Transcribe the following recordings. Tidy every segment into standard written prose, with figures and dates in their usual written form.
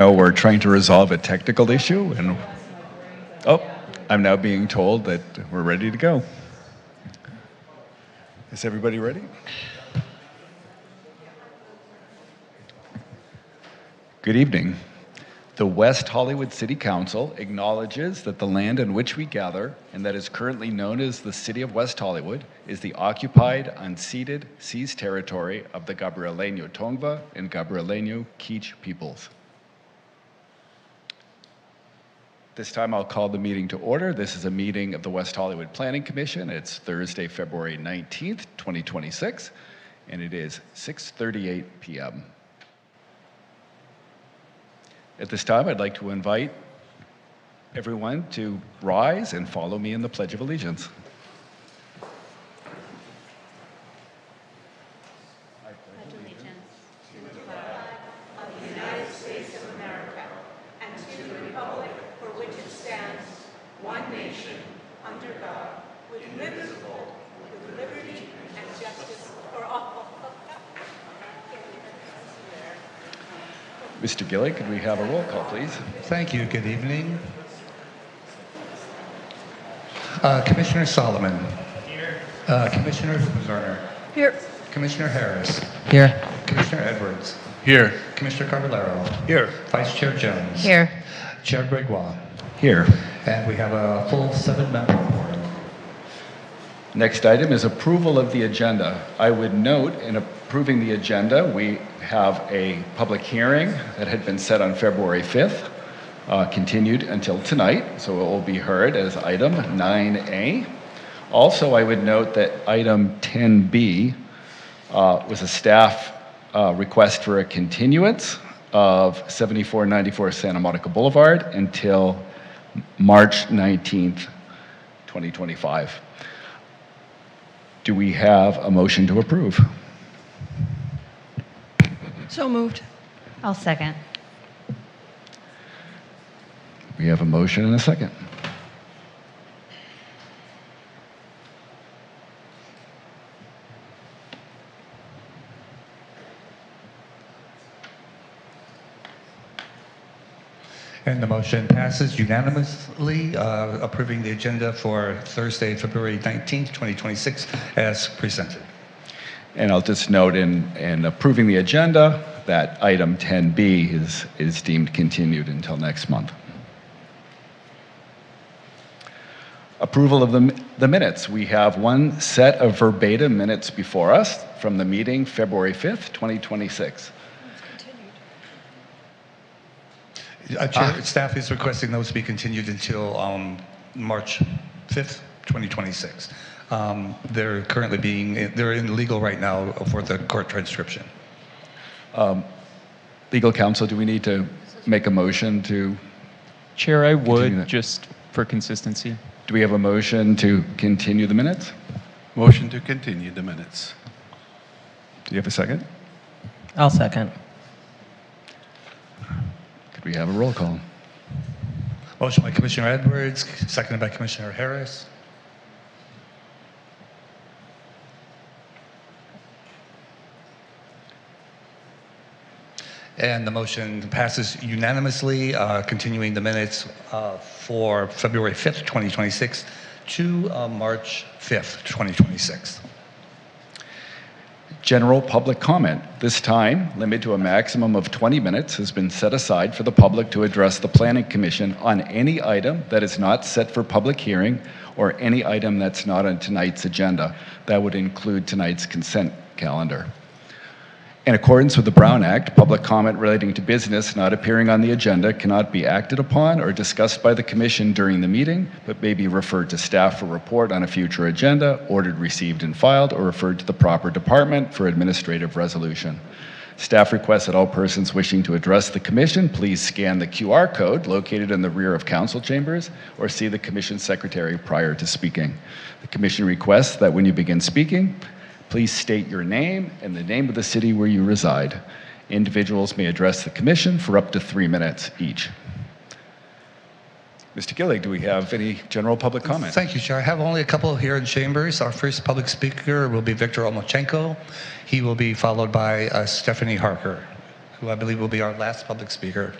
No, we're trying to resolve a technical issue, and I'm now being told that we're ready to go. Is everybody ready? Good evening. The West Hollywood City Council acknowledges that the land on which we gather, and that is currently known as the City of West Hollywood, is the occupied, unceded, seized territory of the Gabrieleño Tongva and Gabrieleño Kizh peoples. This time I'll call the meeting to order. This is a meeting of the West Hollywood Planning Commission. It's Thursday, February 19th, 2026, and it is 6:38 p.m. At this time, I'd like to invite everyone to rise and follow me in the Pledge of Allegiance. Mr. Gillig, could we have a roll call, please? Thank you. Good evening. Commissioner Solomon. Here. Commissioner Zerner. Here. Commissioner Harris. Here. Commissioner Edwards. Here. Commissioner Cavallero. Here. Vice Chair Jones. Here. Chair Gregoire. Here. And we have a full 7-member board. Next item is approval of the agenda. I would note in approving the agenda, we have a public hearing that had been set on February 5th, continued until tonight, so it will be heard as item 9A. Also, I would note that item 10B was a staff request for a continuance of 7494 Santa Monica Boulevard until March 19th, 2025. Do we have a motion to approve? So moved. I'll second. We have a motion and a second. And the motion passes unanimously, approving the agenda for Thursday, February 19th, 2026, as presented. And I'll just note in approving the agenda that item 10B is deemed continued until next month. Approval of the minutes. We have one set of verbatim minutes before us from the meeting February 5th, 2026. Chair, staff is requesting those to be continued until March 5th, 2026. They're currently they're in legal right now for the court transcription. Legal counsel, do we need to make a motion to? Chair, I would, just for consistency. Do we have a motion to continue the minutes? Motion to continue the minutes. Do you have a second? I'll second. Could we have a roll call? Motion by Commissioner Edwards, seconded by Commissioner Harris. And the motion passes unanimously, continuing the minutes for February 5th, 2026 to March 5th, 2026. General public comment. This time, limited to a maximum of 20 minutes, has been set aside for the public to address the Planning Commission on any item that is not set for public hearing or any item that's not on tonight's agenda. That would include tonight's consent calendar. In accordance with the Brown Act, public comment relating to business not appearing on the agenda cannot be acted upon or discussed by the Commission during the meeting, but may be referred to staff for report on a future agenda, ordered, received, and filed, or referred to the proper department for administrative resolution. Staff requests that all persons wishing to address the Commission please scan the QR code located in the rear of Council chambers or see the Commission Secretary prior to speaking. The Commission requests that when you begin speaking, please state your name and the name of the city where you reside. Individuals may address the Commission for up to 3 minutes each. Mr. Gillig, do we have any general public comment? Thank you, Chair. I have only a couple here in chambers. Our first public speaker will be Victor Omochenko. He will be followed by Stephanie Harker, who I believe will be our last public speaker.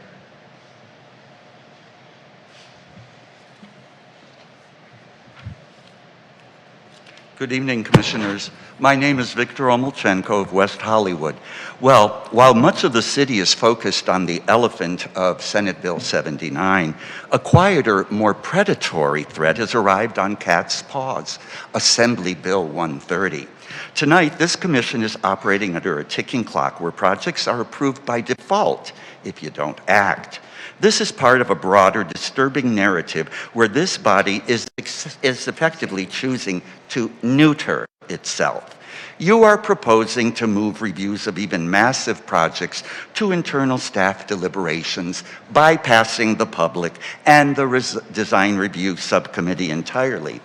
Good evening, Commissioners. My name is Victor Omolchenko of West Hollywood. Well, while much of the city is focused on the elephant of Senate Bill 79, a quieter, more predatory threat has arrived on cat's paws, Assembly Bill 130. Tonight, this commission is operating under a ticking clock where projects are approved by default if you don't act. This is part of a broader, disturbing narrative where this body is effectively choosing to neuter itself. You are proposing to move reviews of even massive projects to internal staff deliberations, bypassing the public and the design review subcommittee entirely.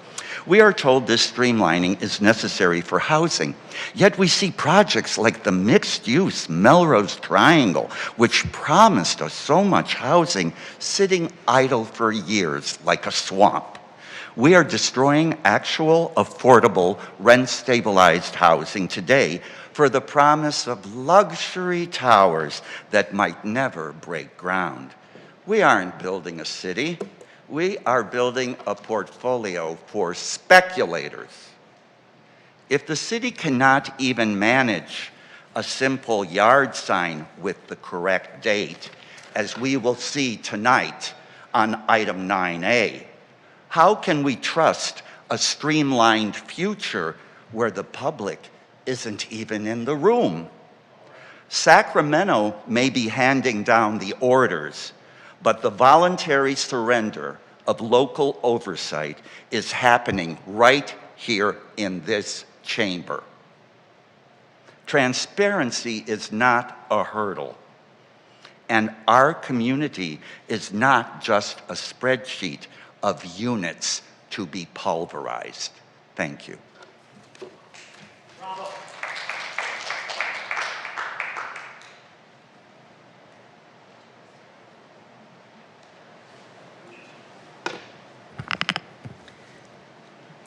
We are told this streamlining is necessary for housing, yet we see projects like the mixed-use Melrose Triangle, which promised us so much housing, sitting idle for years like a swamp. We are destroying actual, affordable, rent-stabilized housing today for the promise of luxury towers that might never break ground. We aren't building a city. We are building a portfolio for speculators. If the city cannot even manage a simple yard sign with the correct date, as we will see tonight on item 9A, how can we trust a streamlined future where the public isn't even in the room? Sacramento may be handing down the orders, but the voluntary surrender of local oversight is happening right here in this chamber. Transparency is not a hurdle, and our community is not just a spreadsheet of units to be pulverized. Thank you.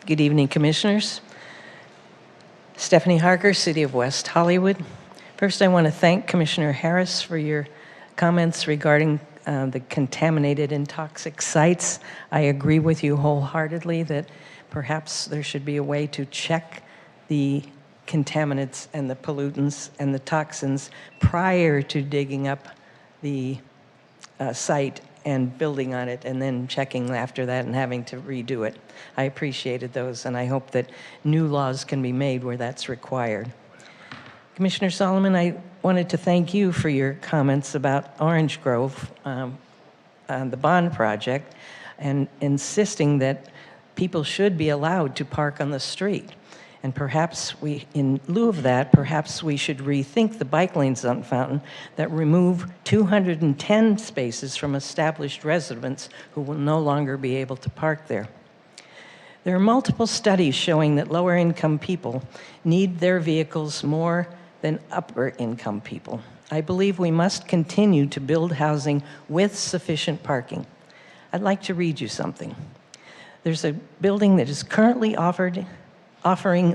Good evening, Commissioners. Stephanie Harker, City of West Hollywood. First, I want to thank Commissioner Harris for your comments regarding the contaminated and toxic sites. I agree with you wholeheartedly that perhaps there should be a way to check the contaminants and the pollutants and the toxins prior to digging up the site and building on it and then checking after that and having to redo it. I appreciated those, and I hope that new laws can be made where that's required. Commissioner Solomon, I wanted to thank you for your comments about Orange Grove on the bond project and insisting that people should be allowed to park on the street. And perhaps in lieu of that, perhaps we should rethink the bike lanes on Fountain that remove 210 spaces from established residents who will no longer be able to park there. There are multiple studies showing that lower income people need their vehicles more than upper income people. I believe we must continue to build housing with sufficient parking. I'd like to read you something. There's a building that is currently offering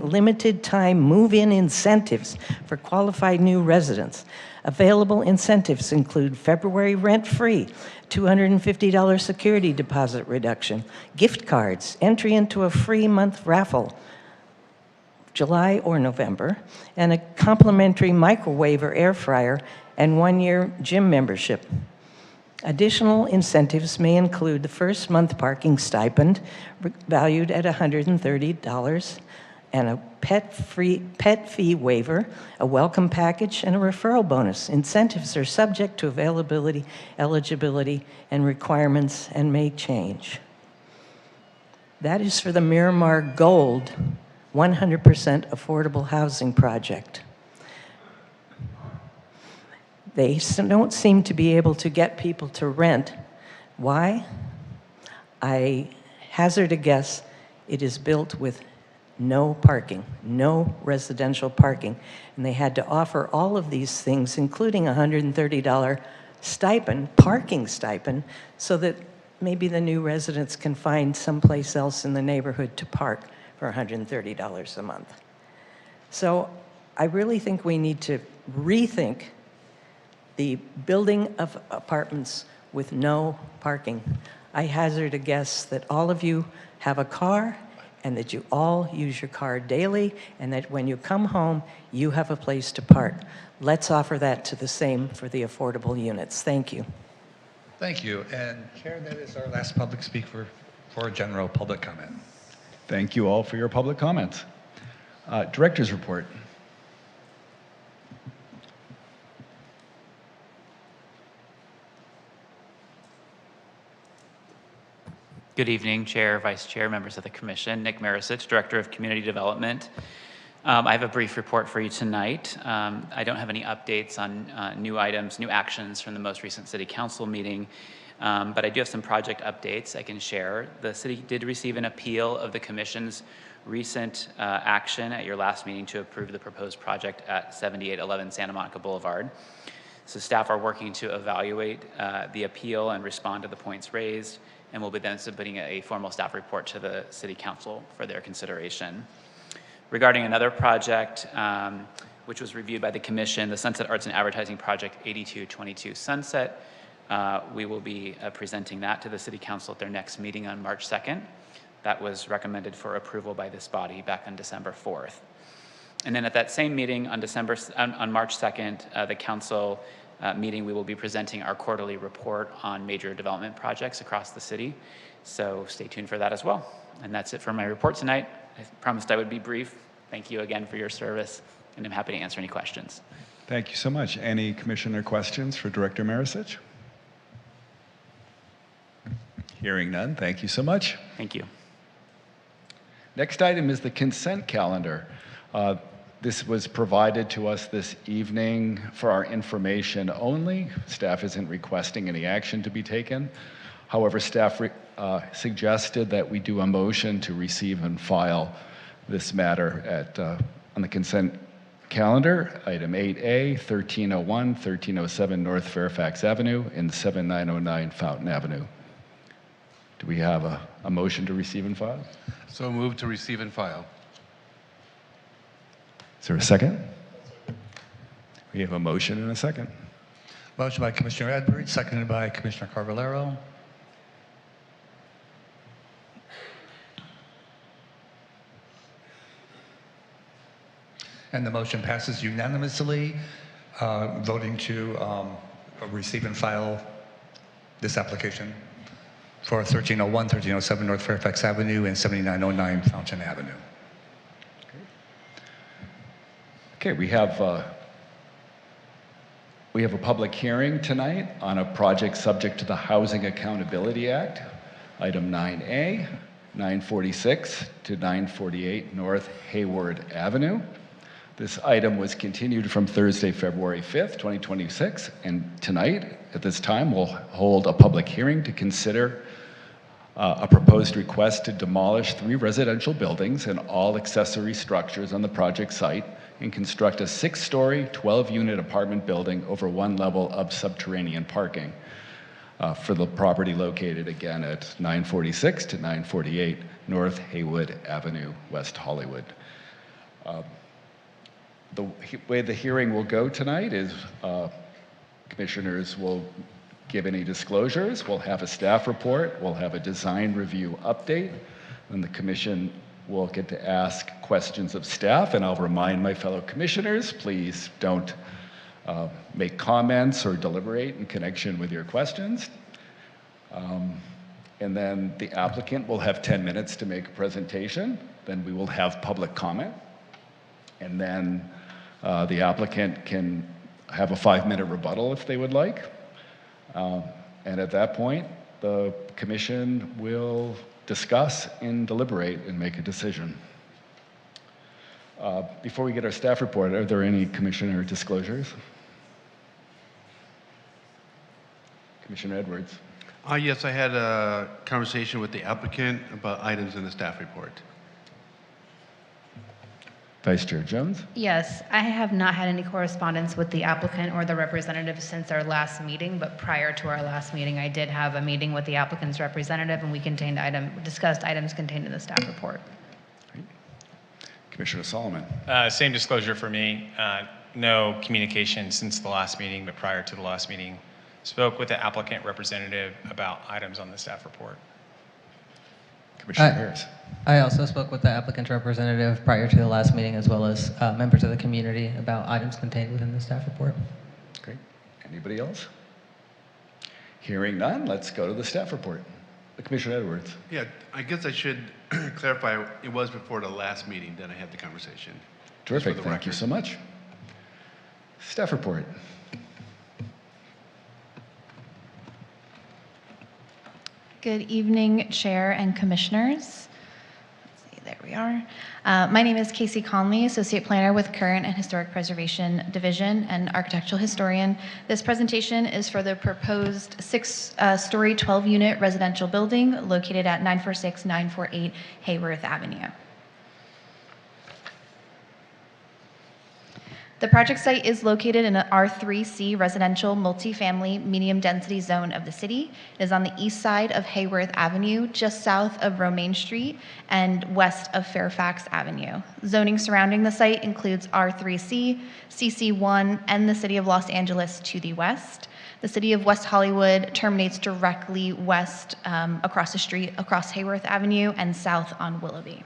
limited time move-in incentives for qualified new residents. Available incentives include February rent-free, $250 security deposit reduction, gift cards, entry into a free month raffle, July or November, and a complimentary microwave or air fryer and 1-year gym membership. Additional incentives may include the first month parking stipend valued at $130 and a pet fee waiver, a welcome package, and a referral bonus. Incentives are subject to availability, eligibility, and requirements and may change. That is for the Miramar Gold 100% affordable housing project. They don't seem to be able to get people to rent. Why? I hazard a guess it is built with no parking, no residential parking. And they had to offer all of these things, including a $130 stipend, parking stipend, so that maybe the new residents can find someplace else in the neighborhood to park for $130 a month. So I really think we need to rethink the building of apartments with no parking. I hazard a guess that all of you have a car and that you all use your car daily, and that when you come home, you have a place to park. Let's offer that to the same for the affordable units. Thank you. Thank you. And Chair, that is our last public speaker for general public comment. Thank you all for your public comments. Director's report. Good evening, Chair, Vice Chair, members of the Commission. Nick Marisich, Director of Community Development. I have a brief report for you tonight. I don't have any updates on new items, new actions from the most recent City Council meeting, but I do have some project updates I can share. The City did receive an appeal of the Commission's recent action at your last meeting to approve the proposed project at 7811 Santa Monica Boulevard. So staff are working to evaluate the appeal and respond to the points raised, and we'll be then submitting a formal staff report to the City Council for their consideration. Regarding another project, which was reviewed by the Commission, the Sunset Arts and Advertising Project 8222 Sunset, we will be presenting that to the City Council at their next meeting on March 2nd. That was recommended for approval by this body back on December 4th. And then at that same meeting on March 2nd, the Council meeting, we will be presenting our quarterly report on major development projects across the city. So stay tuned for that as well. And that's it for my report tonight. I promised I would be brief. Thank you again for your service, and I'm happy to answer any questions. Thank you so much. Any commissioner questions for Director Marisich? Hearing none, thank you so much. Thank you. Next item is the consent calendar. This was provided to us this evening for our information only. Staff isn't requesting any action to be taken. However, staff suggested that we do a motion to receive and file this matter on the consent calendar. Item 8A, 1301, 1307 North Fairfax Avenue and 7909 Fountain Avenue. Do we have a motion to receive and file? So move to receive and file. Is there a second? We have a motion and a second. Motion by Commissioner Edwards, seconded by Commissioner Carvalero. And the motion passes unanimously, voting to receive and file this application for 1301, 1307 North Fairfax Avenue and 7909 Fountain Avenue. Okay, we have a public hearing tonight on a project subject to the Housing Accountability Act, item 9A, 946 to 948 North Hayward Avenue. This item was continued from Thursday, February 5th, 2026, and tonight, at this time, we'll hold a public hearing to consider a proposed request to demolish 3 residential buildings and all accessory structures on the project site and construct a 6-story, 12-unit apartment building over 1 level of subterranean parking for the property located again at 946 to 948 North Haywood Avenue, West Hollywood. The way the hearing will go tonight is commissioners will give any disclosures, we'll have a staff report, we'll have a design review update, and the commission will get to ask questions of staff, and I'll remind my fellow commissioners, please don't make comments or deliberate in connection with your questions. And then the applicant will have 10 minutes to make a presentation, then we will have public comment, and then the applicant can have a 5-minute rebuttal if they would like. And at that point, the commission will discuss and deliberate and make a decision. Before we get our staff report, are there any commissioner disclosures? Commissioner Edwards. Yes, I had a conversation with the applicant about items in the staff report. Vice Chair Jones. Yes, I have not had any correspondence with the applicant or the representative since our last meeting, but prior to our last meeting, I did have a meeting with the applicant's representative, and we discussed items contained in the staff report. Commissioner Solomon. Same disclosure for me. No communication since the last meeting, but prior to the last meeting, spoke with the applicant representative about items on the staff report. Commissioner Harris. I also spoke with the applicant's representative prior to the last meeting, as well as members of the community, about items contained within the staff report. Great. Anybody else? Hearing none, let's go to the staff report. Commissioner Edwards. Yeah, I guess I should clarify, it was before the last meeting that I had the conversation. Terrific, the thank you record. so much. Staff report. Good evening, Chair and Commissioners. Let's see, there we are. My name is Casey Conley, Associate Planner with Current and Historic Preservation Division and Architectural Historian. This presentation is for the proposed 6-story, 12-unit residential building located at 946-948 Hayworth Avenue. The project site is located in an R3C residential multifamily medium density zone of the city. It is on the east side of Hayworth Avenue, just south of Romaine Street and west of Fairfax Avenue. Zoning surrounding the site includes R3C, CC1, and the City of Los Angeles to the west. The City of West Hollywood terminates directly west across the street, across Hayworth Avenue, and south on Willoughby.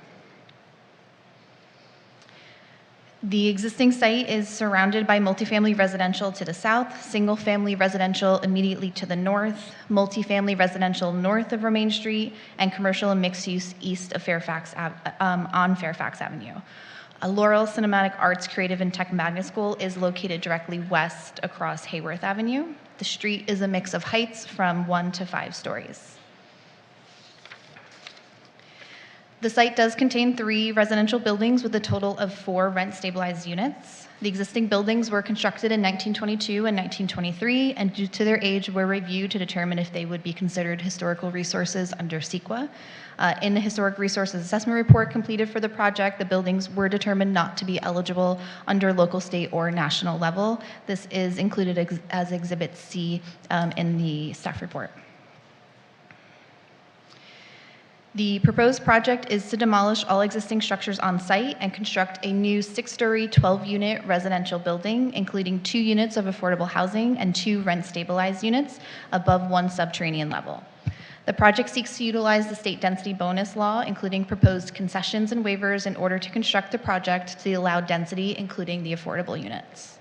The existing site is surrounded by multifamily residential to the south, single-family residential immediately to the north, multifamily residential north of Romaine Street, and commercial and mixed-use east of Fairfax on Fairfax Avenue. Laurel Cinematic Arts Creative and Tech Magnet School is located directly west across Hayworth Avenue. The street is a mix of heights from 1 to 5 stories. The site does contain 3 residential buildings with a total of 4 rent-stabilized units. The existing buildings were constructed in 1922 and 1923, and due to their age, were reviewed to determine if they would be considered historical resources under CEQA. In the Historic Resources Assessment Report completed for the project, the buildings were determined not to be eligible under local, state, or national level. This is included as Exhibit C in the staff report. The proposed project is to demolish all existing structures on site and construct a new 6-story, 12-unit residential building, including 2 units of affordable housing and 2 rent-stabilized units above 1 subterranean level. The project seeks to utilize the state density bonus law, including proposed concessions and waivers, in order to construct the project to allow density, including the affordable units.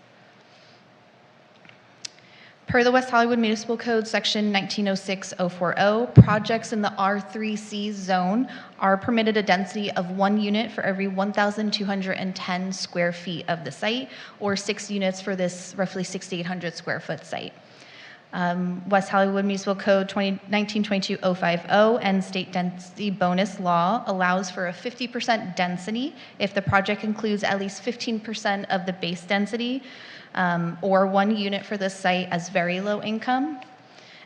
Per the West Hollywood Municipal Code, Section 1906-040, projects in the R3C zone are permitted a density of 1 unit for every 1,210 square feet of the site, or 6 units for this roughly 6,800 square foot site. West Hollywood Municipal Code 1922-050 and state density bonus law allows for a 50% density if the project includes at least 15% of the base density, or 1 unit for this site as very low income.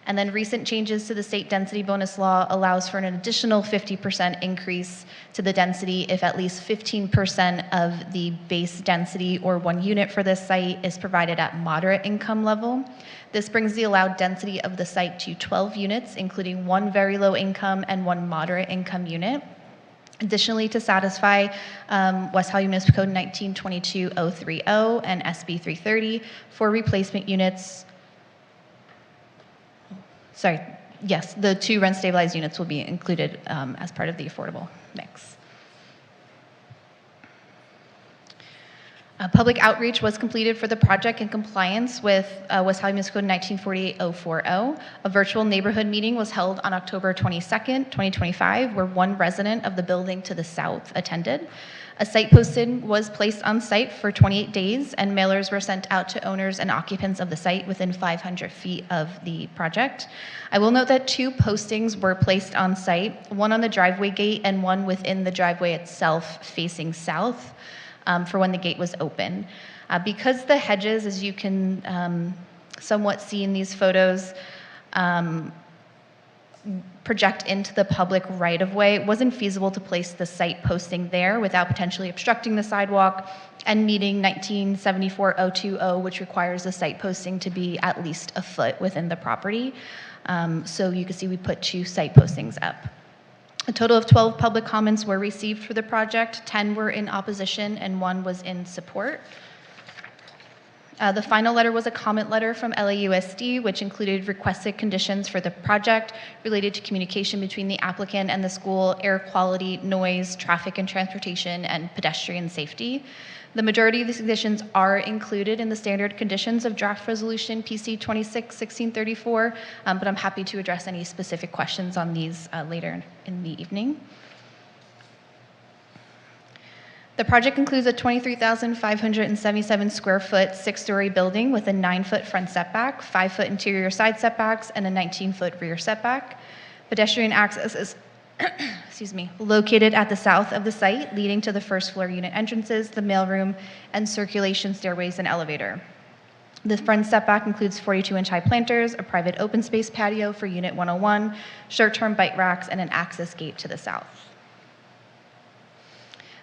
And then recent changes to the state density bonus law allows for an additional 50% increase to the density if at least 15% of the base density or 1 unit for this site is provided at moderate income level. This brings the allowed density of the site to 12 units, including 1 very low income and 1 moderate income unit. Additionally, to satisfy West Hollywood Municipal Code 1922-030 and SB 330 for replacement units, the 2 rent-stabilized units will be included as part of the affordable mix. Public outreach was completed for the project in compliance with West Hollywood Municipal Code 1948-040. A virtual neighborhood meeting was held on October 22nd, 2025, where 1 resident of the building to the south attended. A site posting was placed on site for 28 days, and mailers were sent out to owners and occupants of the site within 500 feet of the project. I will note that 2 postings were placed on site, 1 on the driveway gate and 1 within the driveway itself facing south, for when the gate was open. Because the hedges, as you can somewhat see in these photos, project into the public right-of-way, it wasn't feasible to place the site posting there without potentially obstructing the sidewalk and meeting 1974-020, which requires the site posting to be at least a foot within the property. So you can see we put 2 site postings up. A total of 12 public comments were received for the project. 10 were in opposition and 1 was in support. The final letter was a comment letter from LAUSD, which included requested conditions for the project related to communication between the applicant and the school, air quality, noise, traffic and transportation, and pedestrian safety. The majority of these conditions are included in the standard conditions of draft resolution PC 26-1634, but I'm happy to address any specific questions on these later in the evening. The project includes a 23,577 square foot, 6-story building with a 9-foot front setback, 5-foot interior side setbacks, and a 19-foot rear setback. Pedestrian access is located at the south of the site, leading to the first floor unit entrances, the mailroom, and circulation stairways and elevator. The front setback includes 42-inch high planters, a private open space patio for Unit 101, short-term bike racks, and an access gate to the south.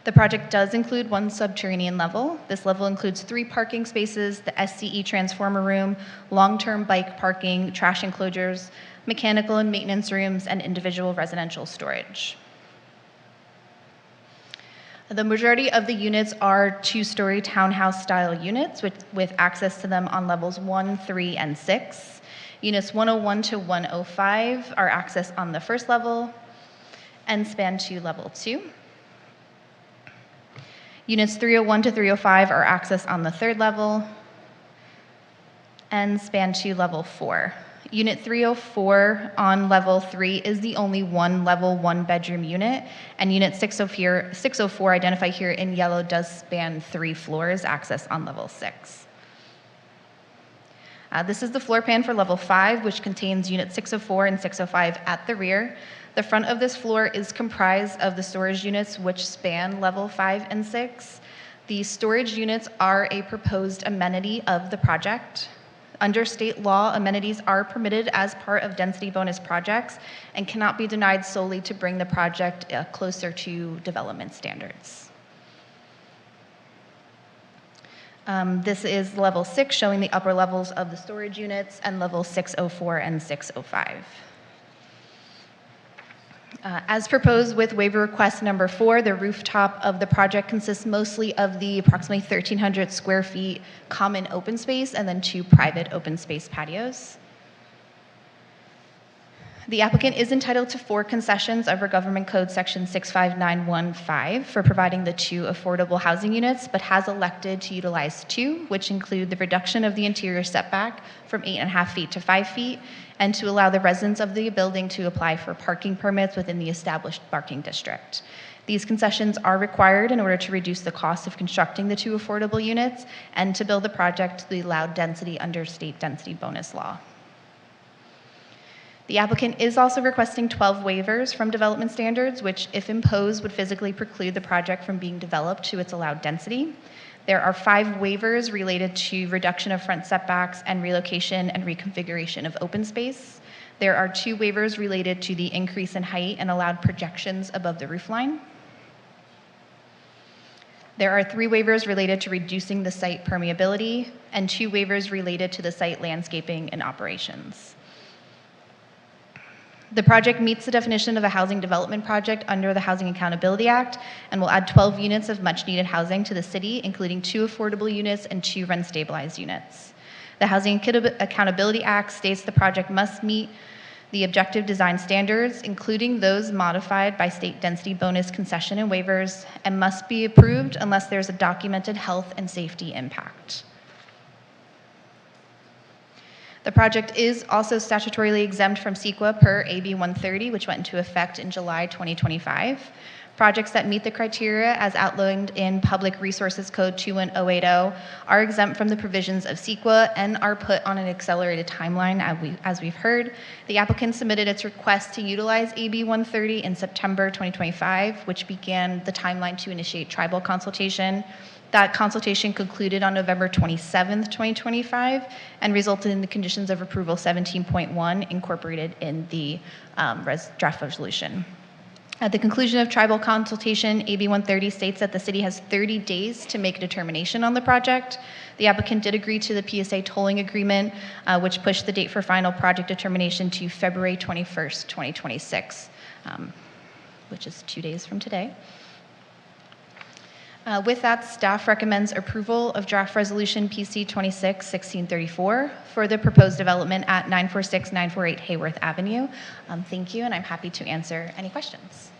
The project does include one subterranean level. This level includes 3 parking spaces, the SCE transformer room, long-term bike parking, trash enclosures, mechanical and maintenance rooms, and individual residential storage. The majority of the units are 2-story townhouse-style units with access to them on levels 1, 3, and 6. Units 101 to 105 are accessed on the first level and span to level 2. Units 301 to 305 are accessed on the third level and span to level 4. Unit 304 on level 3 is the only level 1 bedroom unit, and unit 604 identified here in yellow does span 3 floors, access on level 6. This is the floor plan for level 5, which contains unit 604 and 605 at the rear. The front of this floor is comprised of the storage units which span level 5 and 6. The storage units are a proposed amenity of the project. Under state law, amenities are permitted as part of density bonus projects and cannot be denied solely to bring the project closer to development standards. This is level 6, showing the upper levels of the storage units, and level 604 and 605. As proposed with waiver request number 4, the rooftop of the project consists mostly of the approximately 1,300 square feet common open space and then 2 private open space patios. The applicant is entitled to 4 concessions under Government Code Section 65915 for providing the 2 affordable housing units, but has elected to utilize 2, which include the reduction of the interior setback from 8.5 feet to 5 feet, and to allow the residents of the building to apply for parking permits within the established parking district. These concessions are required in order to reduce the cost of constructing the 2 affordable units and to build the project to the allowed density under state density bonus law. The applicant is also requesting 12 waivers from development standards, which, if imposed, would physically preclude the project from being developed to its allowed density. There are 5 waivers related to reduction of front setbacks and relocation and reconfiguration of open space. There are 2 waivers related to the increase in height and allowed projections above the roofline. There are 3 waivers related to reducing the site permeability and 2 waivers related to the site landscaping and operations. The project meets the definition of a housing development project under the Housing Accountability Act and will add 12 units of much-needed housing to the city, including 2 affordable units and 2 rent-stabilized units. The Housing Accountability Act states the project must meet the objective design standards, including those modified by state density bonus concession and waivers, and must be approved unless there's a documented health and safety impact. The project is also statutorily exempt from CEQA per AB 130, which went into effect in July 2025. Projects that meet the criteria as outlined in Public Resources Code 21080 are exempt from the provisions of CEQA and are put on an accelerated timeline, as we've heard. The applicant submitted its request to utilize AB 130 in September 2025, which began the timeline to initiate tribal consultation. That consultation concluded on November 27th, 2025, and resulted in the conditions of approval 17.1 incorporated in the draft resolution. At the conclusion of tribal consultation, AB 130 states that the city has 30 days to make a determination on the project. The applicant did agree to the PSA tolling agreement, which pushed the date for final project determination to February 21st, 2026, which is 2 days from today. With that, staff recommends approval of draft resolution PC 26-1634 for the proposed development at 946-948 Hayworth Avenue. Thank you, and I'm happy to answer any questions.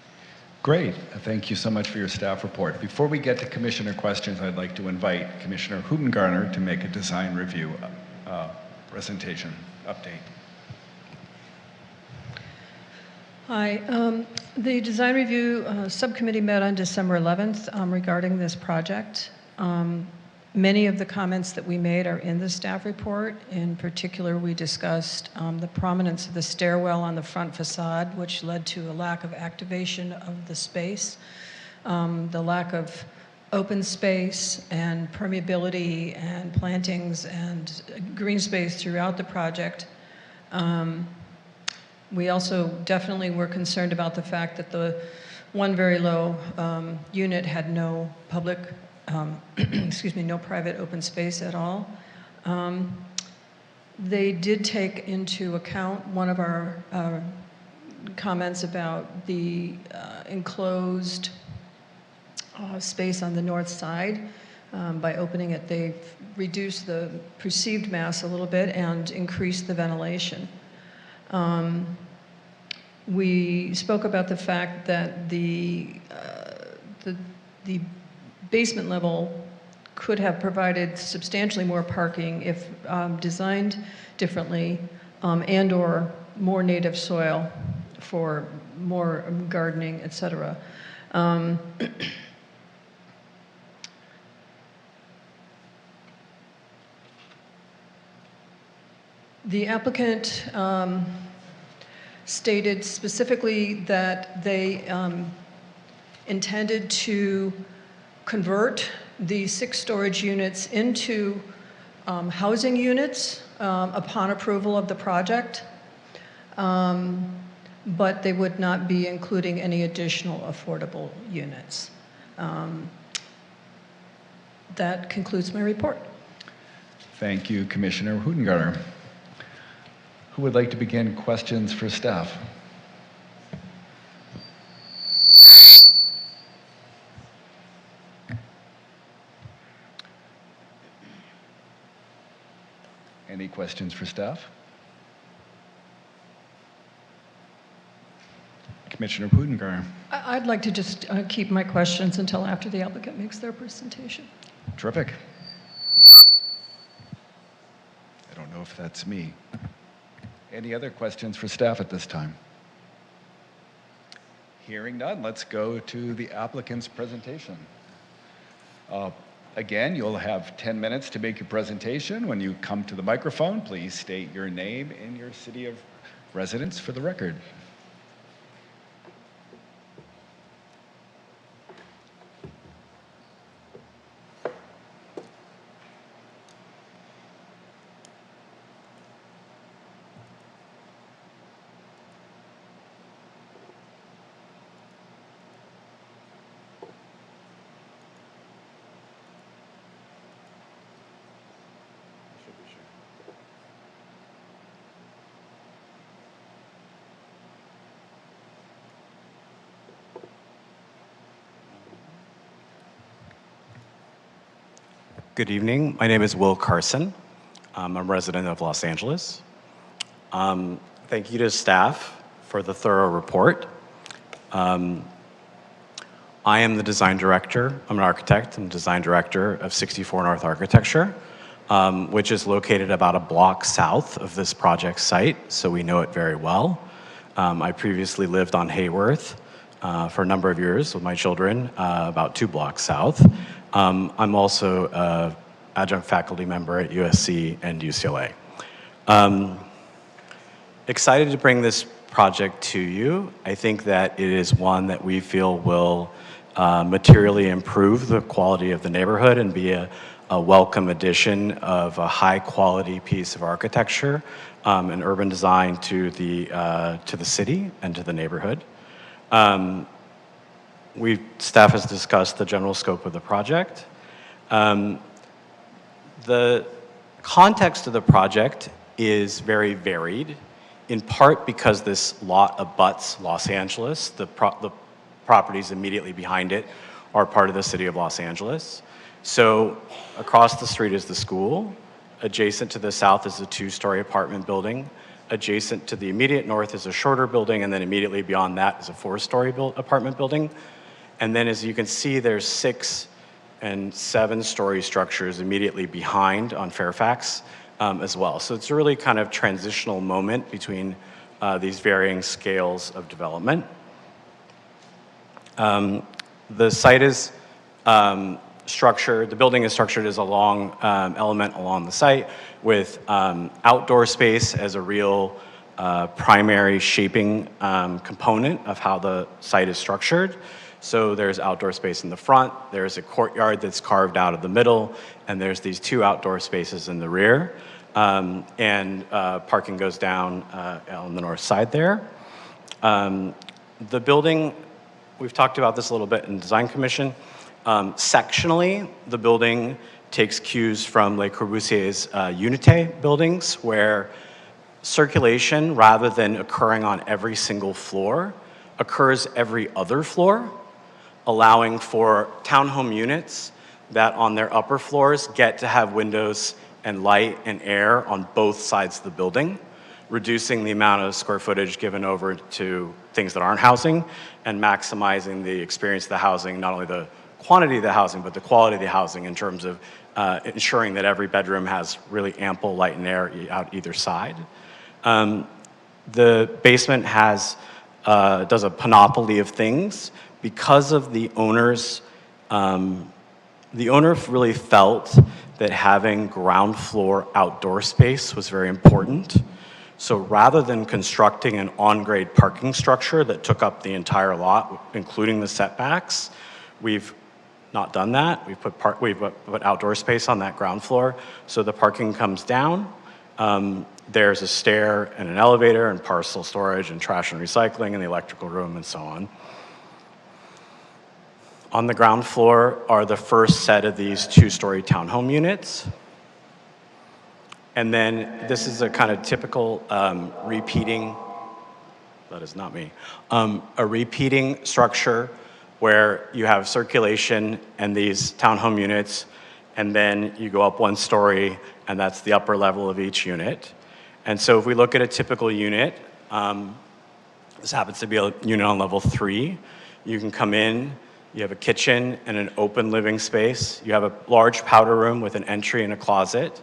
Great. Thank you so much for your staff report. Before we get to commissioner questions, I'd like to invite Commissioner Hubengarner to make a design review presentation update. Hi. The design review subcommittee met on December 11th regarding this project. Many of the comments that we made are in the staff report. In particular, we discussed the prominence of the stairwell on the front facade, which led to a lack of activation of the space, the lack of open space and permeability and plantings and green space throughout the project. We also definitely were concerned about the fact that the one very low unit had no public, no private open space at all. They did take into account one of our comments about the enclosed space on the north side. By opening it, they've reduced the perceived mass a little bit and increased the ventilation. We spoke about the fact that the basement level could have provided substantially more parking if designed differently and or more native soil for more gardening, etc. The applicant stated specifically that they intended to convert the 6 storage units into housing units upon approval of the project, but they would not be including any additional affordable units. That concludes my report. Thank you, Commissioner Hubengarner. Who would like to begin questions for staff? Any questions for staff? Commissioner Hubengarner. I'd like to just keep my questions until after the applicant makes their presentation. Terrific. I don't know if that's me. Any other questions for staff at this time? Hearing none, let's go to the applicant's presentation. Again, you'll have 10 minutes to make your presentation. When you come to the microphone, please state your name and your city of residence for the record. Good evening. My name is Will Carson. I'm a resident of Los Angeles. Thank you to staff for the thorough report. I am the design director. I'm an architect. I'm design director of 64 North Architecture, which is located about a block south of this project site, so we know it very well. I previously lived on Hayworth for a number of years with my children, about 2 blocks south. I'm also an adjunct faculty member at USC and UCLA. Excited to bring this project to you. I think that it is one that we feel will materially improve the quality of the neighborhood and be a welcome addition of a high quality piece of architecture and urban design to the city and to the neighborhood. Staff has discussed the general scope of the project. The context of the project is very varied, in part because this lot abuts Los Angeles. The properties immediately behind it are part of the city of Los Angeles. So across the street is the school. Adjacent to the south is a 2-story apartment building. Adjacent to the immediate north is a shorter building, and then immediately beyond that is a 4-story apartment building. And then as you can see, there's 6 and 7-story structures immediately behind on Fairfax as well. So it's a really kind of transitional moment between these varying scales of development. The site is structured, the building is structured as a long element along the site with outdoor space as a real primary shaping component of how the site is structured. So there's outdoor space in the front, there's a courtyard that's carved out of the middle, and there's these 2 outdoor spaces in the rear. Parking goes down on the north side there. The building, we've talked about this a little bit in Design Commission. Sectionally, the building takes cues from Le Corbusier's Unité buildings, where circulation, rather than occurring on every single floor, occurs every other floor, allowing for townhome units that on their upper floors get to have windows and light and air on both sides of the building, reducing the amount of square footage given over to things that aren't housing and maximizing the experience of the housing, not only the quantity of the housing, but the quality of the housing in terms of ensuring that every bedroom has really ample light and air out either side. The basement does a panoply of things. Because of the owners, the owner really felt that having ground floor outdoor space was very important. So rather than constructing an on-grade parking structure that took up the entire lot, including the setbacks, we've not done that. We've put outdoor space on that ground floor, so the parking comes down. There's a stair and an elevator and parcel storage and trash and recycling and the electrical room and so on. On the ground floor are the first set of these 2-story townhome units. And then this is a kind of typical repeating, that is not me, a repeating structure where you have circulation and these townhome units, and then you go up 1 story, and that's the upper level of each unit. And so if we look at a typical unit, this happens to be a unit on level 3. You can come in, you have a kitchen and an open living space. You have a large powder room with an entry and a closet,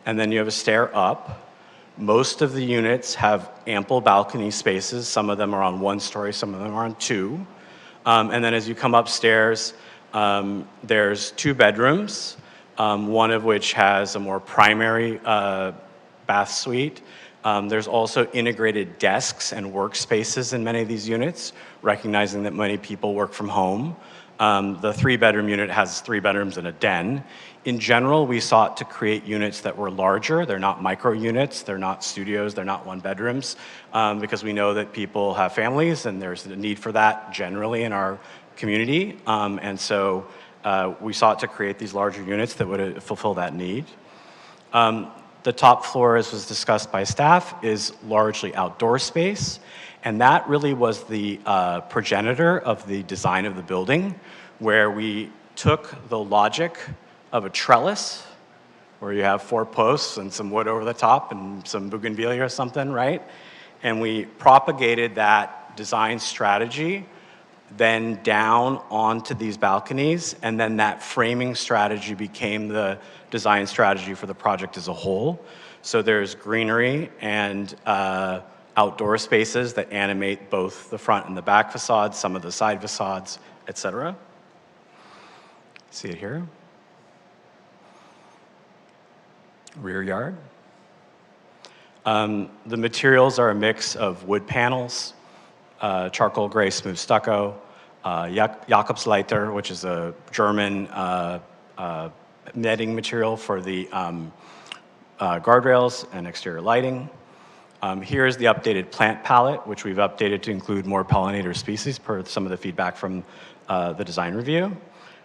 and then you have a stair up. Most of the units have ample balcony spaces. Some of them are on 1 story, some of them are on 2. And then as you come upstairs, there's 2 bedrooms, one of which has a more primary bath suite. There's also integrated desks and workspaces in many of these units, recognizing that many people work from home. The 3-bedroom unit has 3 bedrooms and a den. In general, we sought to create units that were larger. They're not micro units, they're not studios, they're not 1-bedrooms, because we know that people have families and there's a need for that generally in our community. And so we sought to create these larger units that would fulfill that need. The top floor, as was discussed by staff, is largely outdoor space, and that really was the progenitor of the design of the building, where we took the logic of a trellis, where you have 4 posts and some wood over the top and some bougainvillea or something, right? And we propagated that design strategy then down onto these balconies, and then that framing strategy became the design strategy for the project as a whole. So there's greenery and outdoor spaces that animate both the front and the back facades, some of the side facades, etc. See it here. Rear yard. The materials are a mix of wood panels, charcoal gray smooth stucco, Jakobsleiter, which is a German netting material for the guardrails and exterior lighting. Here's the updated plant palette, which we've updated to include more pollinator species per some of the feedback from the design review.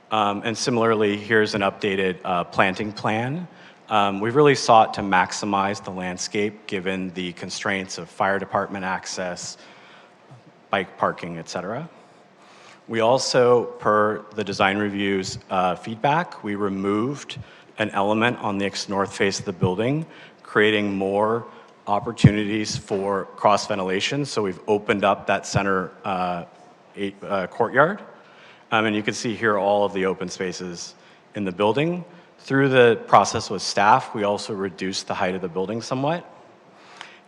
And similarly, here's an updated planting plan. We've really sought to maximize the landscape given the constraints of fire department access, bike parking, etc. We also, per the design review's feedback, we removed an element on the north face of the building, creating more opportunities for cross ventilation. So we've opened up that center courtyard. And you can see here all of the open spaces in the building. Through the process with staff, we also reduced the height of the building somewhat.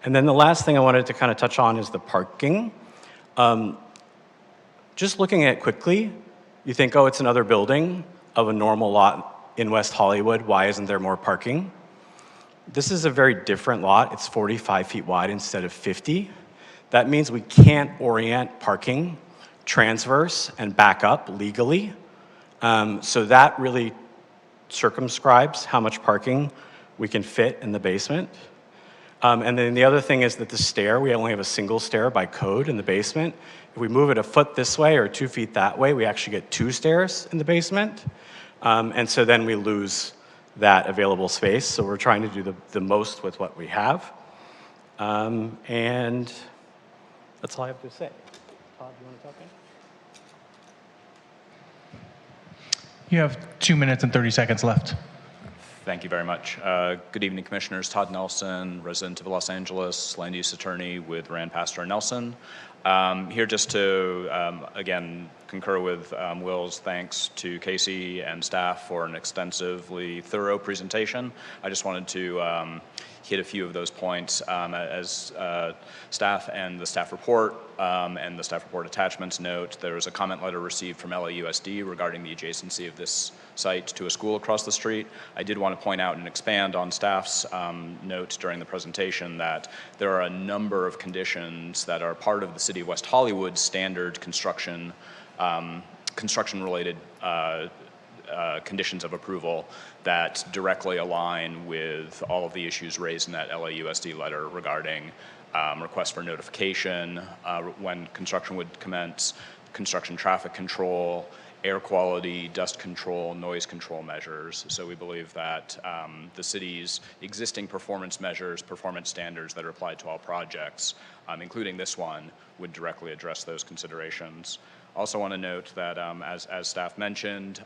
And then the last thing I wanted to kind of touch on is the parking. Just looking at it quickly, you think, oh, it's another building of a normal lot in West Hollywood. Why isn't there more parking? This is a very different lot. It's 45 feet wide instead of 50. That means we can't orient parking transverse and back up legally. So that really circumscribes how much parking we can fit in the basement. And then the other thing is that the stair, we only have a single stair by code in the basement. If we move it a foot this way or 2 feet that way, we actually get 2 stairs in the basement. And so then we lose that available space. So we're trying to do the most with what we have. And that's all I have to say. Todd, do you want to talk in? You have 2 minutes and 30 seconds left. Thank you very much. Good evening, Commissioners. Todd Nelson, resident of Los Angeles, land use attorney with Rand Pastor Nelson. Here just to, again, concur with Will's thanks to Casey and staff for an extensively thorough presentation. I just wanted to hit a few of those points. As staff and the staff report and the staff report attachments note, there was a comment letter received from LAUSD regarding the adjacency of this site to a school across the street. I did want to point out and expand on staff's note during the presentation that there are a number of conditions that are part of the City of West Hollywood standard construction related conditions of approval that directly align with all of the issues raised in that LAUSD letter regarding requests for notification when construction would commence, construction traffic control, air quality, dust control, noise control measures. So we believe that the city's existing performance measures, performance standards that are applied to all projects, including this one, would directly address those considerations. Also want to note that as staff mentioned,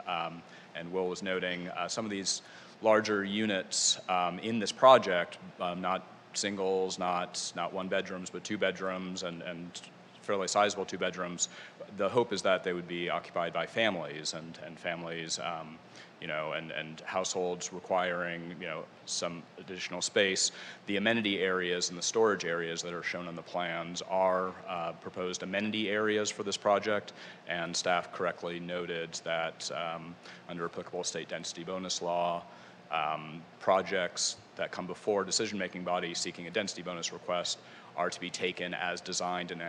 and Will was noting, some of these larger units in this project, not singles, not one bedrooms, but 2 bedrooms and fairly sizable 2 bedrooms, the hope is that they would be occupied by families and families, and households requiring, some additional space. The amenity areas and the storage areas that are shown on the plans are proposed amenity areas for this project, and staff correctly noted that under applicable state density bonus law, projects that come before decision-making bodies seeking a density bonus request are to be taken as designed and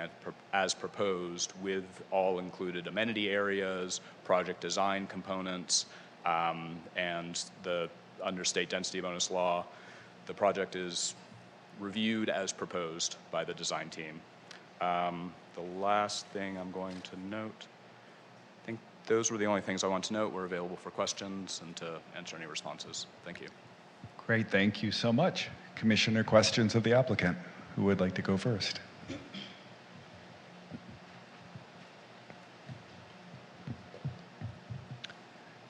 as proposed with all included amenity areas, project design components, and under state density bonus law, the project is reviewed as proposed by the design team. The last thing I'm going to note, I think those were the only things I want to note. We're available for questions and to answer any responses. Thank you. Great, thank you so much. Commissioner, questions of the applicant? Who would like to go first?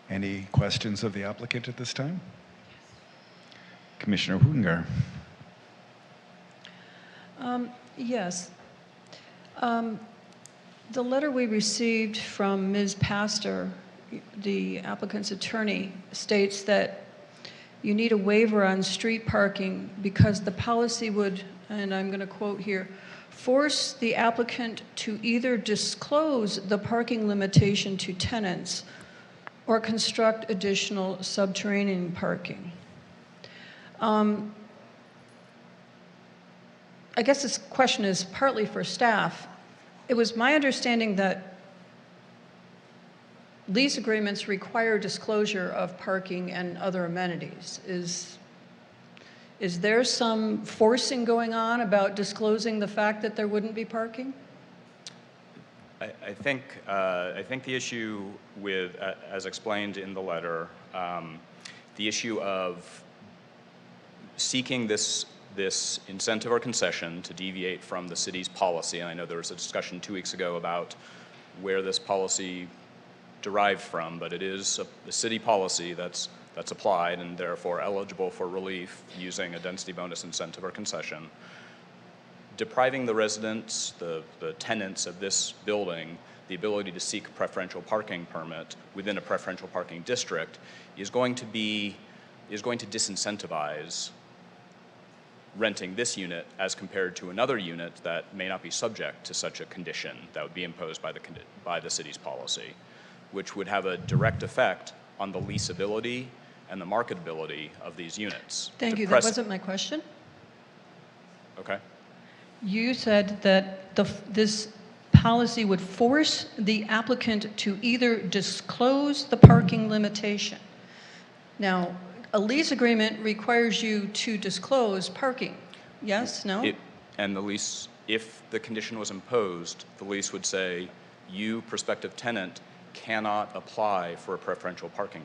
Any questions of the applicant at this time? Commissioner Hunger. Yes. The letter we received from Ms. Pastor, the applicant's attorney, states that you need a waiver on street parking because the policy would, and I'm going to quote here, force the applicant to either disclose the parking limitation to tenants or construct additional subterranean parking. I guess this question is partly for staff. It was my understanding that lease agreements require disclosure of parking and other amenities. Is there some forcing going on about disclosing the fact that there wouldn't be parking? I think the issue with, as explained in the letter, the issue of seeking this incentive or concession to deviate from the city's policy, and I know there was a discussion 2 weeks ago about where this policy derived from, but it is a city policy that's applied and therefore eligible for relief using a density bonus incentive or concession. Depriving the residents, the tenants of this building, the ability to seek a preferential parking permit within a preferential parking district is going to disincentivize renting this unit as compared to another unit that may not be subject to such a condition that would be imposed by the city's policy, which would have a direct effect on the leasability and the marketability of these units. Thank you. That wasn't my question. Okay. You said that this policy would force the applicant to either disclose the parking limitation. Now, a lease agreement requires you to disclose parking. Yes? No? And the lease, if the condition was imposed, the lease would say, you, prospective tenant, cannot apply for a preferential parking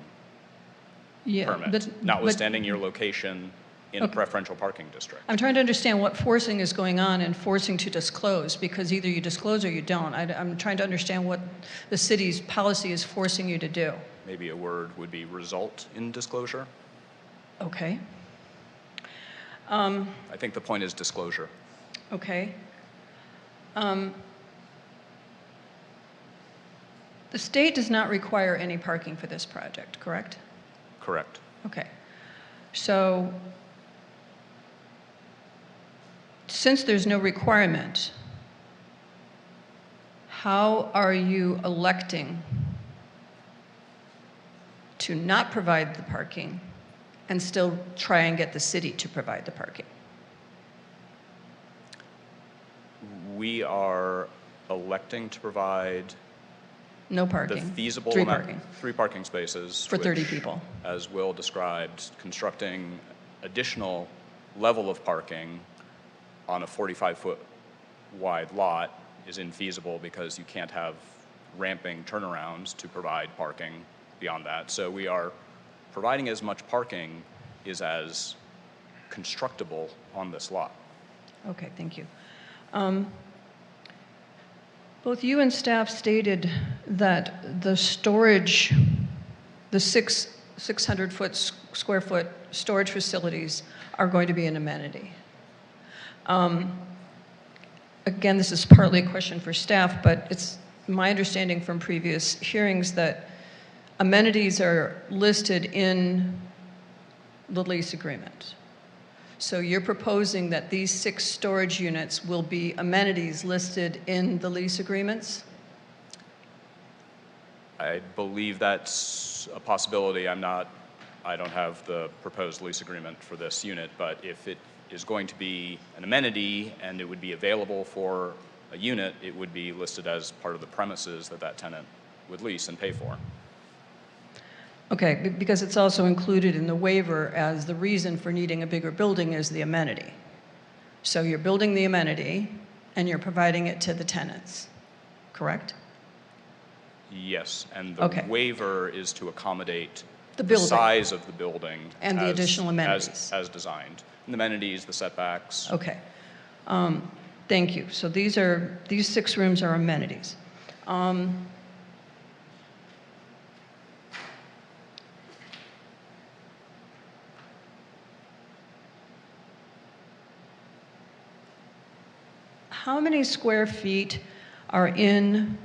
permit, notwithstanding your location in a preferential parking district. I'm trying to understand what forcing is going on and forcing to disclose, because either you disclose or you don't. I'm trying to understand what the city's policy is forcing you to do. Maybe a word would be result in disclosure. Okay. I think the point is disclosure. Okay. The state does not require any parking for this project, correct? Correct. Okay. So, since there's no requirement, how are you electing to not provide the parking and still try and get the city to provide the parking? We are electing to provide no parking. The feasible three amount, parking. 3 parking spaces for 30 which, people. As Will described, constructing additional level of parking on a 45-foot wide lot is infeasible because you can't have ramping turnarounds to provide parking beyond that. So we are providing as much parking is as constructible on this lot. Okay, thank you. Both you and staff stated that the storage, the 600 square foot storage facilities are going to be an amenity. Again, this is partly a question for staff, but it's my understanding from previous hearings that amenities are listed in the lease agreement. So you're proposing that these 6 storage units will be amenities listed in the lease agreements? I believe that's a possibility. I don't have the proposed lease agreement for this unit, but if it is going to be an amenity and it would be available for a unit, it would be listed as part of the premises that that tenant would lease and pay for. Okay, because it's also included in the waiver as the reason for needing a bigger building is the amenity. So you're building the amenity and you're providing it to the tenants, correct? Yes, and the waiver is to accommodate the size of the building and the additional amenities as designed. And the amenities, the setbacks. Okay, thank you. So these 6 rooms are amenities. How many square feet are in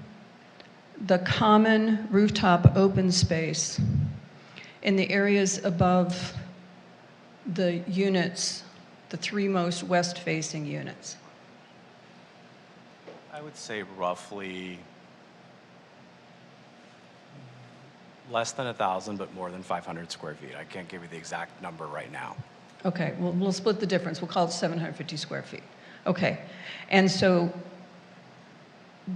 the common rooftop open space in the areas above the units, the 3 most west-facing units? I would say roughly less than 1,000, but more than 500 square feet. I can't give you the exact number right now. Okay, well, we'll split the difference. We'll call it 750 square feet. Okay, and so,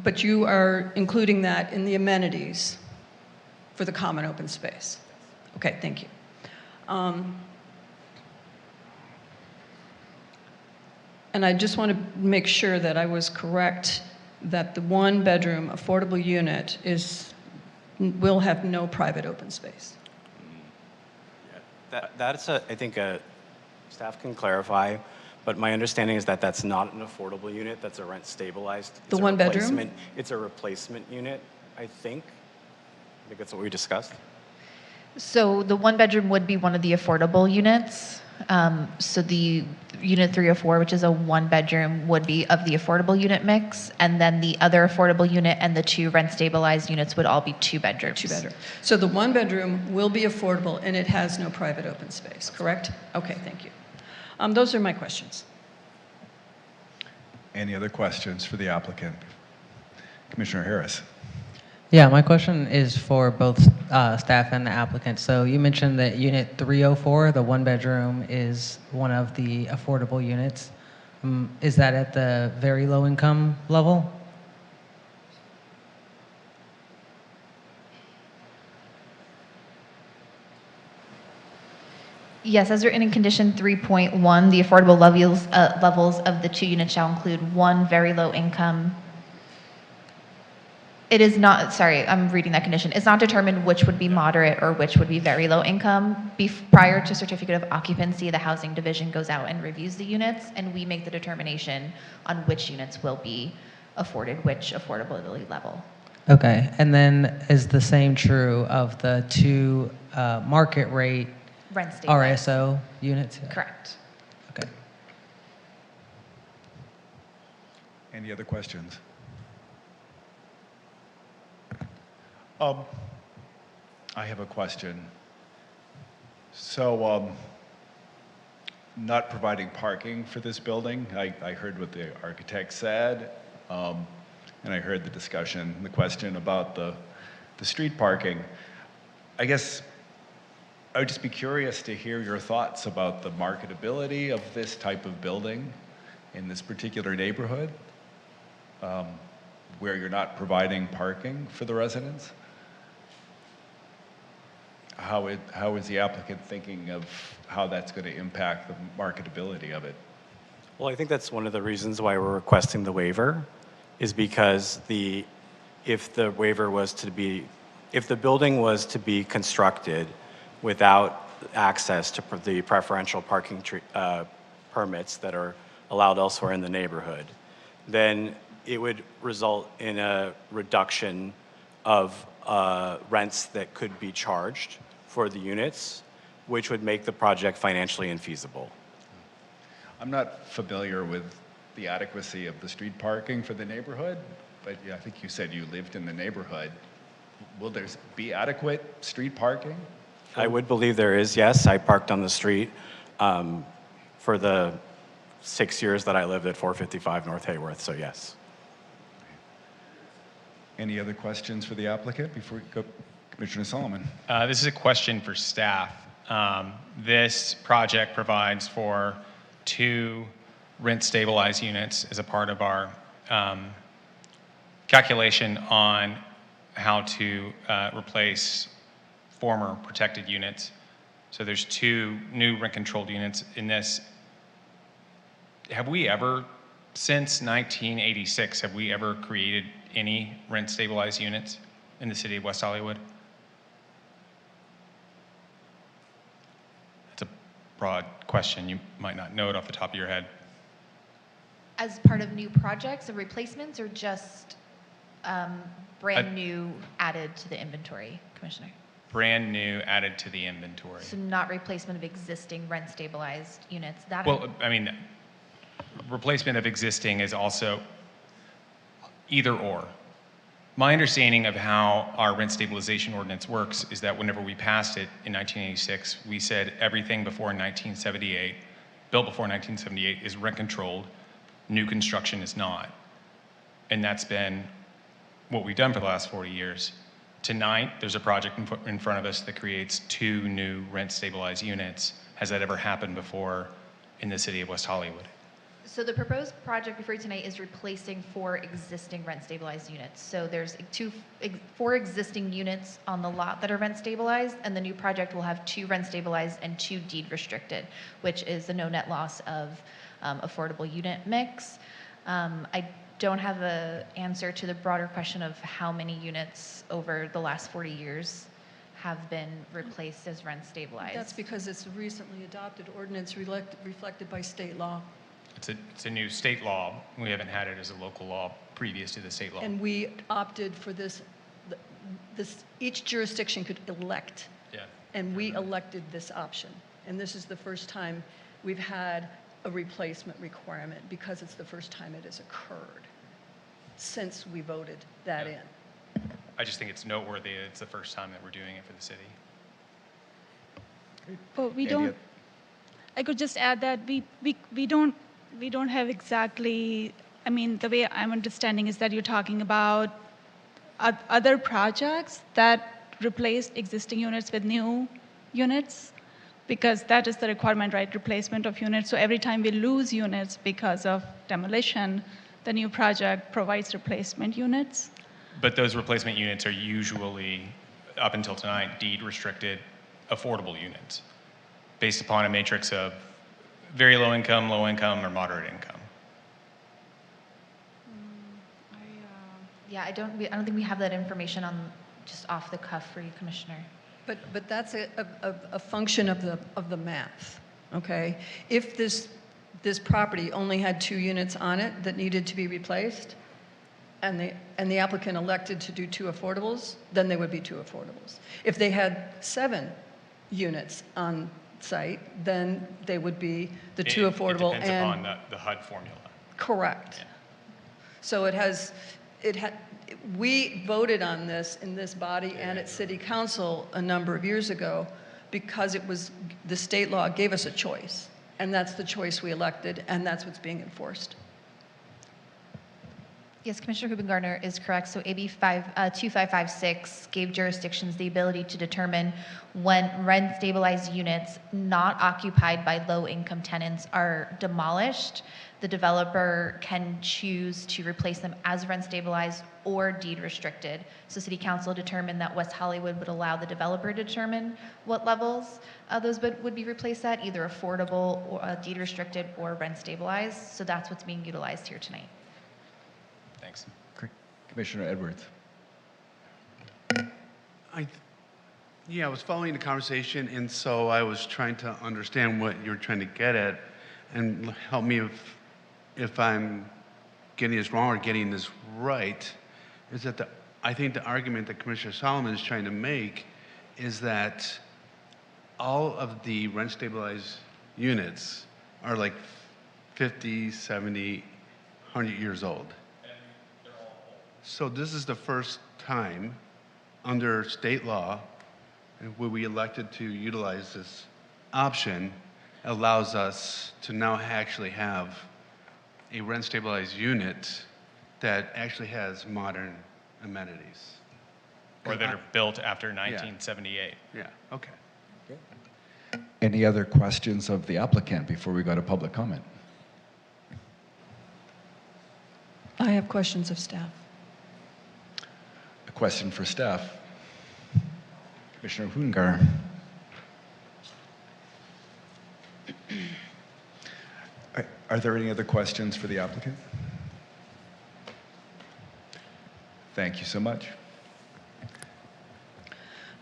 but you are including that in the amenities for the common open space? Okay, thank you. And I just want to make sure that I was correct that the 1-bedroom affordable unit will have no private open space. That's I think staff can clarify, But my understanding is that that's not an affordable unit, that's a rent stabilized. The one bedroom? It's a replacement unit, I think. I think that's what we discussed. So the one bedroom would be one of the affordable units. So the unit 304, which is a one bedroom, would be of the affordable unit mix. And then the other affordable unit and the two rent stabilized units would all be two bedrooms. Two bedroom. So the one bedroom will be affordable and it has no private open space, correct? Okay, thank you. Those are my questions. Any other questions for the applicant? Commissioner Harris. Yeah, my question is for both staff and the applicant. So you mentioned that unit 304, the one bedroom, is one of the affordable units. Is that at the very low income level? Yes, as written in condition 3.1, the affordable levels of the two units shall include one very low income. It is not, sorry, I'm reading that condition. It's not determined which would be moderate or which would be very low income. Prior to certificate of occupancy, the housing division goes out and reviews the units, and we make the determination on which units will be afforded which affordability level. Okay, and then is the same true of the two market rate Rent stabilized. RSO units? Correct. Okay. Any other questions? I have a question. So, not providing parking for this building, I heard what the architect said, and I heard the discussion, the question about the street parking. I guess I would just be curious to hear your thoughts about the marketability of this type of building in this particular neighborhood, where you're not providing parking for the residents. How is the applicant thinking of how that's going to impact the marketability of it? Well, I think that's one of the reasons why we're requesting the waiver, is because if the building was to be constructed without access to the preferential parking permits that are allowed elsewhere in the neighborhood, then it would result in a reduction of rents that could be charged for the units, which would make the project financially infeasible. I'm not familiar with the adequacy of the street parking for the neighborhood, but yeah, I think you said you lived in the neighborhood. Will there be adequate street parking? I would believe there is, yes. I parked on the street for the 6 years that I lived at 455 North Hayworth, so yes. Any other questions for the applicant before we go? Commissioner Solomon. This is a question for staff. This project provides for 2 rent stabilized units as a part of our calculation on how to replace former protected units. So there's 2 new rent controlled units in this. Have we ever, since 1986, have we ever created any rent stabilized units in the city of West Hollywood? That's a broad question. You might not know it off the top of your head. As part of new projects or replacements, or just brand new added to the inventory, Commissioner? Brand new added to the inventory. So not replacement of existing rent stabilized units. That Well, I mean, replacement of existing is also either or. My understanding of how our rent stabilization ordinance works is that whenever we passed it in 1986, we said everything before 1978, built before 1978, is rent controlled, new construction is not. And that's been what we've done for the last 40 years. Tonight, there's a project in front of us that creates 2 new rent stabilized units. Has that ever happened before in the city of West Hollywood? So the proposed project before you tonight is replacing 4 existing rent stabilized units. So there's 4 existing units on the lot that are rent stabilized, and the new project will have 2 rent stabilized and 2 deed restricted, which is the no net loss of affordable unit mix. I don't have an answer to the broader question of how many units over the last 40 years have been replaced as rent stabilized. That's because it's a recently adopted ordinance reflected by state law. It's a new state law. We haven't had it as a local law previous to the state law. And we opted for this, each jurisdiction could elect. Yeah. And we elected this option. And this is the first time we've had a replacement requirement because it's the first time it has occurred since we voted that in. I just think it's noteworthy that it's the first time that we're doing it for the city. But we don't, I could just add that we don't have exactly, I mean, the way I'm understanding is that you're talking about other projects that replaced existing units with new units, because that is the requirement, right? Replacement of units. So every time we lose units because of demolition, the new project provides replacement units. But those replacement units are usually, up until tonight, deed restricted affordable units based upon a matrix of very low income, or moderate income. Yeah, I don't think we have that information on just off the cuff for you, Commissioner. But that's a function of the math, okay? If this property only had 2 units on it that needed to be replaced, and the applicant elected to do 2 affordables, then they would be 2 affordables. If they had 7 units on site, then they would be the 2 affordable. It depends upon the HUD formula. Correct. Yeah. So we voted on this in this body and at City Council a number of years ago because it was, the state law gave us a choice. And that's the choice we elected, and that's what's being enforced. Yes, Commissioner Huben-Gardner is correct. So AB 2556 gave jurisdictions the ability to determine when rent-stabilized units not occupied by low-income tenants are demolished. The developer can choose to replace them as rent-stabilized or deed-restricted. So City Council determined that West Hollywood would allow the developer to determine what levels those would be replaced at, either affordable, or deed-restricted, or rent-stabilized. So that's what's being utilized here tonight. Thanks. Commissioner Edwards. I was following the conversation, and so I was trying to understand what you're trying to get at, and help me if I'm getting this wrong or getting this right. Is that I think the argument that Commissioner Solomon is trying to make is that all of the rent-stabilized units are like 50, 70, 100 years old. So this is the first time under state law where we elected to utilize this option, allows us to now actually have a rent-stabilized unit that actually has modern amenities. Or that are built after 1978. Yeah, okay. Any other questions of the applicant before we go to public comment? I have questions of staff. A question for staff. Commissioner Huben-Gardner. Are there any other questions for the applicant? Thank you so much.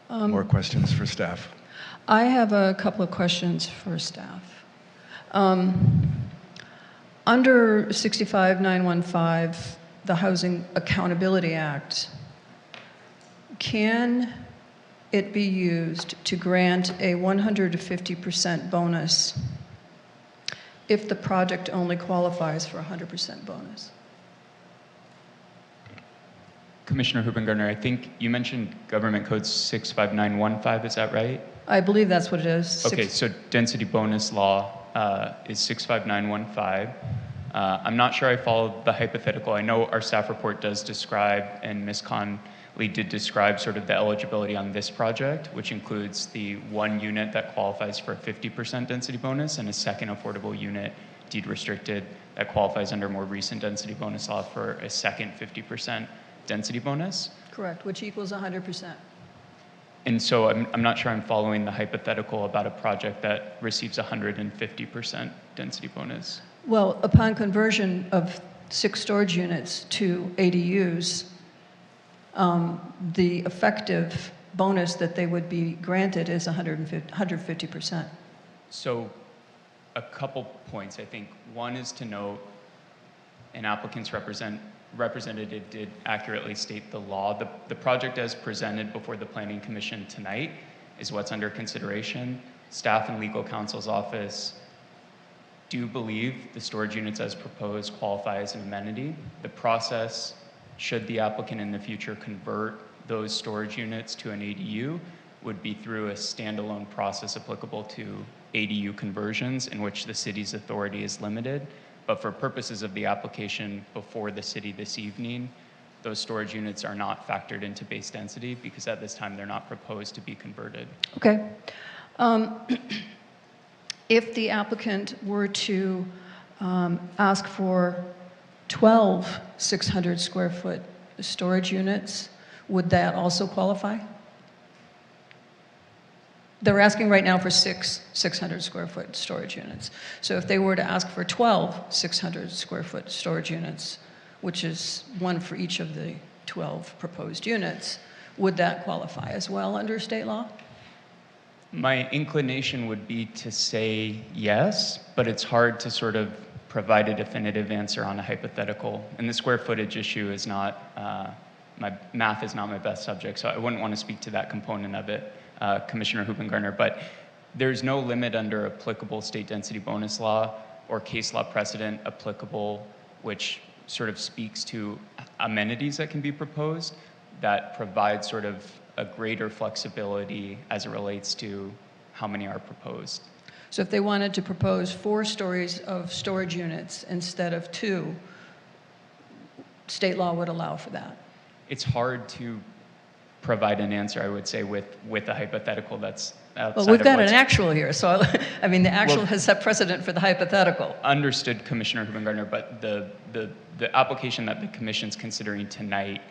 More questions for staff? I have a couple of questions for staff. Under 65915, the Housing Accountability Act, can it be used to grant a 150% bonus if the project only qualifies for 100% bonus? Commissioner Huben-Gardner, I think you mentioned Government Code 65915, is that right? I believe that's what it is. Okay, so density bonus law is 65915. I'm not sure I followed the hypothetical. I know our staff report does describe, and Ms. Conley did describe sort of the eligibility on this project, which includes the 1 unit that qualifies for a 50% density bonus and a second affordable unit, deed restricted, that qualifies under more recent density bonus law for a second 50% density bonus. Correct, which equals 100%. And so I'm not sure I'm following the hypothetical about a project that receives 150% density bonus. Well, upon conversion of 6 storage units to ADUs, the effective bonus that they would be granted is 150%. So a couple points, I think. One is to note an applicant's representative did accurately state the law. The project as presented before the Planning Commission tonight is what's under consideration. Staff and legal counsel's office do believe the storage units as proposed qualify as an amenity. The process, should the applicant in the future convert those storage units to an ADU, would be through a standalone process applicable to ADU conversions in which the city's authority is limited. But for purposes of the application before the city this evening, those storage units are not factored into base density because at this time they're not proposed to be converted. Okay. If the applicant were to ask for 12 600 square foot storage units, would that also qualify? They're asking right now for 600 square foot storage units. So if they were to ask for 12 600 square foot storage units, which is one for each of the 12 proposed units, would that qualify as well under state law? My inclination would be to say yes, but it's hard to sort of provide a definitive answer on a hypothetical. And the square footage issue is not, my math is not my best subject, so I wouldn't want to speak to that component of it, Commissioner Hoopengarner. But there's no limit under applicable state density bonus law or case law precedent applicable, which sort of speaks to amenities that can be proposed that provide sort of a greater flexibility as it relates to how many are proposed. So if they wanted to propose 4 stories of storage units instead of 2, state law would allow for that? It's hard to provide an answer, I would say, with a hypothetical that's outside Well, we've of got what's an actual here, so I mean, the actual Well, has set precedent for the hypothetical. Understood, Commissioner Hoopengarner, but the application that the Commission's considering tonight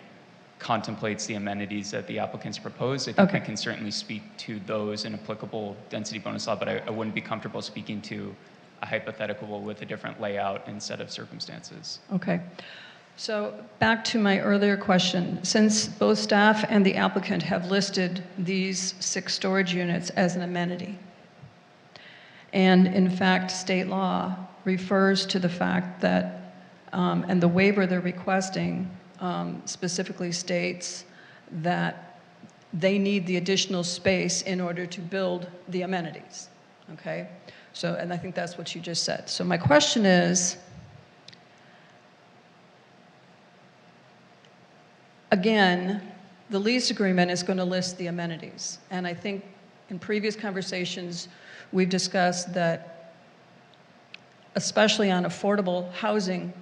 contemplates the amenities that the applicants proposed. I think we can certainly speak to those in applicable density bonus law, but I wouldn't be comfortable speaking to a hypothetical with a different layout and set of circumstances. Okay. So back to my earlier question, since both staff and the applicant have listed these 6 storage units as an amenity, and in fact, state law refers to the fact that, and the waiver they're requesting specifically states that they need the additional space in order to build the amenities, okay? So, and I think that's what you just said. So my question is, again, the lease agreement is going to list the amenities. And I think in previous conversations, we've discussed that, especially on affordable housing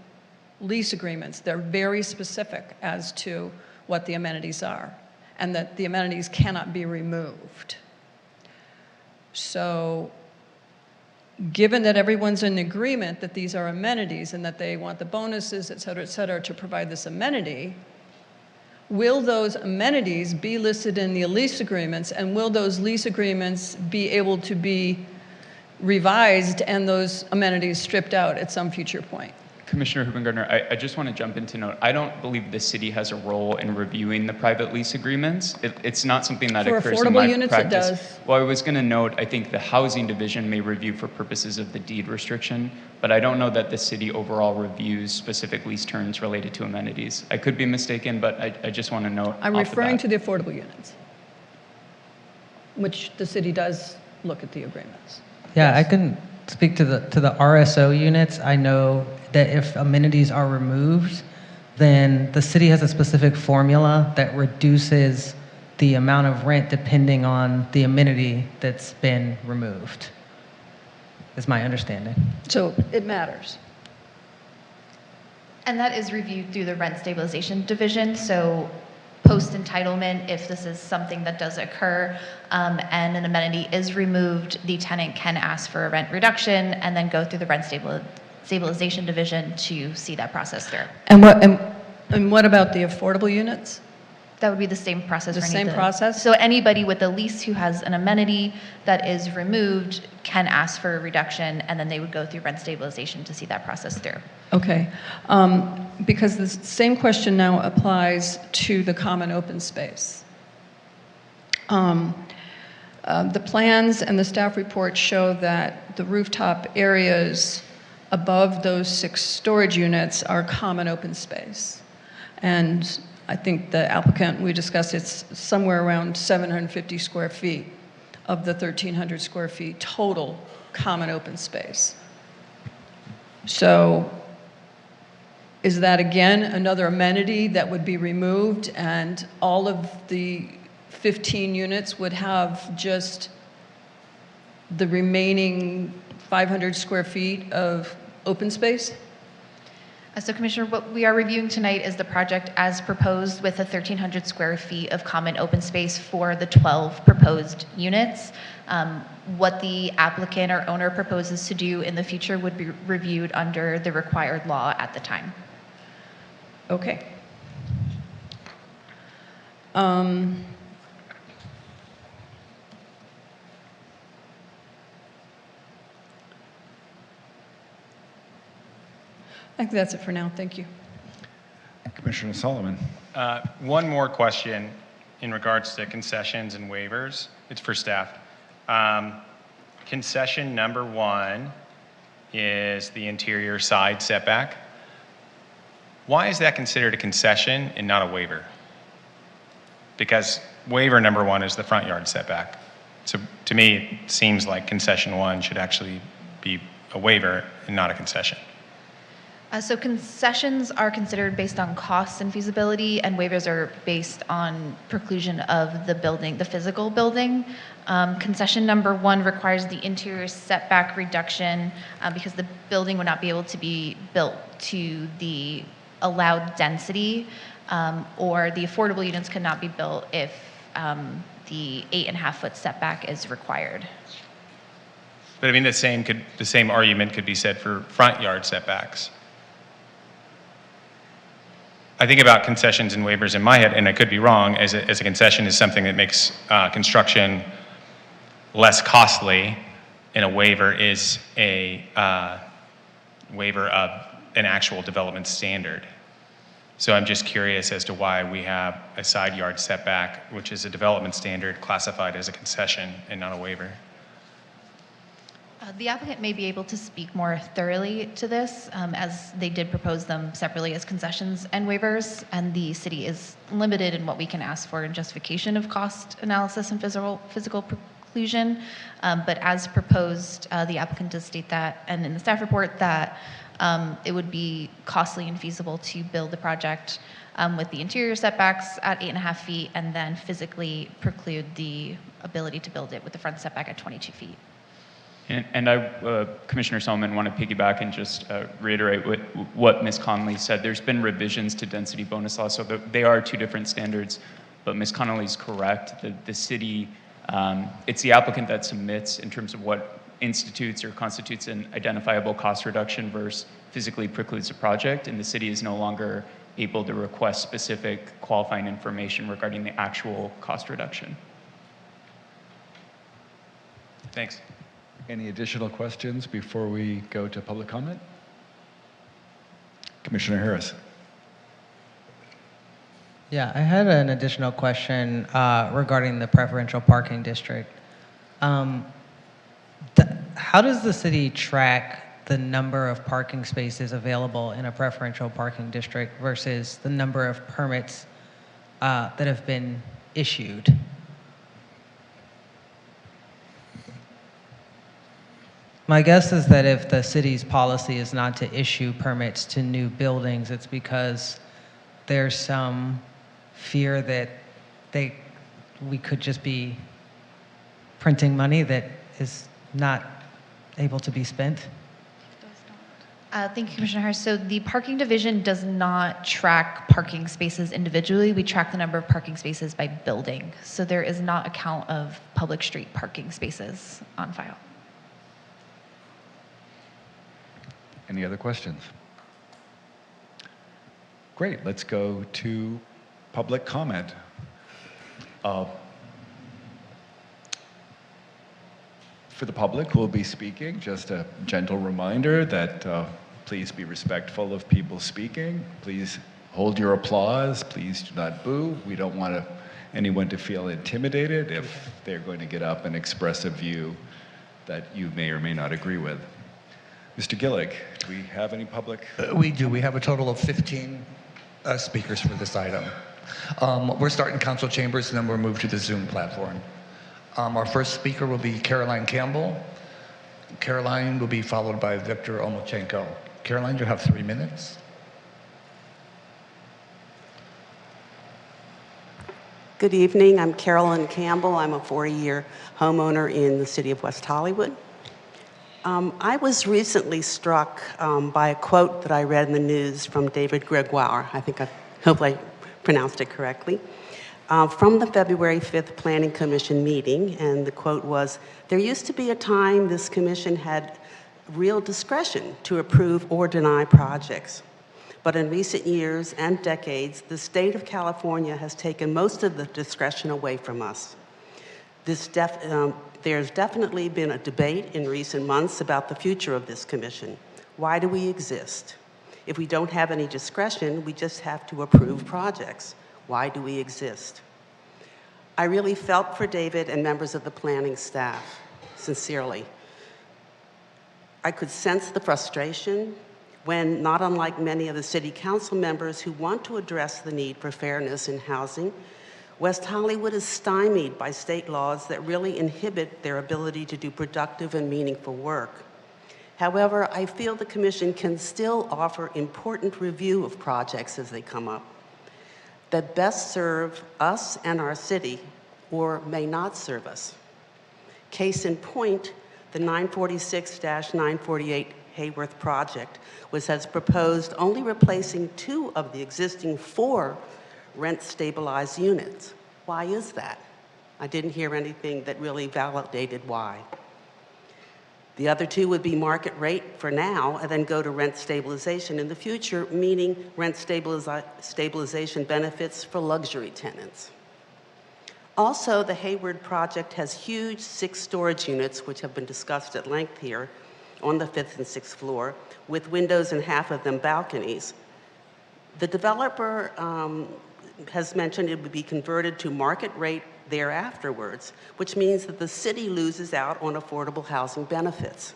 lease agreements, they're very specific as to what the amenities are, and that the amenities cannot be removed. So, given that everyone's in agreement that these are amenities and that they want the bonuses, et cetera, to provide this amenity, will those amenities be listed in the lease agreements, and will those lease agreements be able to be revised and those amenities stripped out at some future point? Commissioner Hoopengarner, I just want to jump into note. I don't believe the city has a role in reviewing the private lease agreements. It's not something that For occurs in affordable my units, practice. it does. Well, I was going to note, I think the housing division may review for purposes of the deed restriction, but I don't know that the city overall reviews specific lease terms related to amenities. I could be mistaken, but I just want to note. I'm referring to the affordable units, which the city does look at the agreements. Yeah, I can speak to the RSO units. I know that if amenities are removed, then the city has a specific formula that reduces the amount of rent depending on the amenity that's been removed, is my understanding. So it matters. And that is reviewed through the rent stabilization division. So post-entitlement, if this is something that does occur and an amenity is removed, the tenant can ask for a rent reduction and then go through the rent stabilization division to see that process through. And what about the affordable units? That would be the same process. The for any same of process? So anybody with a lease who has an amenity that is removed can ask for a reduction, and then they would go through rent stabilization to see that process through. Okay, because the same question now applies to the common open space. The plans and the staff report show that the rooftop areas above those 6 storage units are common open space. And I think the applicant, we discussed, it's somewhere around 750 square feet of the 1,300 square feet total common open space. So is that, again, another amenity that would be removed and all of the 15 units would have just the remaining 500 square feet of open space? So Commissioner, what we are reviewing tonight is the project as proposed with the 1,300 square feet of common open space for the 12 proposed units. What the applicant or owner proposes to do in the future would be reviewed under the required law at the time. Okay. I think that's it for now. Thank you. Commissioner Solomon. One more question in regards to concessions and waivers. It's for staff. Concession number 1 is the interior side setback. Why is that considered a concession and not a waiver? Because waiver number 1 is the front yard setback. So to me, it seems like concession 1 should actually be a waiver and not a concession. So concessions are considered based on costs and feasibility, and waivers are based on preclusion of the building, the physical building. Concession number 1 requires the interior setback reduction because the building would not be able to be built to the allowed density, or the affordable units could not be built if the 8.5-foot setback is required. But I mean, the same argument could be said for front yard setbacks. I think about concessions and waivers in my head, and I could be wrong, as a concession is something that makes construction less costly, and a waiver is a waiver of an actual development standard. So I'm just curious as to why we have a side yard setback, which is a development standard, classified as a concession and not a waiver. The applicant may be able to speak more thoroughly to this, as they did propose them separately as concessions and waivers, and the city is limited in what we can ask for in justification of cost analysis and physical preclusion. But as proposed, the applicant does state that, and in the staff report, that it would be costly and feasible to build the project with the interior setbacks at 8.5 feet, and then physically preclude the ability to build it with the front setback at 22 feet. And I, Commissioner Solomon, want to piggyback and just reiterate what Ms. Connolly said. There's been revisions to density bonus law, so they are 2 different standards, but Ms. Connolly's correct. The city, it's the applicant that submits in terms of what institutes or constitutes an identifiable cost reduction versus physically precludes a project, and the city is no longer able to request specific qualifying information regarding the actual cost reduction. Thanks. Any additional questions before we go to public comment? Commissioner Harris. Yeah, I had an additional question regarding the preferential parking district. How does the city track the number of parking spaces available in a preferential parking district versus the number of permits that have been issued? My guess is that if the city's policy is not to issue permits to new buildings, it's because there's some fear that we could just be printing money that is not able to be spent. Thank you, Commissioner Harris. So the parking division does not track parking spaces individually. We track the number of parking spaces by building. So there is not a count of public street parking spaces on file. Any other questions? Great, let's go to public comment. For the public who will be speaking, just a gentle reminder that please be respectful of people speaking. Please hold your applause. Please do not boo. We don't want to anyone to feel intimidated if they're going to get up and express a view that you may or may not agree with. Mr. Gillig, do we have any public? We do. We have a total of 15 speakers for this item. We're starting council chambers, and then we'll move to the Zoom platform. Our first speaker will be Caroline Campbell. Caroline will be followed by Victor Omolchenko. Caroline, you have 3 minutes. Good evening. I'm Carolyn Campbell. I'm a 40-year homeowner in the city of West Hollywood. I was recently struck by a quote that I read in the news from David Gregoire. Hopefully I pronounced it correctly. From the February 5th Planning Commission meeting, and the quote was, "There used to be a time this commission had real discretion to approve or deny projects. But in recent years and decades, the state of California has taken most of the discretion away from us. There's definitely been a debate in recent months about the future of this commission. Why do we exist? If we don't have any discretion, we just have to approve projects. Why do we exist?" I really felt for David and members of the planning staff, sincerely. I could sense the frustration when, not unlike many of the city council members who want to address the need for fairness in housing, West Hollywood is stymied by state laws that really inhibit their ability to do productive and meaningful work. However, I feel the commission can still offer important review of projects as they come up that best serve us and our city, or may not serve us. Case in point, the 946-948 Hayworth project was, as proposed, only replacing 2 of the existing 4 rent-stabilized units. Why is that? I didn't hear anything that really validated why. The other 2 would be market rate for now and then go to rent stabilization in the future, meaning rent stabilization benefits for luxury tenants. Also, the Hayward project has huge 6 storage units, which have been discussed at length here, on the 5th and 6th floor, with windows in half of them balconies. The developer has mentioned it would be converted to market rate thereafterwards, which means that the city loses out on affordable housing benefits.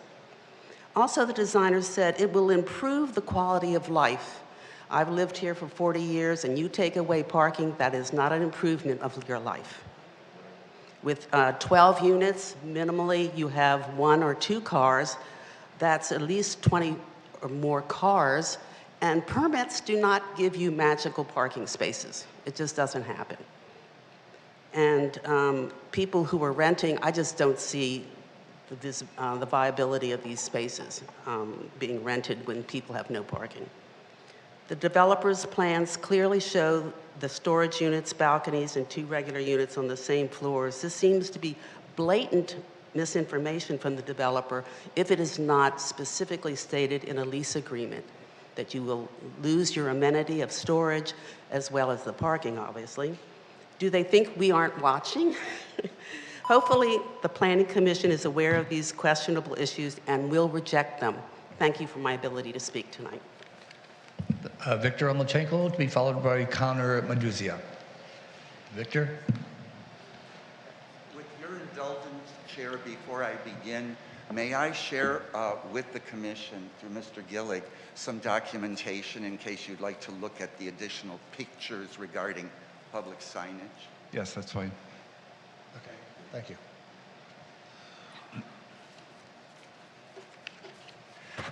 Also, the designer said it will improve the quality of life. I've lived here for 40 years, and you take away parking, that is not an improvement of your life. With 12 units, minimally, you have 1 or 2 cars. That's at least 20 or more cars, and permits do not give you magical parking spaces. It just doesn't happen. And people who are renting, I just don't see the viability of these spaces being rented when people have no parking. The developer's plans clearly show the storage units, balconies, and 2 regular units on the same floors. This seems to be blatant misinformation from the developer if it is not specifically stated in a lease agreement that you will lose your amenity of storage as well as the parking, obviously. Do they think we aren't watching? Hopefully, the Planning Commission is aware of these questionable issues and will reject them. Thank you for my ability to speak tonight. Victor Omolchenko to be followed by Connor Meduzia. Victor? With your indulgence, Chair, before I begin, may I share with the Commission, through Mr. Gillig, some documentation in case you'd like to look at the additional pictures regarding public signage? Yes, that's fine. Okay, thank you.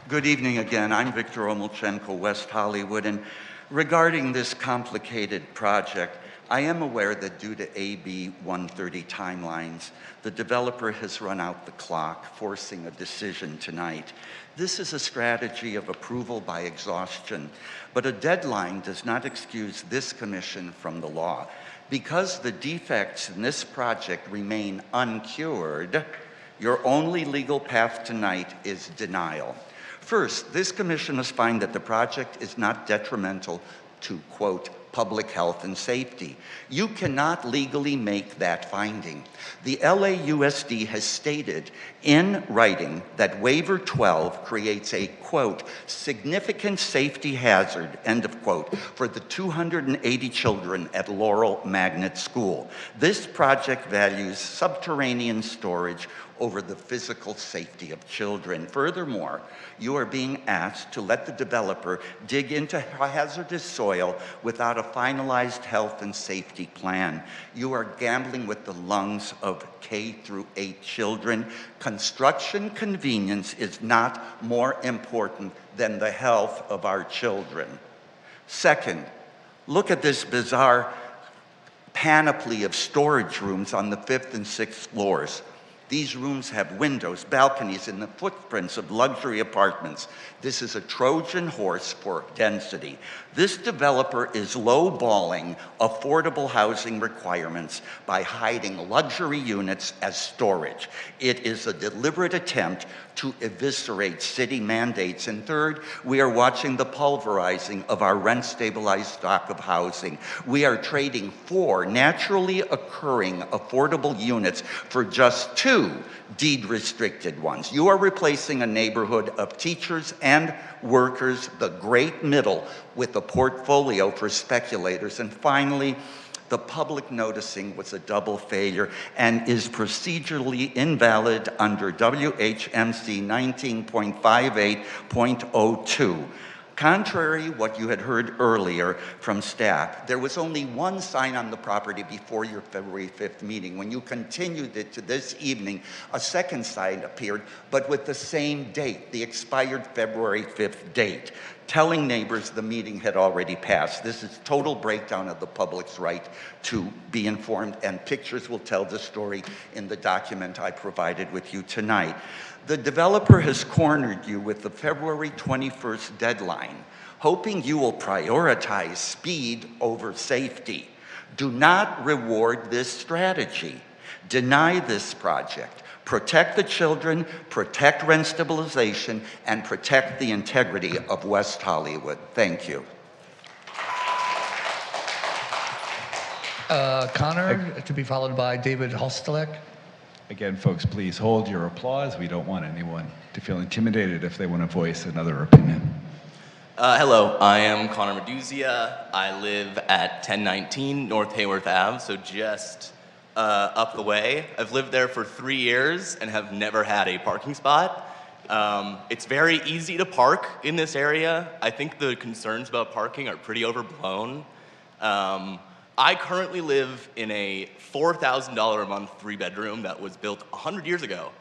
Good evening again. I'm Victor Omolchenko, West Hollywood, and regarding this complicated project, I am aware that due to AB 130 timelines, the developer has run out the clock, forcing a decision tonight. This is a strategy of approval by exhaustion, but a deadline does not excuse this commission from the law. Because the defects in this project remain uncured, your only legal path tonight is denial. First, this commission must find that the project is not detrimental to, quote, public health and safety. You cannot legally make that finding. The LAUSD has stated in writing that waiver 12 creates a, quote, significant safety hazard, end of quote, for the 280 children at Laurel Magnet School. This project values subterranean storage over the physical safety of children. Furthermore, you are being asked to let the developer dig into hazardous soil without a finalized health and safety plan. You are gambling with the lungs of K through 8 children. Construction convenience is not more important than the health of our children. Second, look at this bizarre panoply of storage rooms on the 5th and 6th floors. These rooms have windows, balconies, and the footprints of luxury apartments. This is a Trojan horse for density. This developer is lowballing affordable housing requirements by hiding luxury units as storage. It is a deliberate attempt to eviscerate city mandates. And third, we are watching the pulverizing of our rent-stabilized stock of housing. We are trading 4 naturally occurring affordable units for just 2 deed-restricted ones. You are replacing a neighborhood of teachers and workers, the great middle, with a portfolio for speculators. And finally, the public noticing was a double failure and is procedurally invalid under WHMC 19.58.02. Contrary what you had heard earlier from staff, there was only one sign on the property before your February 5th meeting. When you continued it to this evening, a second sign appeared, but with the same date, the expired February 5th date, telling neighbors the meeting had already passed. This is total breakdown of the public's right to be informed, and pictures will tell the story in the document I provided with you tonight. The developer has cornered you with the February 21st deadline, hoping you will prioritize speed over safety. Do not reward this strategy. Deny this project. Protect the children, protect rent stabilization, and protect the integrity of West Hollywood. Thank you. Connor, to be followed by David Hostelek. Again, folks, please hold your applause. We don't want anyone to feel intimidated if they want to voice another opinion. Hello, I am Connor Meduzia. I live at 1019 North Hayworth Ave, so just up the way. I've lived there for 3 years and have never had a parking spot. It's very easy to park in this area. I think the concerns about parking are pretty overblown. I currently live in a $4,000 a month 3-bedroom that was built 100 years ago.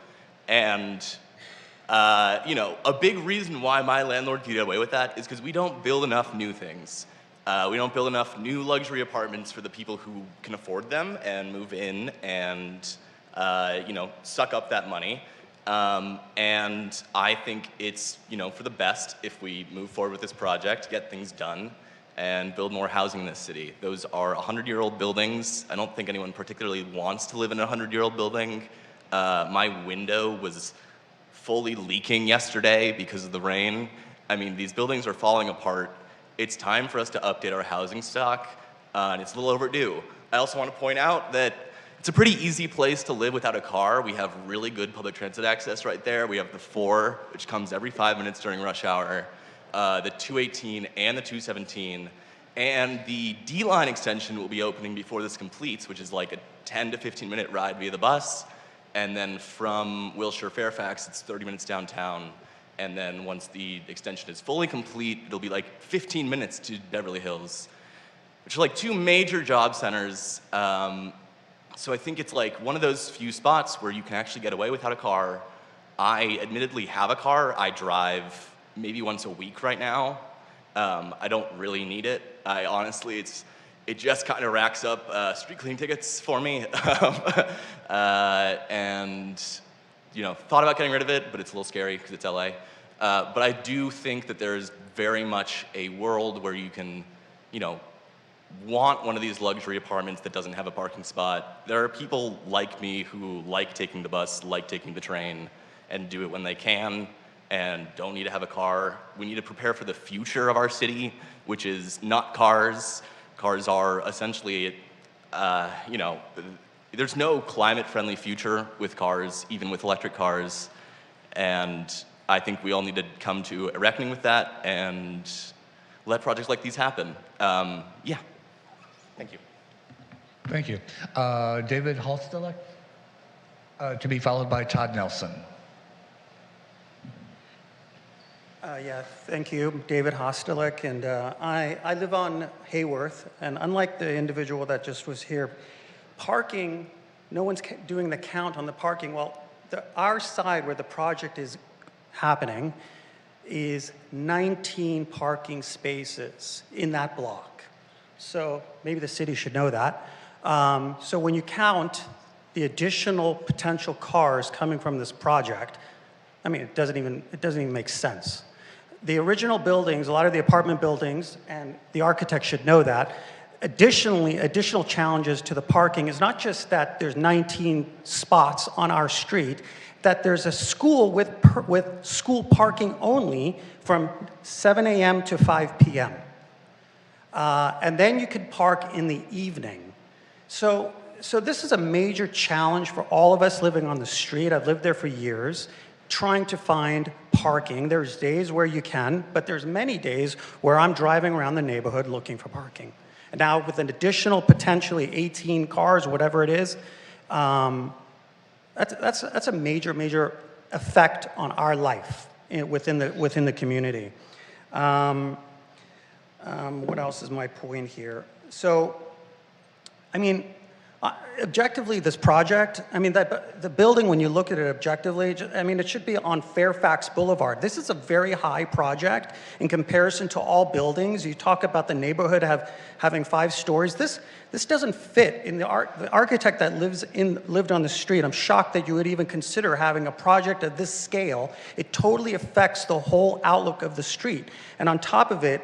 And, you know, a big reason why my landlord could get away with that is because we don't build enough new things. We don't build enough new luxury apartments for the people who can afford them and move in and, you know, suck up that money. And I think it's, you know, for the best if we move forward with this project, get things done, and build more housing in this city. Those are 100-year-old buildings. I don't think anyone particularly wants to live in a 100-year-old building. My window was fully leaking yesterday because of the rain. I mean, these buildings are falling apart. It's time for us to update our housing stock, and it's a little overdue. I also want to point out that it's a pretty easy place to live without a car. We have really good public transit access right there. We have the 4, which comes every 5 minutes during rush hour, the 218 and the 217, and the D-line extension will be opening before this completes, which is like a 10 to 15 minute ride via the bus, and then from Wilshire Fairfax, it's 30 minutes downtown, and then once the extension is fully complete, it'll be like 15 minutes to Beverly Hills, which are like 2 major job centers. So I think it's like one of those few spots where you can actually get away without a car. I admittedly have a car. I drive maybe once a week right now. I don't really need it. I honestly, it just kind of racks up street cleaning tickets for me. And, you know, thought about getting rid of it, but it's a little scary because it's LA. But I do think that there's very much a world where you can, you know, want one of these luxury apartments that doesn't have a parking spot. There are people like me who like taking the bus, like taking the train, and do it when they can, and don't need to have a car. We need to prepare for the future of our city, which is not cars. Cars are essentially, you know, there's no climate-friendly future with cars, even with electric cars, and I think we all need to come to a reckoning with that and let projects like these happen. Yeah, thank you. Thank you. David Halstelek, to be followed by Todd Nelson. Yeah, thank you, David Hostelek, and I live on Hayworth, and unlike the individual that just was here, parking, no one's doing the count on the parking. Well, our side where the project is happening is 19 parking spaces in that block. So maybe the city should know that. So when you count the additional potential cars coming from this project, I mean, it doesn't even make sense. The original buildings, a lot of the apartment buildings, and the architect should know that. Additionally, additional challenges to the parking is not just that there's 19 spots on our street, that there's a school with school parking only from 7 a.m. to 5 p.m. And then you could park in the evening. So this is a major challenge for all of us living on the street. I've lived there for years, trying to find parking. There's days where you can, but there's many days where I'm driving around the neighborhood looking for parking. And now with an additional potentially 18 cars, whatever it is, that's a major effect on our life within the community. What else is my point here? So, I mean, objectively, this project, I mean, the building, when you look at it objectively, I mean, it should be on Fairfax Boulevard. This is a very high project in comparison to all buildings. You talk about the neighborhood having 5 stories. This doesn't fit in the architect that lived on the street. I'm shocked that you would even consider having a project of this scale. It totally affects the whole outlook of the street. And on top of it,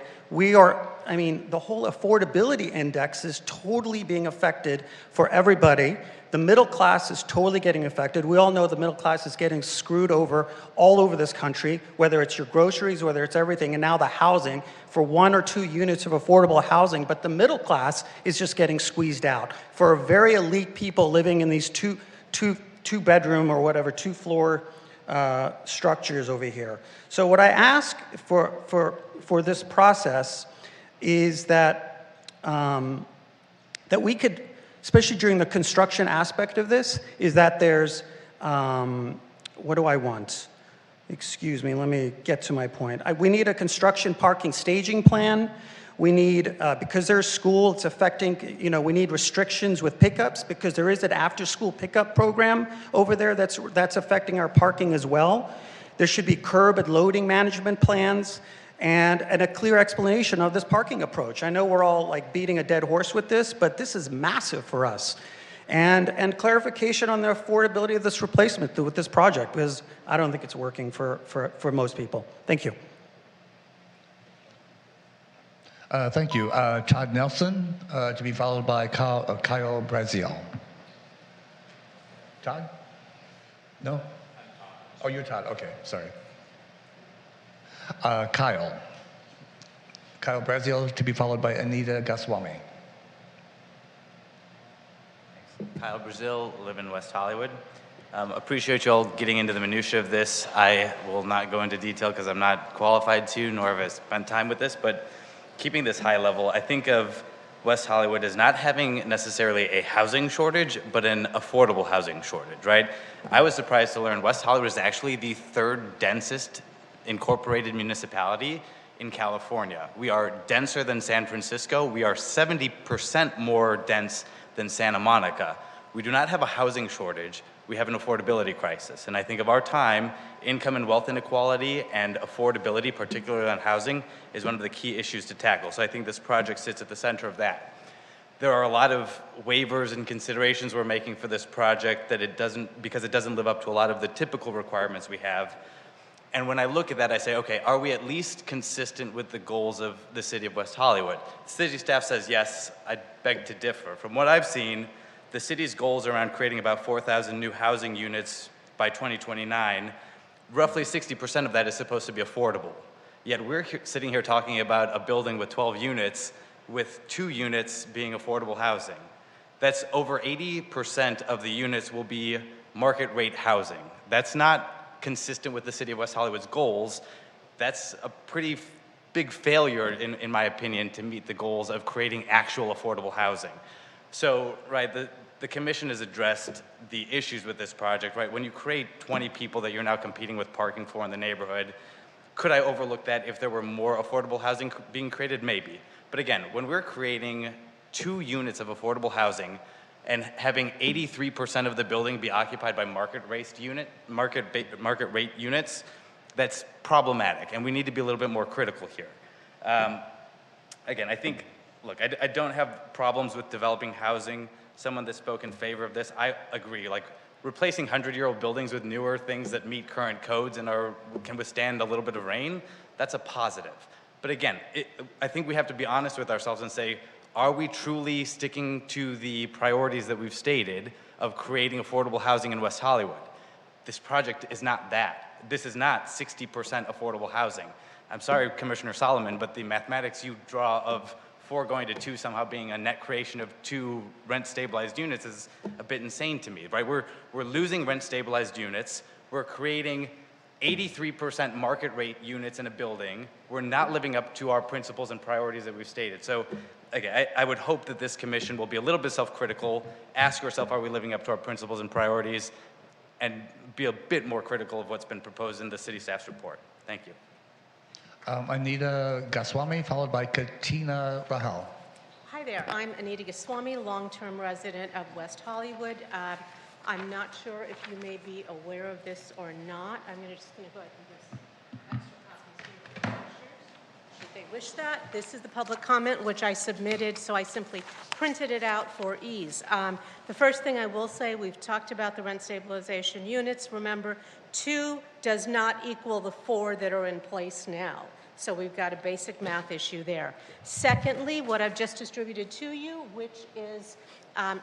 I mean, the whole affordability index is totally being affected for everybody. The middle class is totally getting affected. We all know the middle class is getting screwed over all over this country, whether it's your groceries, whether it's everything, and now the housing for 1 or 2 units of affordable housing. But the middle class is just getting squeezed out. For very elite people living in these two bedroom or whatever, 2-floor structures over here. So what I ask for this process is that that we could, especially during the construction aspect of this, is that there's, what do I want? Excuse me, let me get to my point. We need a construction parking staging plan. We need, because there's school, it's affecting, you know, we need restrictions with pickups because there is an after-school pickup program over there that's affecting our parking as well. There should be curb and loading management plans and a clear explanation of this parking approach. I know we're all like beating a dead horse with this, but this is massive for us. And clarification on the affordability of this replacement with this project, because I don't think it's working for most people. Thank you. Thank you. Todd Nelson, to be followed by Kyle Braziel. Todd? No? Oh, you're Todd. Okay, sorry. Kyle Braziel, to be followed by Anita Goswami. Kyle Brazil, live in West Hollywood. Appreciate you all getting into the minutia of this. I will not go into detail because I'm not qualified to, nor have I spent time with this, but keeping this high level, I think of West Hollywood as not having necessarily a housing shortage, but an affordable housing shortage, right? I was surprised to learn West Hollywood is actually the 3rd densest incorporated municipality in California. We are denser than San Francisco. We are 70% more dense than Santa Monica. We do not have a housing shortage. We have an affordability crisis. And I think of our time, income and wealth inequality and affordability, particularly on housing, is one of the key issues to tackle. So I think this project sits at the center of that. There are a lot of waivers and considerations we're making for this project because it doesn't live up to a lot of the typical requirements we have. And when I look at that, I say, okay, are we at least consistent with the goals of the city of West Hollywood? The city staff says yes. I beg to differ. From what I've seen, the city's goals around creating about 4,000 new housing units by 2029, roughly 60% of that is supposed to be affordable. Yet we're sitting here talking about a building with 12 units with 2 units being affordable housing. That's over 80% of the units will be market rate housing. That's not consistent with the City of West Hollywood's goals. That's a pretty big failure, in my opinion, to meet the goals of creating actual affordable housing. So, right, the commission has addressed the issues with this project, right? When you create 20 people that you're now competing with parking for in the neighborhood, could I overlook that if there were more affordable housing being created? Maybe. But again, when we're creating 2 units of affordable housing and having 83% of the building be occupied by market rate units, that's problematic, and we need to be a little bit more critical here. Again, I think, look, I don't have problems with developing housing. Someone that spoke in favor of this, I agree. Like, replacing 100-year-old buildings with newer things that meet current codes and can withstand a little bit of rain, that's a positive. But again, I think we have to be honest with ourselves and say, are we truly sticking to the priorities that we've stated of creating affordable housing in West Hollywood? This project is not that. This is not 60% affordable housing. I'm sorry, Commissioner Solomon, but the mathematics you draw of 4 going to 2 somehow being a net creation of 2 rent-stabilized units is a bit insane to me, right? We're losing rent-stabilized units. We're creating 83% market rate units in a building. We're not living up to our principles and priorities that we've stated. So, again, I would hope that this commission will be a little bit self-critical, ask yourself, are we living up to our principles and priorities, and be a bit more critical of what's been proposed in the city staff's report. Thank you. Anita Goswami, followed by Katina Rahal. Hi there, I'm Anita Goswami, long-term resident of West Hollywood. I'm not sure if you may be aware of this or not. I'm just going to go ahead and give extra copies here for commissioners, should they wish that. This is the public comment which I submitted, so I simply printed it out for ease. The first thing I will say, we've talked about the rent stabilization units. Remember, 2 does not equal the 4 that are in place now. So we've got a basic math issue there. Secondly, what I've just distributed to you, which is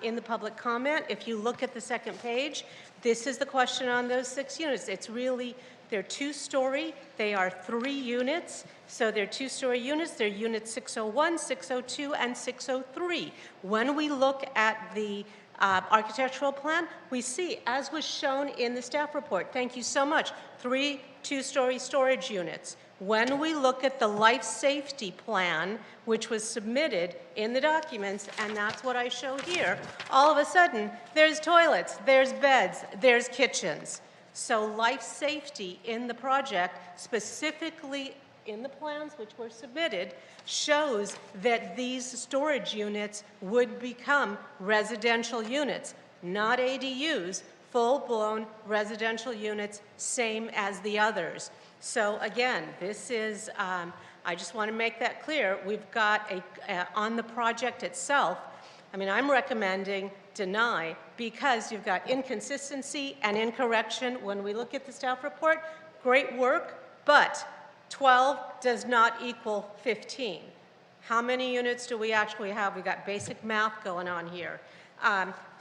in the public comment, if you look at the second page, this is the question on those 6 units. It's really, they're 2-story, they are 3 units, so they're 2-story units, they're units 601, 602, and 603. When we look at the architectural plan, we see, as was shown in the staff report, thank you so much, 3 2-story storage units. When we look at the life safety plan, which was submitted in the documents, and that's what I show here, all of a sudden, there's toilets, there's beds, there's kitchens. So life safety in the project, specifically in the plans which were submitted, shows that these storage units would become residential units, not ADUs, full-blown residential units, same as the others. So again, this is, I just want to make that clear. We've got on the project itself, I mean, I'm recommending deny because you've got inconsistency and incorrection when we look at the staff report. Great work, but 12 does not equal 15. How many units do we actually have? We got basic math going on here.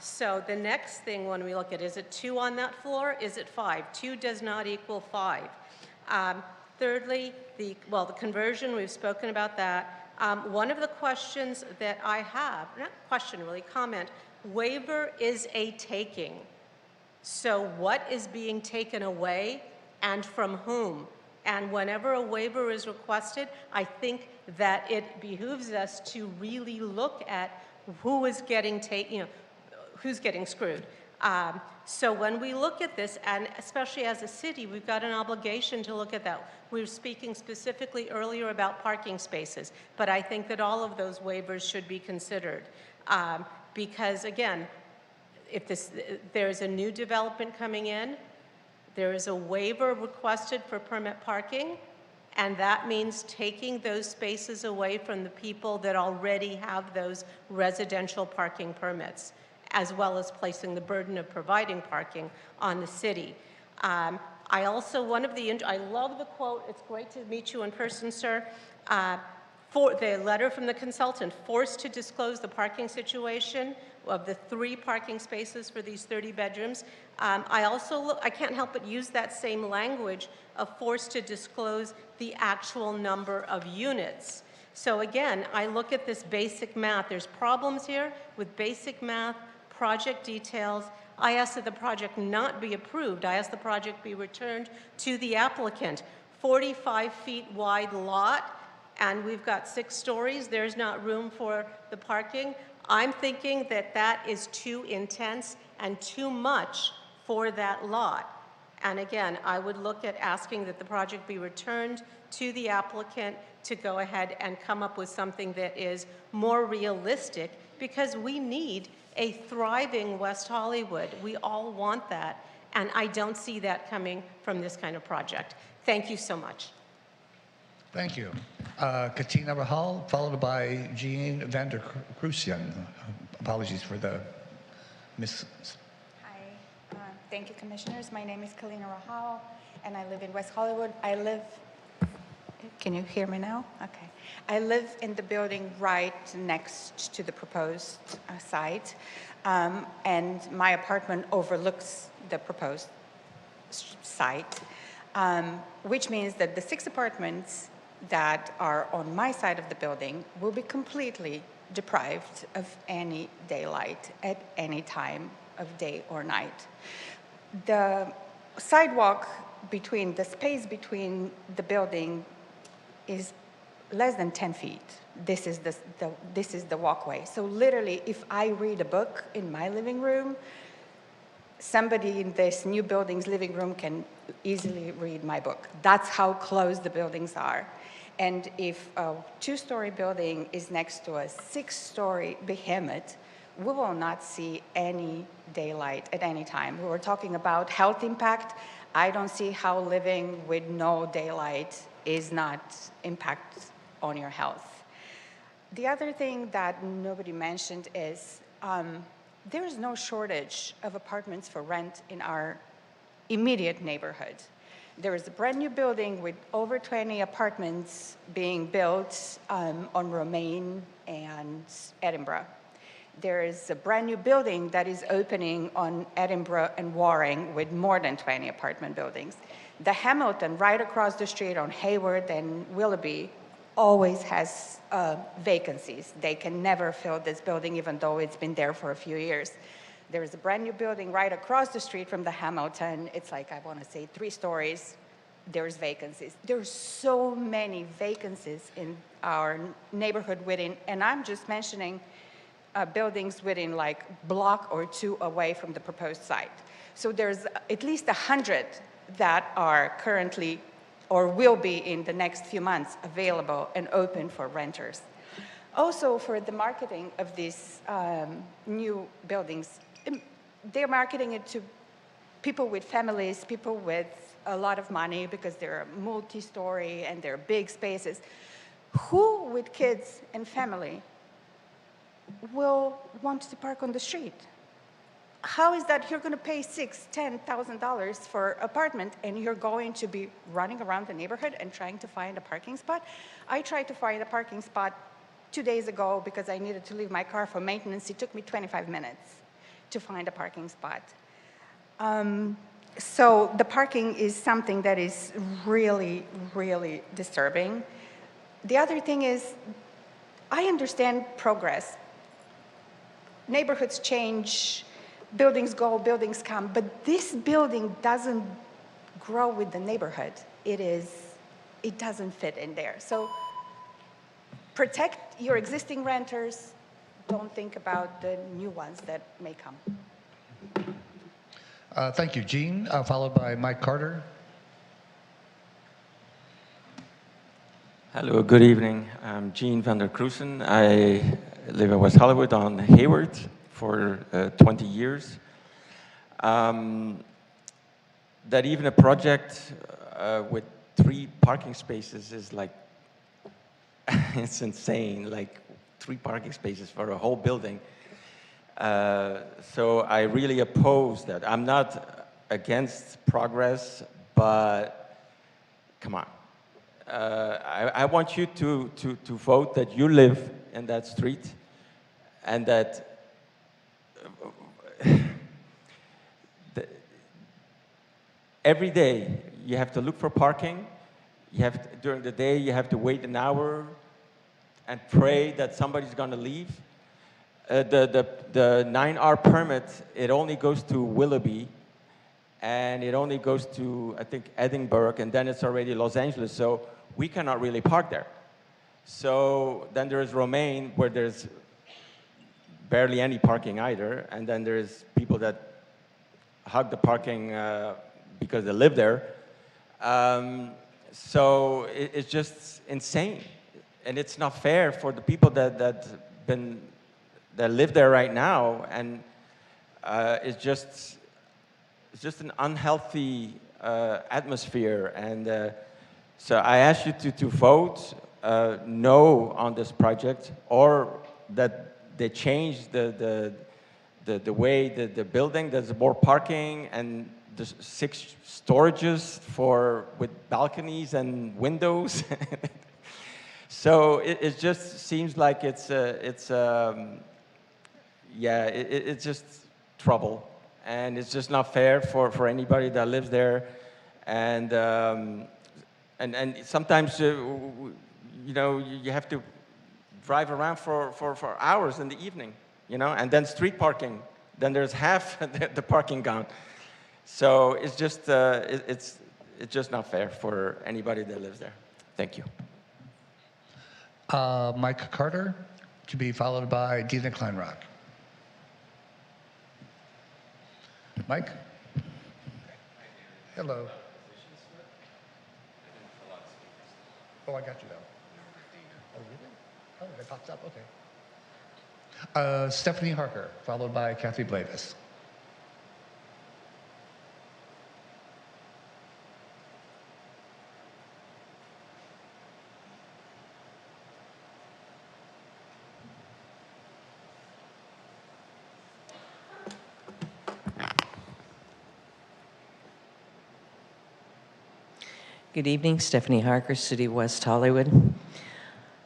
So the next thing when we look at, is it 2 on that floor? Is it 5? 2 does not equal 5. Thirdly, the conversion, we've spoken about that. One of the questions that I have, not question really, comment, waiver is a taking. So what is being taken away and from whom? And whenever a waiver is requested, I think that it behooves us to really look at who is getting who's getting screwed. So when we look at this, and especially as a city, we've got an obligation to look at that. We were speaking specifically earlier about parking spaces, but I think that all of those waivers should be considered. Because again, if there's a new development coming in, there is a waiver requested for permit parking, and that means taking those spaces away from the people that already have those residential parking permits, as well as placing the burden of providing parking on the city. I also, I love the quote, it's great to meet you in person, sir. For the letter from the consultant, forced to disclose the parking situation of the 3 parking spaces for these 30 bedrooms. I can't help but use that same language of forced to disclose the actual number of units. So again, I look at this basic math. There's problems here with basic math, project details. I ask that the project not be approved. I ask the project be returned to the applicant. 45 feet wide lot, and we've got 6 stories. There's not room for the parking. I'm thinking that that is too intense and too much for that lot. And again, I would look at asking that the project be returned to the applicant to go ahead and come up with something that is more realistic, because we need a thriving West Hollywood. We all want that, and I don't see that coming from this kind of project. Thank you so much. Thank you. Katina Rahal, followed by Jean van der Kruisian. Apologies for the miss. Thank you, Commissioners. My name is Kalina Rahal, and I live in West Hollywood. Can you hear me now? Okay. I live in the building right next to the proposed site, and my apartment overlooks the proposed site, which means that the 6 apartments that are on my side of the building will be completely deprived of any daylight at any time of day or night. The sidewalk between, the space between the building is less than 10 feet. This is the walkway. So literally, if I read a book in my living room, somebody in this new building's living room can easily read my book. That's how close the buildings are. And if a 2-story building is next to a 6-story behemoth, we will not see any daylight at any time. We were talking about health impact. I don't see how living with no daylight is not impact on your health. The other thing that nobody mentioned is there is no shortage of apartments for rent in our immediate neighborhood. There is a brand new building with over 20 apartments being built on Romaine and Edinburgh. There is a brand new building that is opening on Edinburgh and Waring with more than 20 apartment buildings. The Hamilton right across the street on Hayward and Willoughby always has vacancies. They can never fill this building even though it's been there for a few years. There is a brand new building right across the street from the Hamilton. It's like, I want to say 3 stories. There's vacancies. There's so many vacancies in our neighborhood within, and I'm just mentioning buildings within like block or 2 away from the proposed site. So there's at least 100 that are currently or will be in the next few months available and open for renters. Also, for the marketing of these new buildings, they're marketing it to people with families, people with a lot of money because they're multi-story and they're big spaces. Who with kids and family will want to park on the street? How is that you're going to pay $6,000, $10,000 for apartment and you're going to be running around the neighborhood and trying to find a parking spot? I tried to find a parking spot 2 days ago because I needed to leave my car for maintenance. It took me 25 minutes to find a parking spot. So the parking is something that is really, really disturbing. The other thing is, I understand progress. Neighborhoods change, buildings go, buildings come, but this building doesn't grow with the neighborhood. It doesn't fit in there. So protect your existing renters. Don't think about the new ones that may come. Thank you, Jean, followed by Mike Carter. Hello, good evening. I'm Jean van der Kruisen. I live in West Hollywood on Hayward for 20 years. That even a project with 3 parking spaces is like, it's insane, like 3 parking spaces for a whole building. So I really oppose that. I'm not against progress, but come on. I want you to vote that you live in that street and that every day you have to look for parking. During the day you have to wait an hour and pray that somebody's going to leave. The 9R permit, it only goes to Willoughby, and it only goes to, I think, Edinburgh, and then it's already Los Angeles, so we cannot really park there. So then there's Romaine, where there's barely any parking either, and then there's people that hug the parking because they live there. So it's just insane, and it's not fair for the people that live there right now, and it's just an unhealthy atmosphere. And so I ask you to vote no on this project, or that they change the way the building. There's more parking and there's 6 storages with balconies and windows. So it just seems like it's just trouble, and it's just not fair for anybody that lives there. And sometimes you know, you have to drive around for hours in the evening, you know, and then street parking. Then there's half the parking gone. So it's just it's just not fair for anybody that lives there. Thank you. Mike Carter, to be followed by Dina Kleinrock. Mike? Hello. Oh, I got you though. Oh, really? Oh, it pops up, okay. Stephanie Harker, followed by Kathy Blavis. Good evening, Stephanie Harker, City of West Hollywood.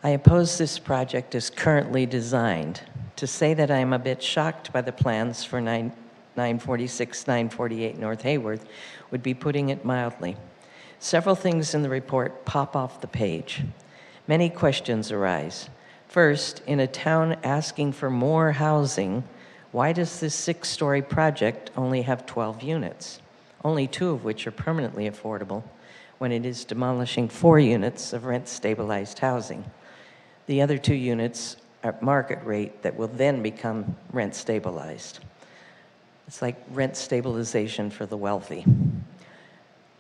I oppose this project as currently designed. To say that I am a bit shocked by the plans for 946, 948 North Hayworth would be putting it mildly. Several things in the report pop off the page. Many questions arise. First, in a town asking for more housing, why does this 6-story project only have 12 units, only 2 of which are permanently affordable, when it is demolishing 4 units of rent-stabilized housing? The other 2 units are at market rate that will then become rent-stabilized. It's like rent stabilization for the wealthy.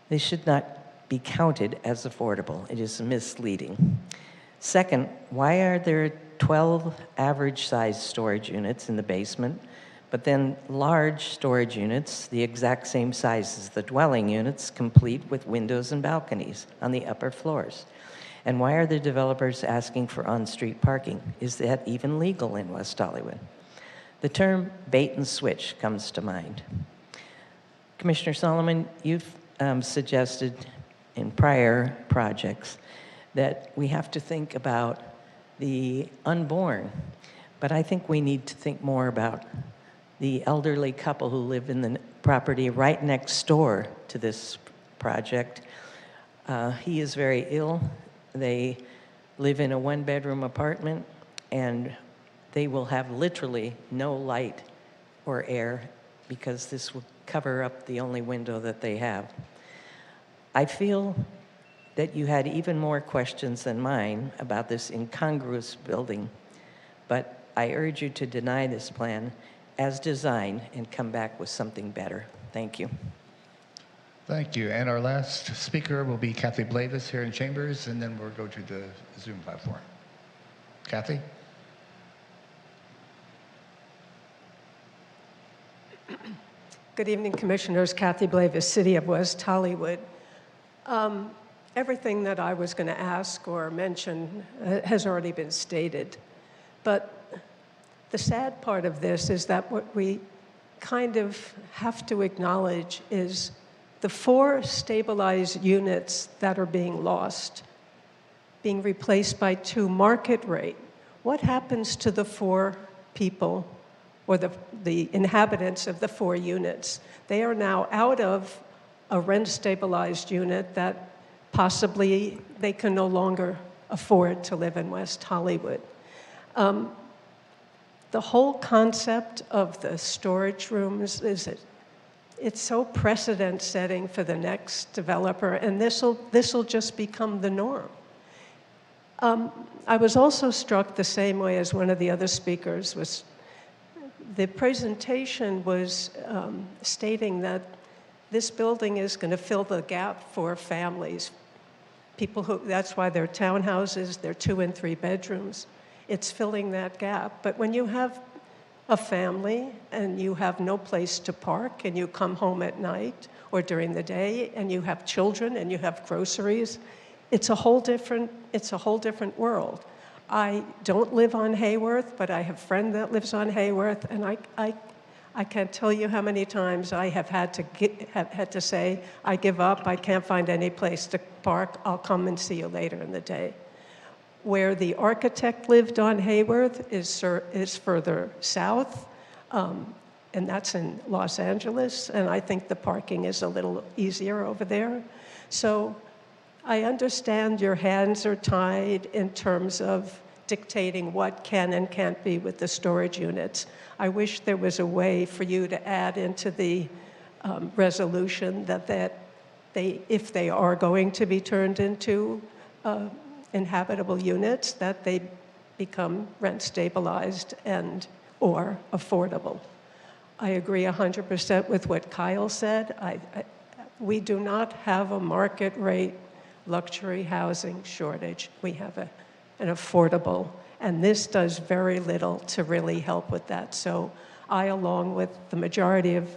They should not be counted as affordable. It is misleading. Second, why are there 12 average-sized storage units in the basement, but then large storage units, the exact same size as the dwelling units, complete with windows and balconies on the upper floors? And why are the developers asking for on-street parking? Is that even legal in West Hollywood? The term bait and switch comes to mind. Commissioner Solomon, you've suggested in prior projects that we have to think about the unborn, but I think we need to think more about the elderly couple who live in the property right next door to this project. He is very ill. They live in a 1-bedroom apartment, and they will have literally no light or air because this will cover up the only window that they have. I feel that you had even more questions than mine about this incongruous building, but I urge you to deny this plan as designed and come back with something better. Thank you. Thank you. And our last speaker will be Kathy Blavis here in Chambers, and then we'll go to the Zoom platform. Kathy? Good evening, Commissioners. Kathy Blavis, City of West Hollywood. Everything that I was going to ask or mention has already been stated. But the sad part of this is that what we kind of have to acknowledge is the 4 stabilized units that are being lost, being replaced by 2 market rate. What happens to the 4 people or the inhabitants of the 4 units? They are now out of a rent-stabilized unit that possibly they can no longer afford to live in West Hollywood. The whole concept of the storage rooms it's so precedent-setting for the next developer, and this'll just become the norm. I was also struck the same way as one of the other speakers was. The presentation was stating that this building is going to fill the gap for families. People who, that's why they're townhouses, they're 2 and 3 bedrooms. It's filling that gap. But when you have a family and you have no place to park and you come home at night or during the day and you have children and you have groceries, it's a whole different world. I don't live on Hayworth, but I have a friend that lives on Hayworth, and I can't tell you how many times I have had to say, I give up, I can't find any place to park, I'll come and see you later in the day. Where the architect lived on Hayworth is further south, and that's in Los Angeles, and I think the parking is a little easier over there. So I understand your hands are tied in terms of dictating what can and can't be with the storage units. I wish there was a way for you to add into the resolution that if they are going to be turned into inhabitable units, that they become rent stabilized and or affordable. I agree 100% with what Kyle said. We do not have a market rate luxury housing shortage. We have an affordable, and this does very little to really help with that. So I, along with the majority of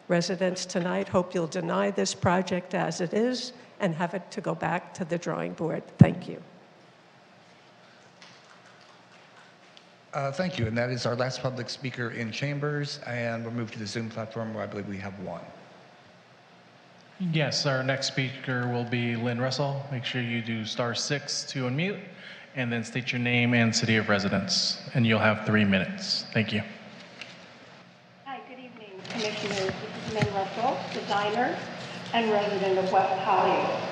residents tonight, hope you'll deny this project as it is and have it to go back to the drawing board. Thank you. Thank you, and that is our last public speaker in chambers, and we'll move to the Zoom platform where I believe we have one. Yes, our next speaker will be Lynn Russell. Make sure you do *6 to unmute, and then state your name and city of residence, and you'll have 3 minutes. Thank you. Hi, good evening, Commissioners. This is Lynn Russell, designer and resident of West Hollywood.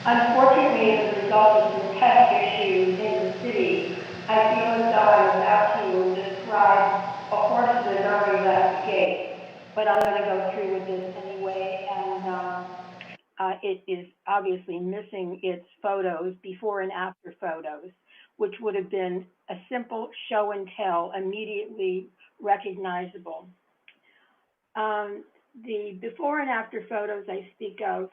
Unfortunately, as a result of some tech issues in the city, I feel as though I was asked to describe a horse that had already left the gate, but I'm going to go through with this anyway, and it is obviously missing its photos, before and after photos, which would have been a simple show and tell, immediately recognizable. The before and after photos I speak of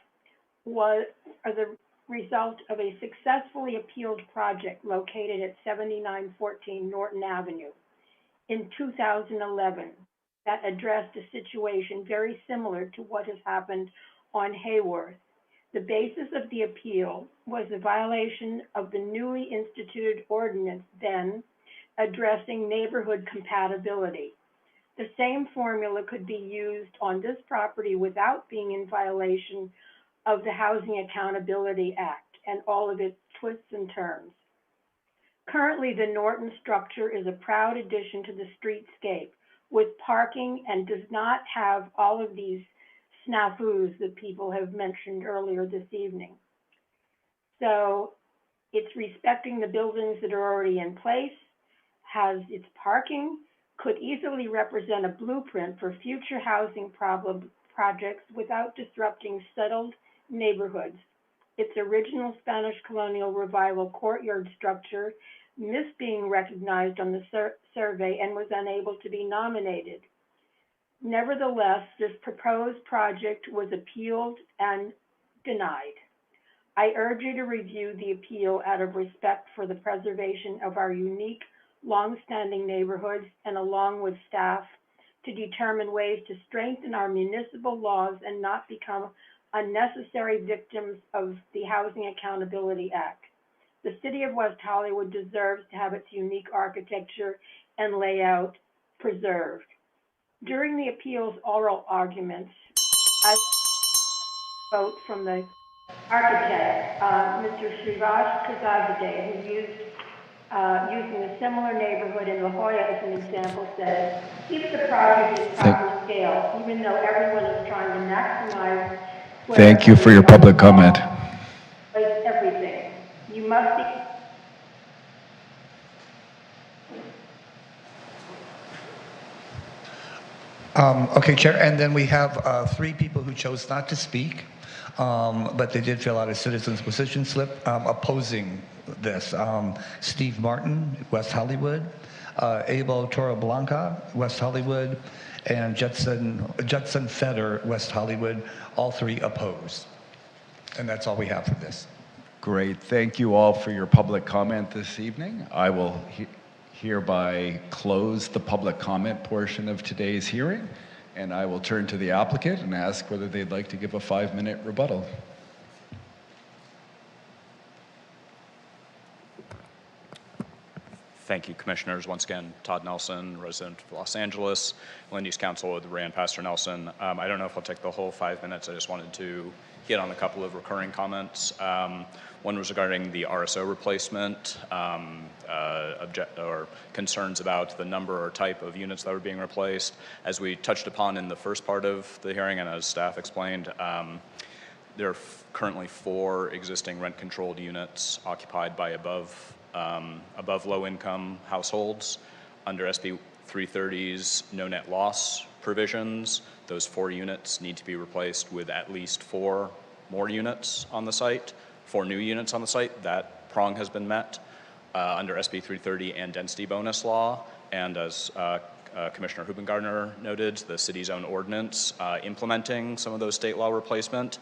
are the result of a successfully appealed project located at 7914 Norton Avenue in 2011 that addressed a situation very similar to what has happened on Hayworth. The basis of the appeal was the violation of the newly instituted ordinance then addressing neighborhood compatibility. The same formula could be used on this property without being in violation of the Housing Accountability Act and all of its twists and turns. Currently, the Norton structure is a proud addition to the streetscape with parking and does not have all of these snafus that people have mentioned earlier this evening. So it's respecting the buildings that are already in place, has its parking, could easily represent a blueprint for future housing projects without disrupting settled neighborhoods. Its original Spanish colonial revival courtyard structure missed being recognized on the survey and was unable to be nominated. Nevertheless, this proposed project was appealed and denied. I urge you to review the appeal out of respect for the preservation of our unique, long-standing neighborhoods, and along with staff to determine ways to strengthen our municipal laws and not become unnecessary victims of the Housing Accountability Act. The city of West Hollywood deserves to have its unique architecture and layout preserved. During the appeal's oral arguments, I vote from the architect, Mr. Srivash Kazazadeh, who using a similar neighborhood in La Jolla as an example, says, keep the project at proper scale, even though everyone is trying to maximize. Thank you for your public comment. Everything. You must be Okay, Chair, and then we have 3 people who chose not to speak, but they did fill out a citizen's position slip opposing this. Steve Martin, West Hollywood, Abel Torreblanca, West Hollywood, and Judson Feder, West Hollywood, all 3 opposed. And that's all we have for this. Great. Thank you all for your public comment this evening. I will hereby close the public comment portion of today's hearing, and I will turn to the applicant and ask whether they'd like to give a 5-minute rebuttal. Thank you, Commissioners. Once again, Todd Nelson, resident of Los Angeles, Land Use Council with Ray and Pastor Nelson. I don't know if I'll take the whole 5 minutes. I just wanted to hit on a couple of recurring comments. One was regarding the RSO replacement, or concerns about the number or type of units that were being replaced. As we touched upon in the first part of the hearing, and as staff explained, there are currently 4 existing rent-controlled units occupied by above low-income households. Under SB 330's no net loss provisions, those 4 units need to be replaced with at least 4 more units on the site, 4 new units on the site. That prong has been met under SB 330 and density bonus law. And as Commissioner Hubengartner noted, the city's own ordinance implementing some of those state law replacement.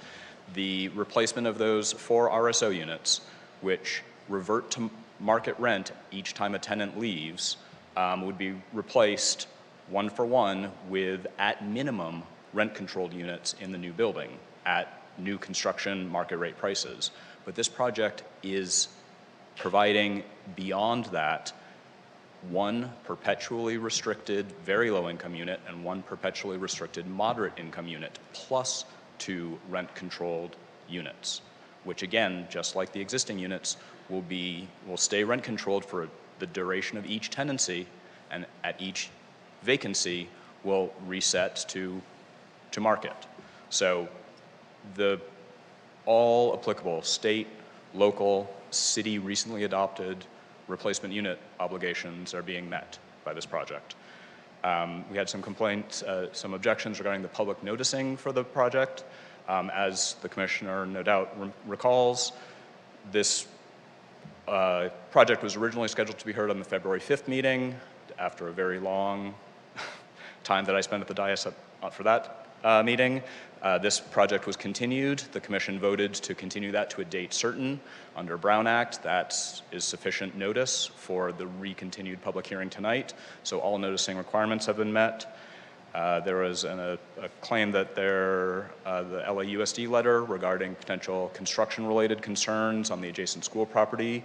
The replacement of those 4 RSO units, which revert to market rent each time a tenant leaves, would be replaced 1 for 1 with, at minimum, rent-controlled units in the new building at new construction market rate prices. But this project is providing beyond that 1 perpetually restricted very low income unit and 1 perpetually restricted moderate income unit, plus 2 rent-controlled units, which again, just like the existing units, will stay rent controlled for the duration of each tenancy, and at each vacancy will reset to market. So all applicable state, local, city recently adopted replacement unit obligations are being met by this project. We had some complaints, some objections regarding the public noticing for the project. As the Commissioner no doubt recalls, this project was originally scheduled to be heard on the February 5th meeting. After a very long time that I spent at the dais for that meeting, this project was continued. The Commission voted to continue that to a date certain. Under Brown Act, that is sufficient notice for the recontinued public hearing tonight. So all noticing requirements have been met. There was a claim that the LAUSD letter regarding potential construction-related concerns on the adjacent school property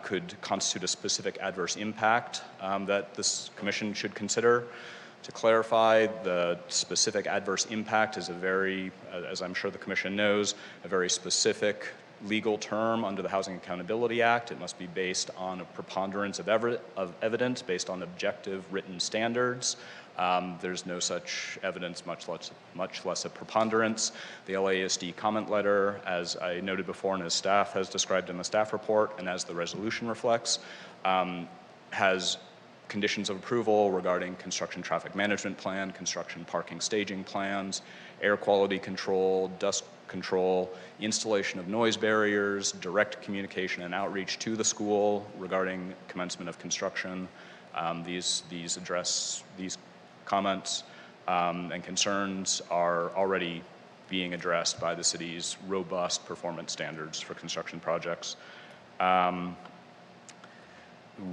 could constitute a specific adverse impact that this Commission should consider. To clarify, the specific adverse impact is as I'm sure the Commission knows, a very specific legal term under the Housing Accountability Act. It must be based on a preponderance of evidence based on objective written standards. There's no such evidence, much less a preponderance. The LAUSD comment letter, as I noted before and as staff has described in the staff report and as the resolution reflects, has conditions of approval regarding construction traffic management plan, construction parking staging plans, air quality control, dust control, installation of noise barriers, direct communication and outreach to the school regarding commencement of construction. These comments and concerns are already being addressed by the city's robust performance standards for construction projects.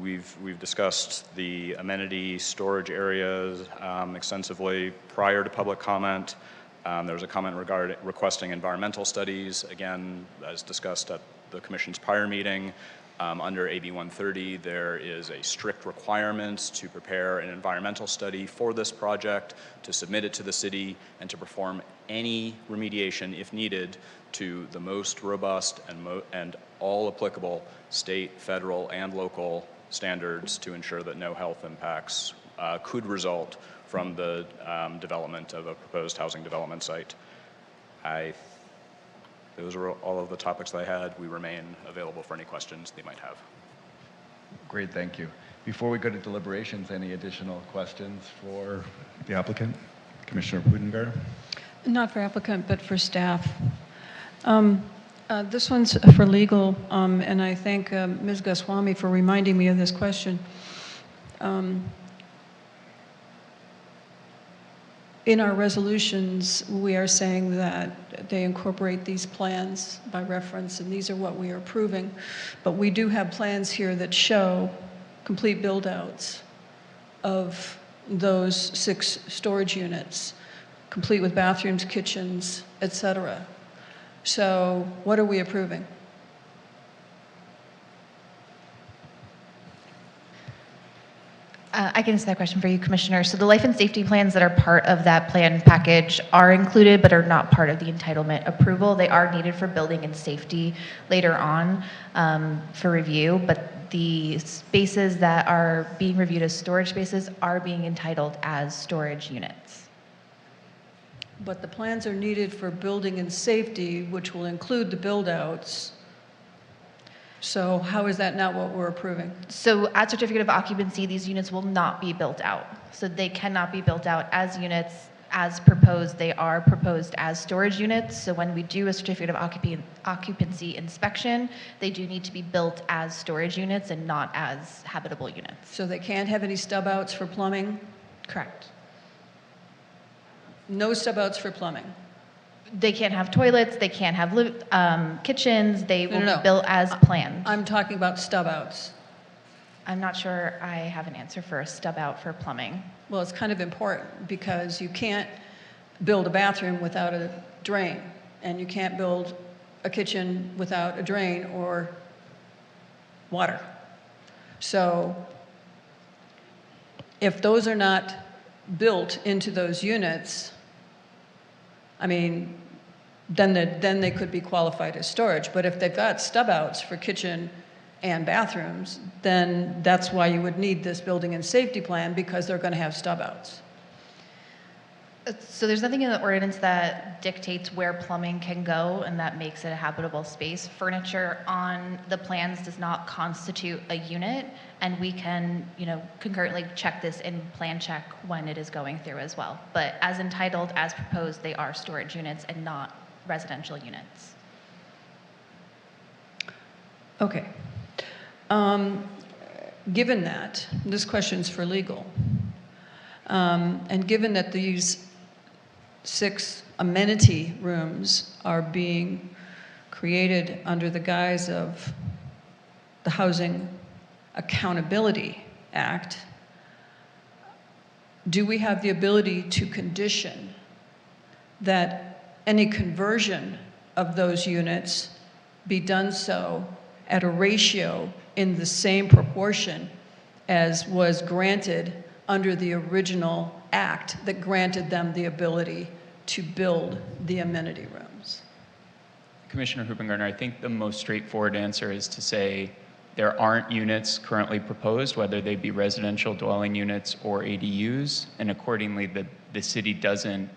We've discussed the amenity storage areas extensively prior to public comment. There was a comment requesting environmental studies, again, as discussed at the Commission's prior meeting. Under AB 130, there is a strict requirement to prepare an environmental study for this project, to submit it to the city, and to perform any remediation, if needed, to the most robust and all applicable state, federal, and local standards to ensure that no health impacts could result from the development of a proposed housing development site. Those are all of the topics that I had. We remain available for any questions they might have. Great, thank you. Before we go to deliberations, any additional questions for the applicant? Commissioner Budengar. Not for applicant, but for staff. This one's for legal, and I thank Ms. Goswami for reminding me of this question. In our resolutions, we are saying that they incorporate these plans by reference, and these are what we are approving. But we do have plans here that show complete build-outs of those 6 storage units, complete with bathrooms, kitchens, et cetera. So what are we approving? I can answer that question for you, Commissioner. So the life and safety plans that are part of that plan package are included, but are not part of the entitlement approval. They are needed for building and safety later on for review, but the spaces that are being reviewed as storage spaces are being entitled as storage units. But the plans are needed for building and safety, which will include the build-outs. So how is that not what we're approving? So at certificate of occupancy, these units will not be built out. So they cannot be built out as units as proposed. They are proposed as storage units. So when we do a certificate of occupancy inspection, they do need to be built as storage units and not as habitable units. So they can't have any stub-outs for plumbing? Correct. No stub-outs for plumbing? They can't have toilets, they can't have kitchens, they will No. be built as planned. I'm talking about stub-outs. I'm not sure I have an answer for a stub out for plumbing. Well, it's kind of important because you can't build a bathroom without a drain, and you can't build a kitchen without a drain or water. So if those are not built into those units, I mean, then they could be qualified as storage. But if they've got stub-outs for kitchen and bathrooms, then that's why you would need this building and safety plan, because they're going to have stub-outs. So there's nothing in the ordinance that dictates where plumbing can go and that makes it a habitable space. Furniture on the plans does not constitute a unit, and we can, concurrently check this in plan check when it is going through as well. But as entitled, as proposed, they are storage units and not residential units. Okay. Given that, this question's for legal, and given that these 6 amenity rooms are being created under the guise of the Housing Accountability Act, do we have the ability to condition that any conversion of those units be done so at a ratio in the same proportion as was granted under the original act that granted them the ability to build the amenity rooms? Commissioner Hoopengartner, I think the most straightforward answer is to say there aren't units currently proposed, whether they be residential dwelling units or ADUs, and accordingly the city doesn't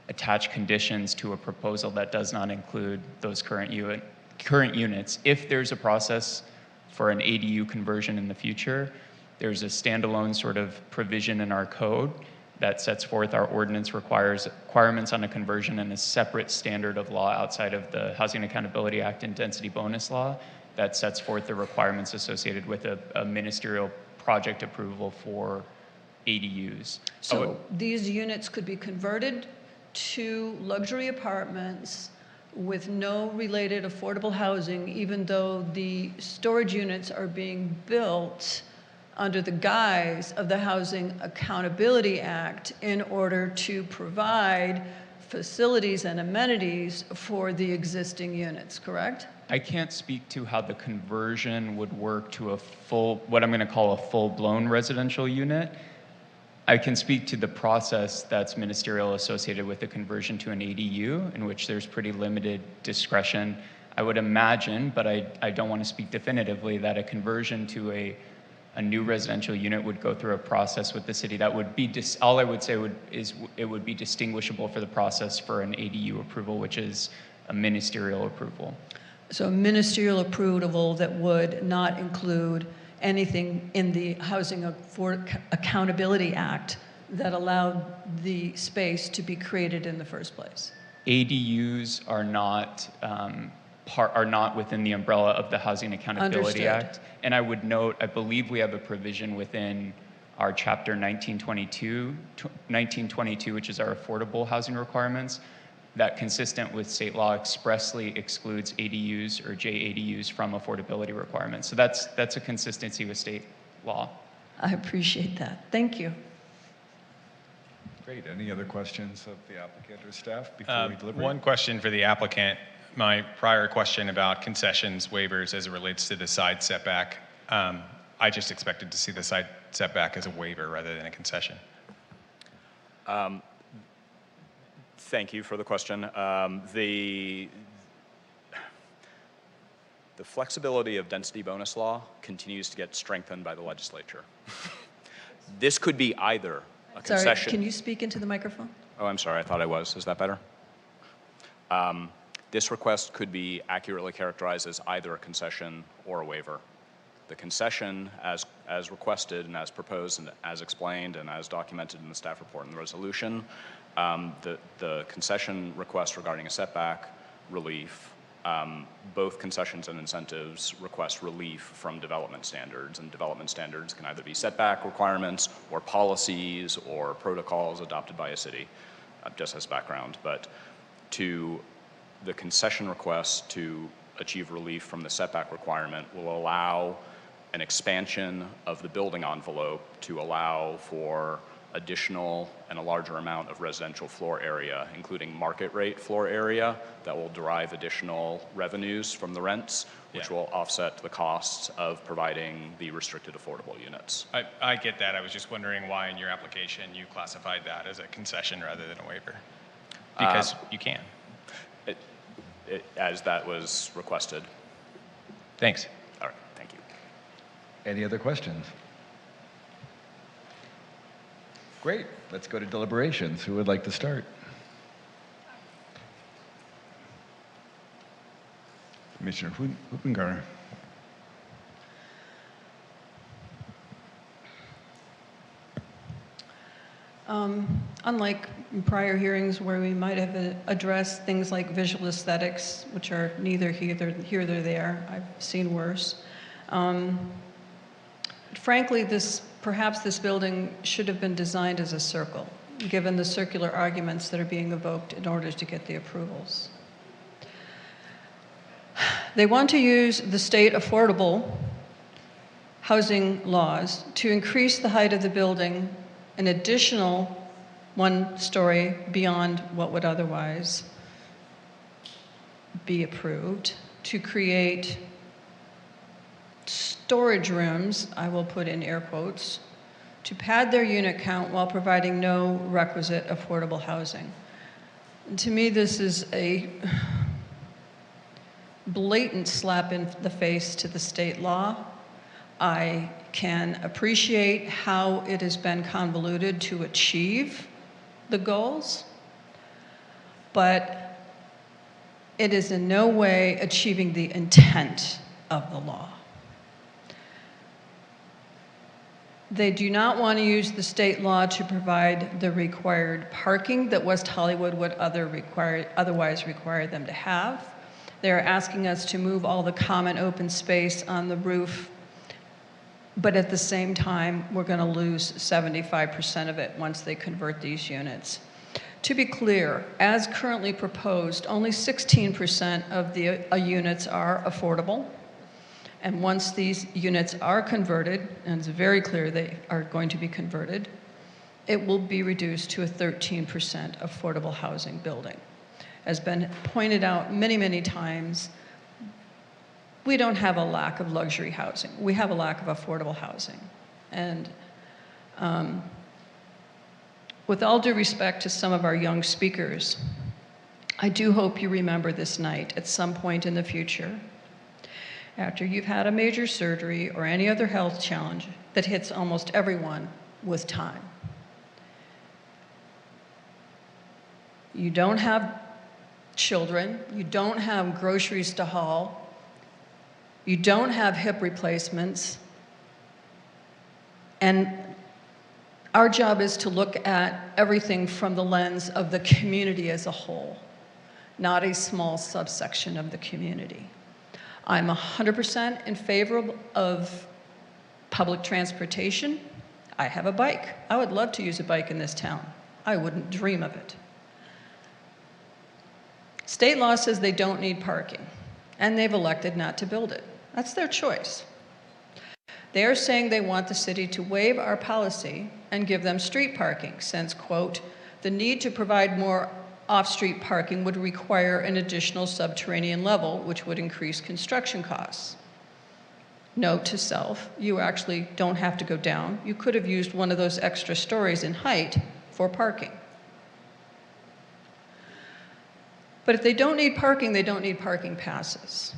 attach conditions to a proposal that does not include those current units. If there's a process for an ADU conversion in the future, there's a standalone sort of provision in our code that sets forth our ordinance requirements on a conversion and a separate standard of law outside of the Housing Accountability Act and density bonus law that sets forth the requirements associated with a ministerial project approval for ADUs. So these units could be converted to luxury apartments with no related affordable housing, even though the storage units are being built under the guise of the Housing Accountability Act in order to provide facilities and amenities for the existing units, correct? I can't speak to how the conversion would work to what I'm going to call a full-blown residential unit. I can speak to the process that's ministerial associated with the conversion to an ADU, in which there's pretty limited discretion. I would imagine, but I don't want to speak definitively, that a conversion to a new residential unit would go through a process with the city that would be, all I would say is it would be distinguishable for the process for an ADU approval, which is a ministerial approval. So a ministerial approval that would not include anything in the Housing Accountability Act that allowed the space to be created in the first place? ADUs are not are not within the umbrella of the Housing Accountability Understood. Act. And I would note, I believe we have a provision within our chapter 1922, which is our affordable housing requirements, that consistent with state law expressly excludes ADUs or JADUs from affordability requirements. So that's a consistency with state law. I appreciate that. Thank you. Great. Any other questions of the applicant or staff before we deliberate? One question for the applicant. My prior question about concessions waivers as it relates to the side setback, I just expected to see the side setback as a waiver rather than a concession. Thank you for the question. The flexibility of density bonus law continues to get strengthened by the legislature. This could be either a concession. Sorry, can you speak into the microphone? Oh, I'm sorry, I thought I was. Is that better? This request could be accurately characterized as either a concession or a waiver. The concession, as requested and as proposed and as explained and as documented in the staff report and the resolution, the concession request regarding a setback relief, both concessions and incentives request relief from development standards, and development standards can either be setback requirements or policies or protocols adopted by a city, just as background. But to the concession request to achieve relief from the setback requirement will allow an expansion of the building envelope to allow for additional and a larger amount of residential floor area, including market rate floor area that will derive additional revenues from the rents, which will offset the costs of providing the restricted affordable units. I get that. I was just wondering why in your application you classified that as a concession rather than a waiver. Because you can. As that was requested. Thanks. All right, thank you. Any other questions? Great. Let's go to deliberations. Who would like to start? Commissioner Huppengarner. Unlike prior hearings where we might have addressed things like visual aesthetics, which are neither here nor there, I've seen worse. Frankly, perhaps this building should have been designed as a circle, given the circular arguments that are being evoked in order to get the approvals. They want to use the state affordable housing laws to increase the height of the building an additional 1 story beyond what would otherwise be approved, to create storage rooms, I will put in air quotes, to pad their unit count while providing no requisite affordable housing. And to me, this is a blatant slap in the face to the state law. I can appreciate how it has been convoluted to achieve the goals, but it is in no way achieving the intent of the law. They do not want to use the state law to provide the required parking that West Hollywood would otherwise require them to have. They're asking us to move all the common open space on the roof, but at the same time, we're going to lose 75% of it once they convert these units. To be clear, as currently proposed, only 16% of the units are affordable. And once these units are converted, and it's very clear they are going to be converted, it will be reduced to a 13% affordable housing building. As been pointed out many, many times, we don't have a lack of luxury housing. We have a lack of affordable housing. And with all due respect to some of our young speakers, I do hope you remember this night at some point in the future, after you've had a major surgery or any other health challenge that hits almost everyone with time. You don't have children, you don't have groceries to haul, you don't have hip replacements, and Our job is to look at everything from the lens of the community as a whole, not a small subsection of the community. I'm 100% in favor of public transportation. I have a bike. I would love to use a bike in this town. I wouldn't dream of it. State law says they don't need parking, and they've elected not to build it. That's their choice. They are saying they want the city to waive our policy and give them street parking, since, quote, the need to provide more off-street parking would require an additional subterranean level, which would increase construction costs. Note to self, you actually don't have to go down. You could have used one of those extra stories in height for parking. But if they don't need parking, they don't need parking passes.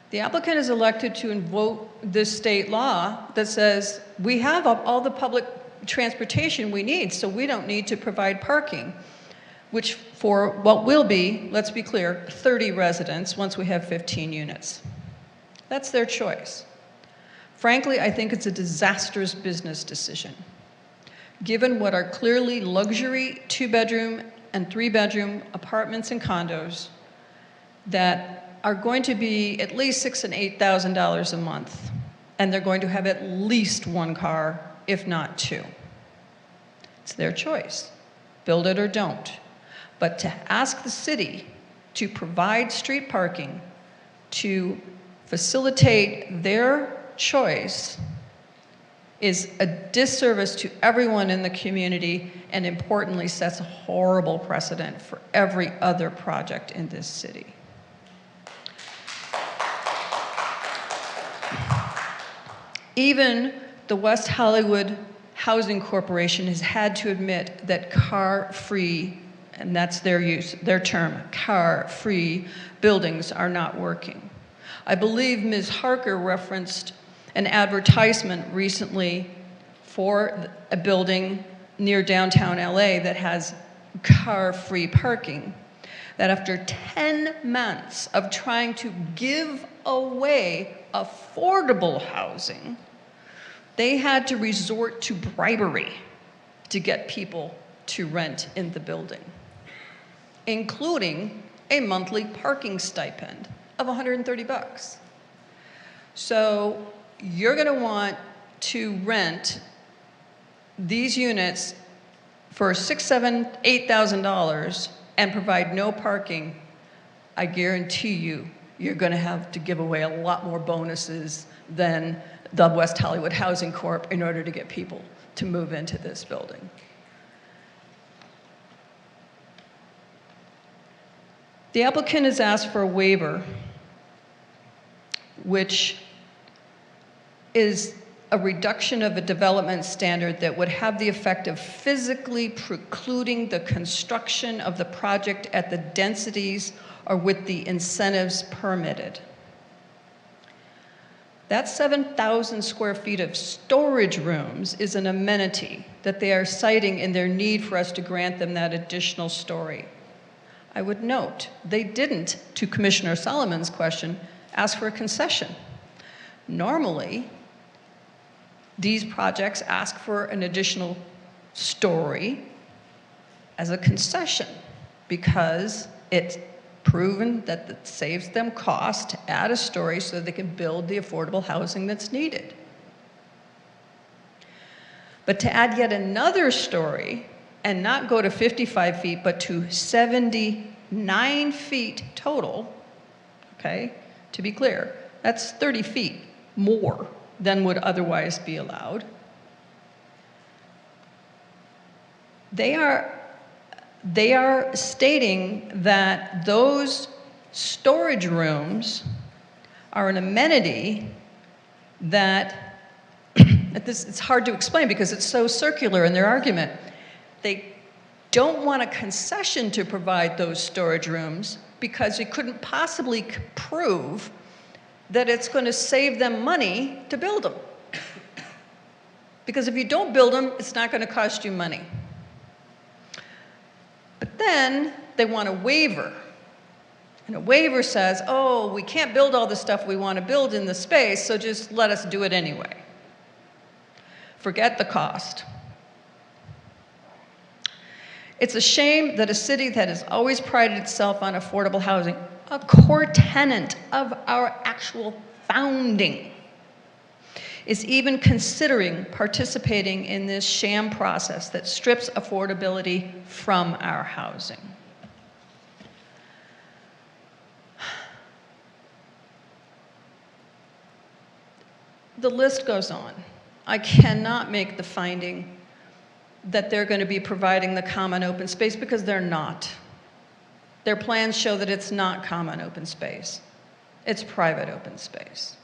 The applicant is elected to invoke this state law that says we have all the public transportation we need, so we don't need to provide parking, which for what will be, let's be clear, 30 residents once we have 15 units. That's their choice. Frankly, I think it's a disastrous business decision, given what are clearly luxury 2-bedroom and 3-bedroom apartments and condos that are going to be at least $6,000 and $8,000 a month, and they're going to have at least one car, if not two. It's their choice. Build it or don't. But to ask the city to provide street parking to facilitate their choice is a disservice to everyone in the community, and importantly sets a horrible precedent for every other project in this city. Even the West Hollywood Housing Corporation has had to admit that car-free, and that's their term, car-free buildings are not working. I believe Ms. Harker referenced an advertisement recently for a building near downtown LA that has car-free parking, that after 10 months of trying to give away affordable housing, they had to resort to bribery to get people to rent in the building, including a monthly parking stipend of $130. So you're going to want to rent these units for $6,000, $7,000, $8,000 and provide no parking. I guarantee you, you're going to have to give away a lot more bonuses than the West Hollywood Housing Corp in order to get people to move into this building. The applicant has asked for a waiver, which is a reduction of a development standard that would have the effect of physically precluding the construction of the project at the densities or with the incentives permitted. That 7,000 square feet of storage rooms is an amenity that they are citing in their need for us to grant them that additional story. I would note, they didn't, to Commissioner Solomon's question, ask for a concession. Normally, these projects ask for an additional story as a concession because it's proven that it saves them cost to add a story so they can build the affordable housing that's needed. But to add yet another story and not go to 55 feet, but to 79 feet total, okay, to be clear, that's 30 feet more than would otherwise be allowed. They are stating that those storage rooms are an amenity that, it's hard to explain because it's so circular in their argument. They don't want a concession to provide those storage rooms because you couldn't possibly prove that it's going to save them money to build them. Because if you don't build them, it's not going to cost you money. But then they want a waiver. And a waiver says, oh, we can't build all the stuff we want to build in the space, so just let us do it anyway. Forget the cost. It's a shame that a city that has always prided itself on affordable housing, a core tenet of our actual founding, is even considering participating in this sham process that strips affordability from our housing. The list goes on. I cannot make the finding that they're going to be providing the common open space because they're not. Their plans show that it's not common open space. It's private open space.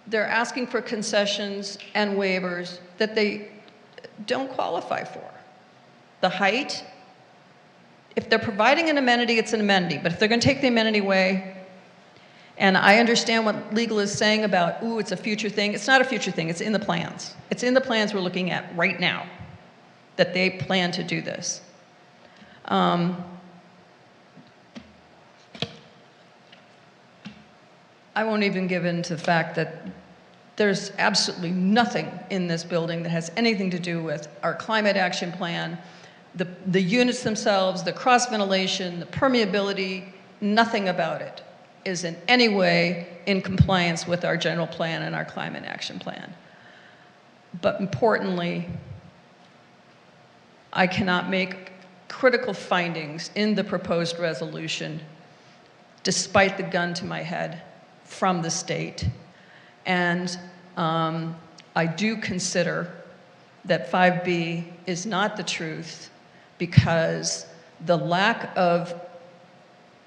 They're asking for concessions and waivers that they don't qualify for. The height, if they're providing an amenity, it's an amenity, but if they're going to take the amenity away, and I understand what legal is saying about, ooh, it's a future thing. It's not a future thing, it's in the plans. It's in the plans we're looking at right now, that they plan to do this. I won't even give in to the fact that there's absolutely nothing in this building that has anything to do with our climate action plan, the units themselves, the cross ventilation, the permeability, nothing about it is in any way in compliance with our general plan and our climate action plan. But importantly, I cannot make critical findings in the proposed resolution despite the gun to my head from the state. And I do consider that 5B is not the truth because the lack of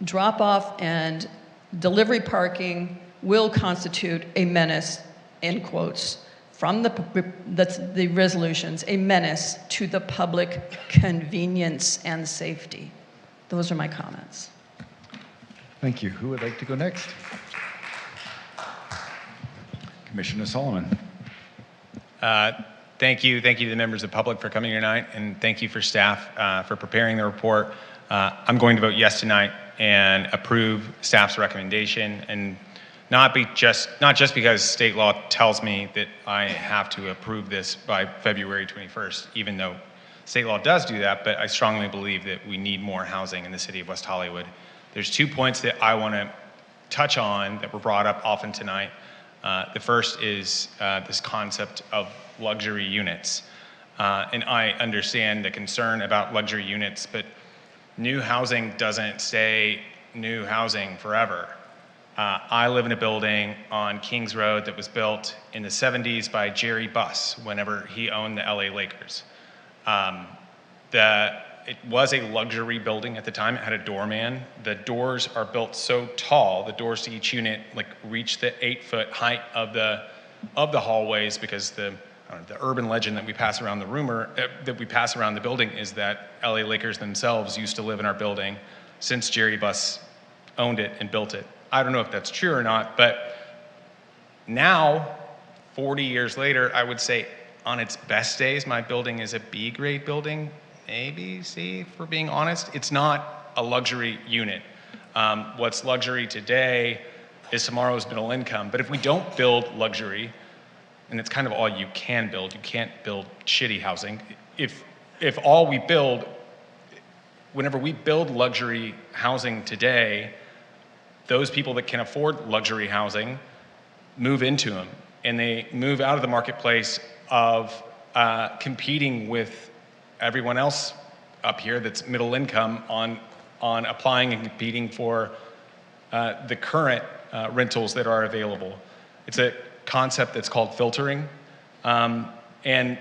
drop-off and delivery parking will constitute a menace, in quotes, from the resolutions, a menace to the public convenience and safety. Those are my comments. Thank you. Who would like to go next? Commissioner Solomon. Thank you to the members of the public for coming here tonight, and thank you for staff for preparing the report. I'm going to vote yes tonight and approve staff's recommendation, and not just because state law tells me that I have to approve this by February 21st, even though state law does do that, but I strongly believe that we need more housing in the city of West Hollywood. There's 2 points that I want to touch on that were brought up often tonight. The first is this concept of luxury units. And I understand the concern about luxury units, but new housing doesn't stay new housing forever. I live in a building on Kings Road that was built in the 70s by Jerry Buss whenever he owned the LA Lakers. It was a luxury building at the time. It had a doorman. The doors are built so tall, the doors to each unit reach the 8-foot height of the hallways, because the urban legend that we pass around the building is that LA Lakers themselves used to live in our building since Jerry Buss owned it and built it. I don't know if that's true or not, but now, 40 years later, I would say on its best days, my building is a B grade building, maybe C, if we're being honest. It's not a luxury unit. What's luxury today is tomorrow's middle income. But if we don't build luxury, and it's kind of all you can build, you can't build shitty housing. If all we build, whenever we build luxury housing today, those people that can afford luxury housing move into them, and they move out of the marketplace of competing with everyone else up here that's middle income on applying and competing for the current rentals that are available. It's a concept that's called filtering, and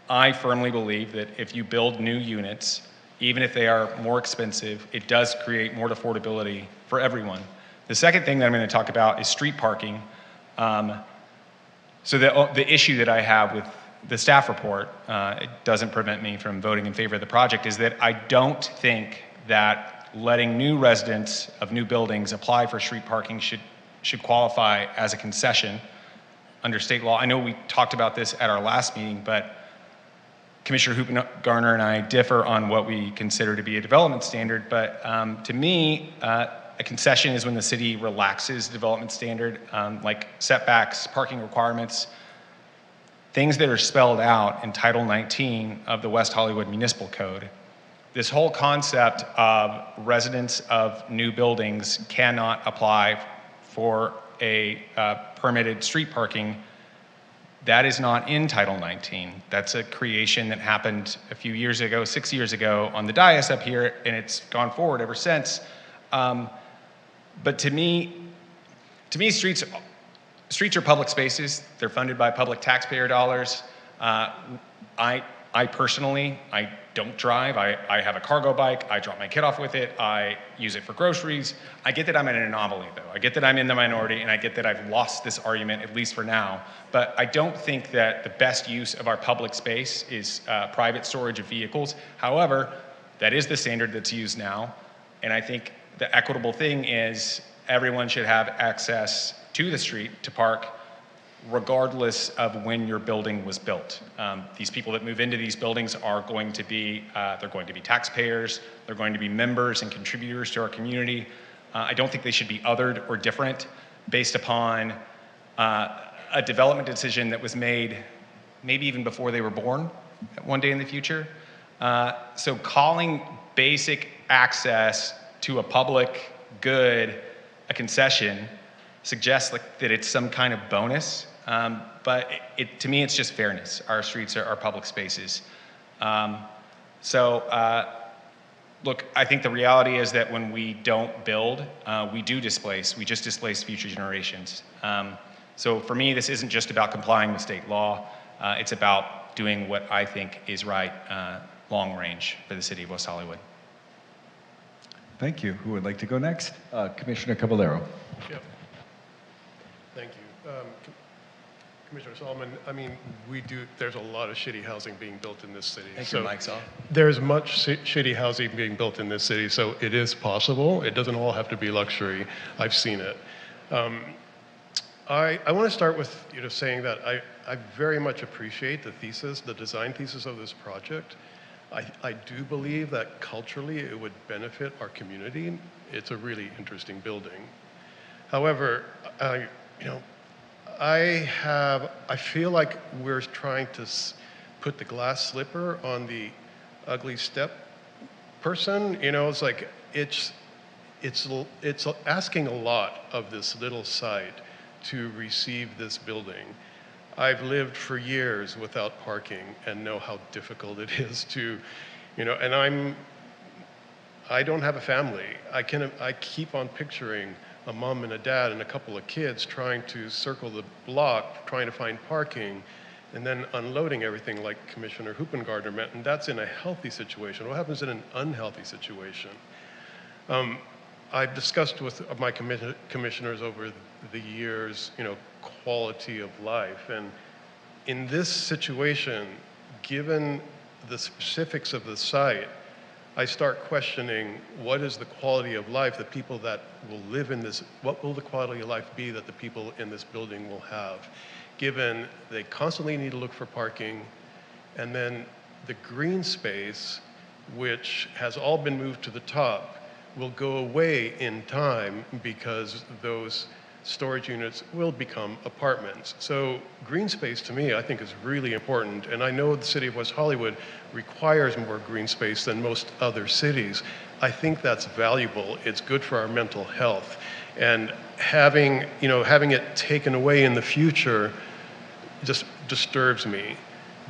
I firmly believe that if you build new units, even if they are more expensive, it does create more affordability for everyone. The second thing that I'm going to talk about is street parking. So the issue that I have with the staff report, it doesn't prevent me from voting in favor of the project, is that I don't think that letting new residents of new buildings apply for street parking should qualify as a concession under state law. I know we talked about this at our last meeting, but Commissioner Hoop-Garner and I differ on what we consider to be a development standard. But to me, A concession is when the city relaxes development standard, like setbacks, parking requirements, things that are spelled out in Title 19 of the West Hollywood Municipal Code. This whole concept of residents of new buildings cannot apply for a permitted street parking. That is not in Title 19. That's a creation that happened a few years ago, 6 years ago on the dais up here, and it's gone forward ever since. But to me, streets are public spaces. They're funded by public taxpayer dollars. I personally, I don't drive. I have a cargo bike. I drop my kid off with it. I use it for groceries. I get that I'm an anomaly, though. I get that I'm in the minority, and I get that I've lost this argument, at least for now. But I don't think that the best use of our public space is private storage of vehicles. However, that is the standard that's used now. And I think the equitable thing is everyone should have access to the street to park regardless of when your building was built. These people that move into these buildings are going to be, they're going to be taxpayers, they're going to be members and contributors to our community. I don't think they should be othered or different based upon a development decision that was made maybe even before they were born one day in the future. So calling basic access to a public good a concession suggests that it's some kind of bonus. But to me, it's just fairness. Our streets are public spaces. Look, I think the reality is that when we don't build, we just displace future generations. So for me, this isn't just about complying with state law. It's about doing what I think is right long range for the city of West Hollywood. Thank you. Who would like to go next? Commissioner Caballero. Yep. Thank you. Commissioner Solomon, I mean, there's a lot of shitty housing being built in this city. Thank you, Mike's off. There's much shitty housing being built in this city, so it is possible. It doesn't all have to be luxury. I've seen it. I want to start with saying that I very much appreciate the design thesis of this project. I do believe that culturally it would benefit our community. It's a really interesting building. However, I feel like we're trying to put the glass slipper on the ugly step person. It's like it's asking a lot of this little site to receive this building. I've lived for years without parking and know how difficult it is to, and I don't have a family. I keep on picturing a mom and a dad and a couple of kids trying to circle the block, trying to find parking, and then unloading everything like Commissioner Hoopengardner meant, and that's in a healthy situation. What happens in an unhealthy situation? I've discussed with my commissioners over the years, quality of life, and in this situation, given the specifics of the site, I start questioning what is the quality of life that people that will live in this, what will the quality of life be that the people in this building will have, given they constantly need to look for parking, and then the green space, which has all been moved to the top, will go away in time because those storage units will become apartments. So green space to me, I think, is really important. And I know the city of West Hollywood requires more green space than most other cities. I think that's valuable. It's good for our mental health. And having it taken away in the future just disturbs me.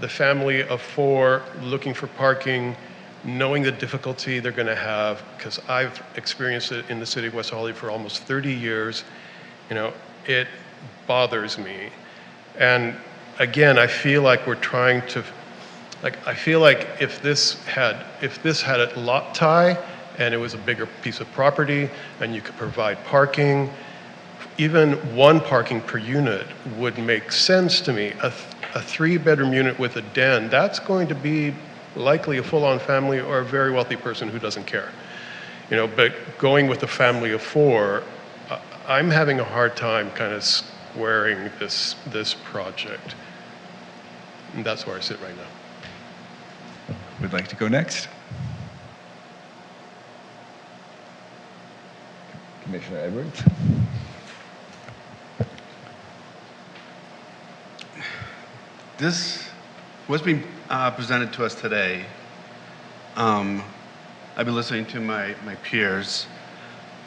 The family of 4 looking for parking, knowing the difficulty they're going to have, because I've experienced it in the city of West Hollywood for almost 30 years. It bothers me. And again, I feel like we're trying to, I feel like if this had a lot tie and it was a bigger piece of property and you could provide parking, even 1 parking per unit would make sense to me. A 3-bedroom unit with a den, that's going to be likely a full-on family or a very wealthy person who doesn't care. But going with a family of 4, I'm having a hard time kind of squaring this project. And that's where I sit right now. Would like to go next? Commissioner Edwards. What's being presented to us today, I've been listening to my peers,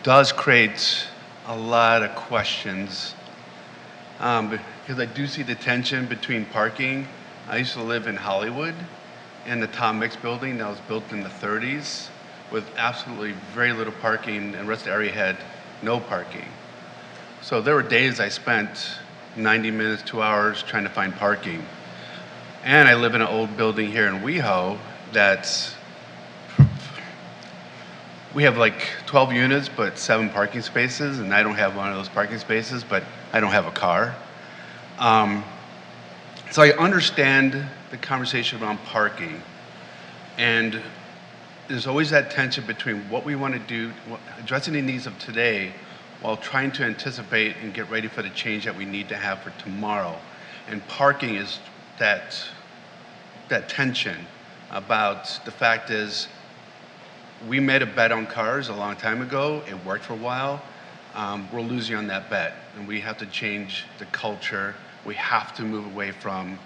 does create a lot of questions because I do see the tension between parking. I used to live in Hollywood in the Tom Mix building that was built in the 30s with absolutely very little parking, and the rest of the area had no parking. So there were days I spent 90 minutes, 2 hours trying to find parking. And I live in an old building here in WeHo that's, we have like 12 units, but 7 parking spaces, and I don't have one of those parking spaces, but I don't have a car. So I understand the conversation around parking, and there's always that tension between what we want to do, addressing the needs of today, while trying to anticipate and get ready for the change that we need to have for tomorrow. And parking is that tension about the fact is, we made a bet on cars a long time ago. It worked for a while. We're losing on that bet, and we have to change the culture. We have to move away from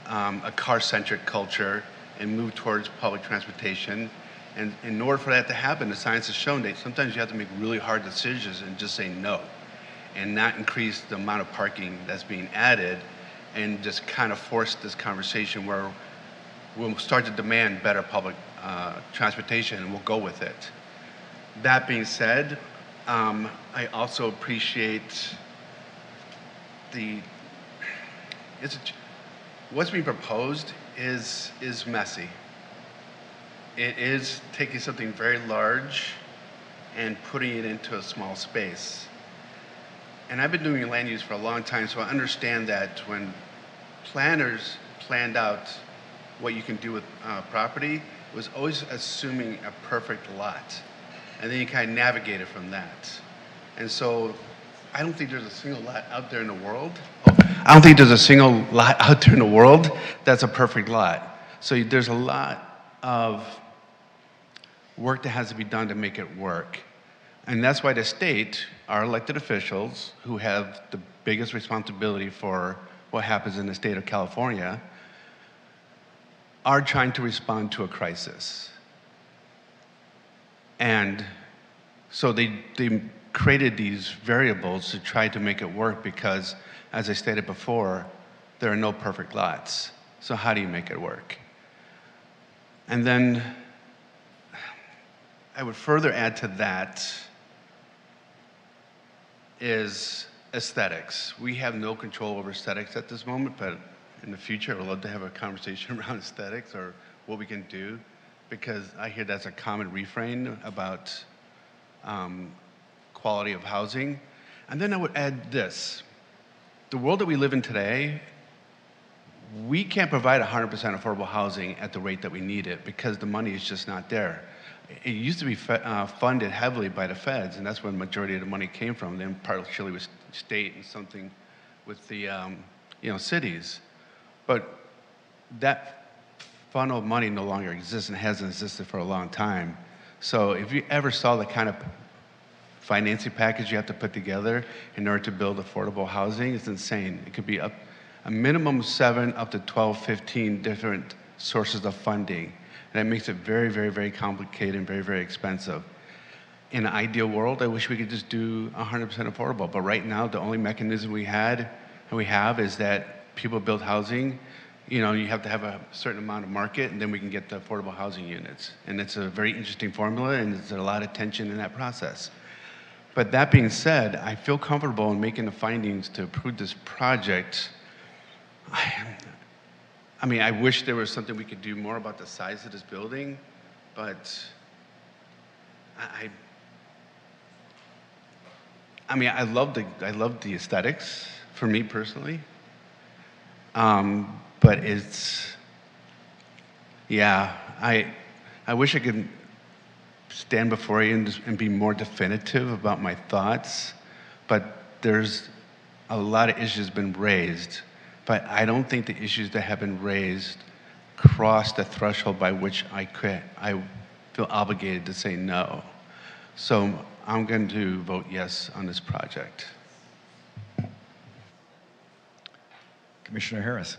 a car-centric culture and move towards public transportation. And in order for that to happen, the science has shown that sometimes you have to make really hard decisions and just say no, and not increase the amount of parking that's being added, and just kind of force this conversation where we'll start to demand better public transportation, and we'll go with it. That being said, I also appreciate what's being proposed is messy. It is taking something very large and putting it into a small space. And I've been doing land use for a long time, so I understand that when planners planned out what you can do with property, it was always assuming a perfect lot. And then you kind of navigate it from that. And so I don't think there's a single lot out there in the world. I don't think there's a single lot out there in the world that's a perfect lot. So there's a lot of work that has to be done to make it work. And that's why the state, our elected officials, who have the biggest responsibility for what happens in the state of California, are trying to respond to a crisis. And so they created these variables to try to make it work because, as I stated before, there are no perfect lots. So how do you make it work? And then I would further add to that is aesthetics. We have no control over aesthetics at this moment, but in the future, I would love to have a conversation around aesthetics or what we can do, because I hear that's a common refrain about quality of housing. And then I would add this. The world that we live in today, we can't provide 100% affordable housing at the rate that we need it because the money is just not there. It used to be funded heavily by the feds, and that's where the majority of the money came from, then partially with state and something with the cities. But that funnel of money no longer exists and hasn't existed for a long time. So if you ever saw the kind of financing package you have to put together in order to build affordable housing, it's insane. It could be a minimum of 7 up to 12, 15 different sources of funding. And that makes it very, very, very complicated and very, very expensive. In an ideal world, I wish we could just do 100% affordable. But right now, the only mechanism we have is that people build housing. You have to have a certain amount of market, and then we can get the affordable housing units. And it's a very interesting formula, and there's a lot of tension in that process. But that being said, I feel comfortable in making the findings to approve this project. I mean, I wish there was something we could do more about the size of this building, but I love the aesthetics for me personally. But I wish I could stand before you and be more definitive about my thoughts, but there's a lot of issues been raised, but I don't think the issues that have been raised cross the threshold by which I feel obligated to say no. So I'm going to vote yes on this project. Commissioner Harris.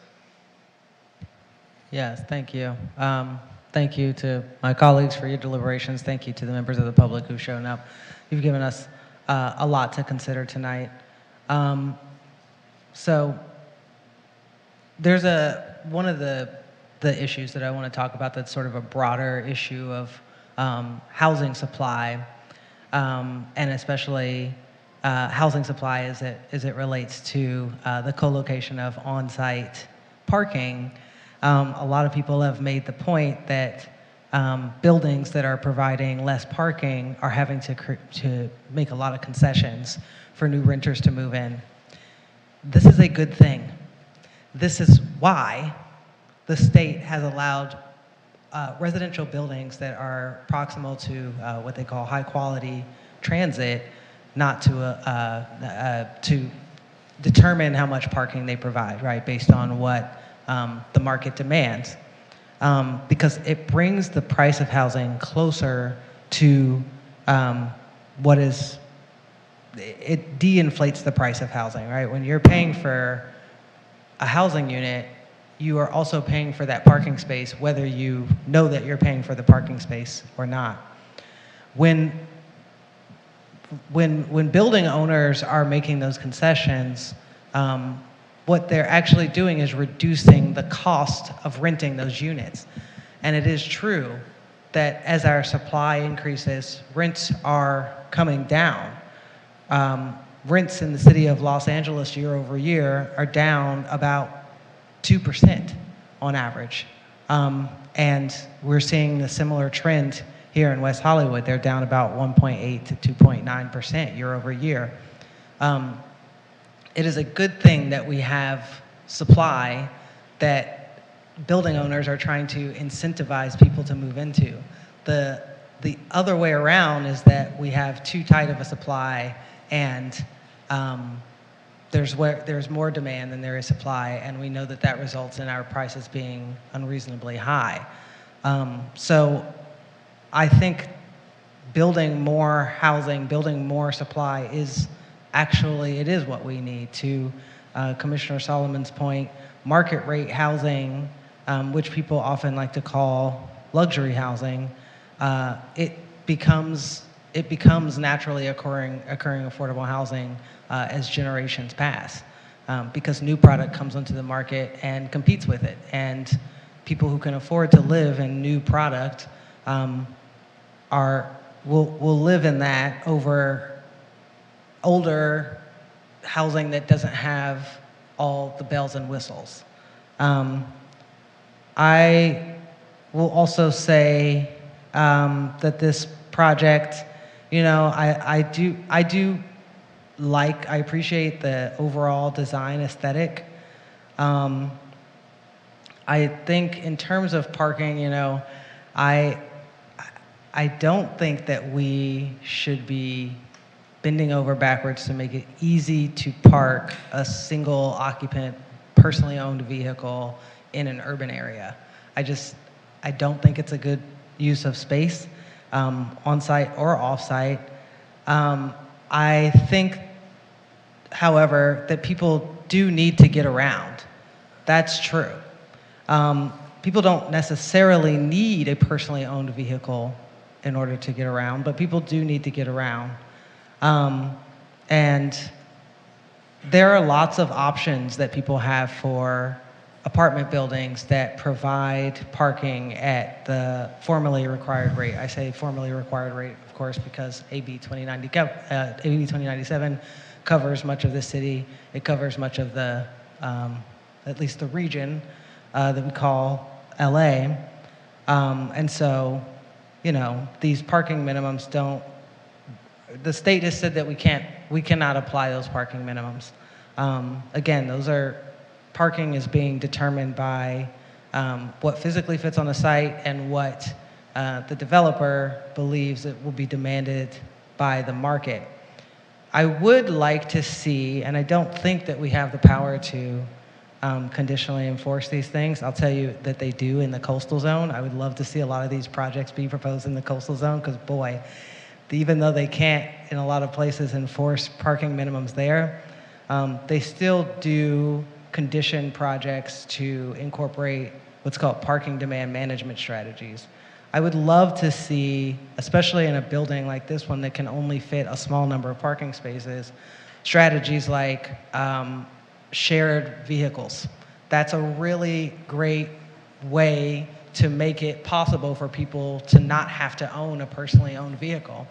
Yes, thank you. Thank you to my colleagues for your deliberations. Thank you to the members of the public who've shown up. You've given us a lot to consider tonight. So there's one of the issues that I want to talk about that's sort of a broader issue of housing supply, and especially housing supply as it relates to the co-location of on-site parking. A lot of people have made the point that buildings that are providing less parking are having to make a lot of concessions for new renters to move in. This is a good thing. This is why the state has allowed residential buildings that are proximal to what they call high-quality transit not to determine how much parking they provide, right, based on what the market demands, because it brings the price of housing closer to what is, it de-inflates the price of housing, right? When you're paying for a housing unit, you are also paying for that parking space, whether you know that you're paying for the parking space or not. When building owners are making those concessions, what they're actually doing is reducing the cost of renting those units. And it is true that as our supply increases, rents are coming down. Rents in the city of Los Angeles year over year are down about 2% on average. And we're seeing a similar trend here in West Hollywood. They're down about 1.8 to 2.9% year over year. It is a good thing that we have supply that building owners are trying to incentivize people to move into. The other way around is that we have too tight of a supply, and there's more demand than there is supply, and we know that that results in our prices being unreasonably high. So I think building more housing, building more supply is actually, it is what we need. To Commissioner Solomon's point, market rate housing, which people often like to call luxury housing, it becomes naturally occurring affordable housing as generations pass, because new product comes onto the market and competes with it. And people who can afford to live in new product will live in that over older housing that doesn't have all the bells and whistles. I will also say that this project, you know, I appreciate the overall design aesthetic. I think in terms of parking, you know, I don't think that we should be bending over backwards to make it easy to park a single occupant, personally owned vehicle in an urban area. I don't think it's a good use of space, on-site or off-site. I think, however, that people do need to get around. That's true. People don't necessarily need a personally owned vehicle in order to get around, but people do need to get around. And there are lots of options that people have for apartment buildings that provide parking at the formerly required rate. I say formerly required rate, of course, because AB 2097 covers much of the city. It covers much of the, at least the region that we call LA. And so, you know, these parking minimums don't, the state has said that we cannot apply those parking minimums. Again, parking is being determined by what physically fits on the site and what the developer believes it will be demanded by the market. I would like to see, and I don't think that we have the power to conditionally enforce these things. I'll tell you that they do in the coastal zone. I would love to see a lot of these projects be proposed in the coastal zone, because boy, even though they can't in a lot of places enforce parking minimums there, they still do condition projects to incorporate what's called parking demand management strategies. I would love to see, especially in a building like this one that can only fit a small number of parking spaces, strategies like shared vehicles. That's a really great way to make it possible for people to not have to own a personally owned vehicle.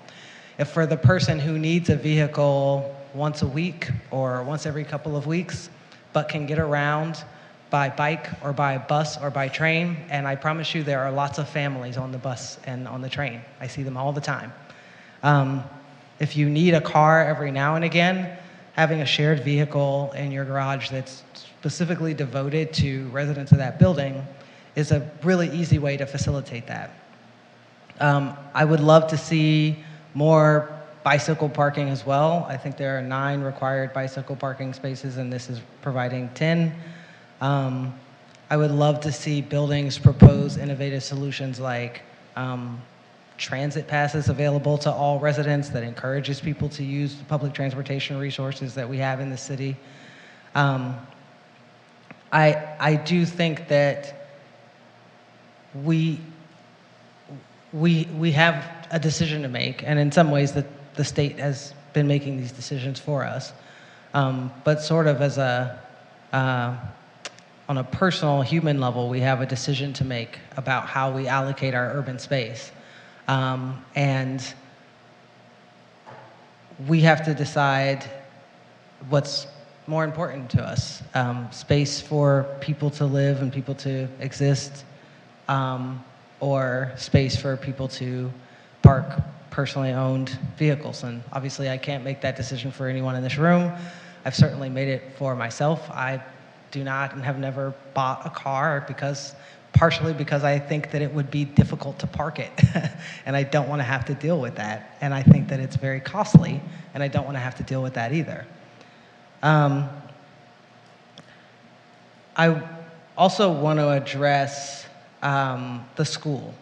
If for the person who needs a vehicle once a week or once every couple of weeks, but can get around by bike or by bus or by train, and I promise you there are lots of families on the bus and on the train. I see them all the time. If you need a car every now and again, having a shared vehicle in your garage that's specifically devoted to residents of that building is a really easy way to facilitate that. I would love to see more bicycle parking as well. I think there are 9 required bicycle parking spaces, and this is providing 10. I would love to see buildings propose innovative solutions like transit passes available to all residents that encourages people to use the public transportation resources that we have in the city. I do think that we have a decision to make, and in some ways the state has been making these decisions for us. But sort of as on a personal human level, we have a decision to make about how we allocate our urban space. And we have to decide what's more important to us. Space for people to live and people to exist, or space for people to park personally owned vehicles. And obviously I can't make that decision for anyone in this room. I've certainly made it for myself. I do not and have never bought a car partially because I think that it would be difficult to park it. And I don't want to have to deal with that. And I think that it's very costly, and I don't want to have to deal with that either. I also want to address the school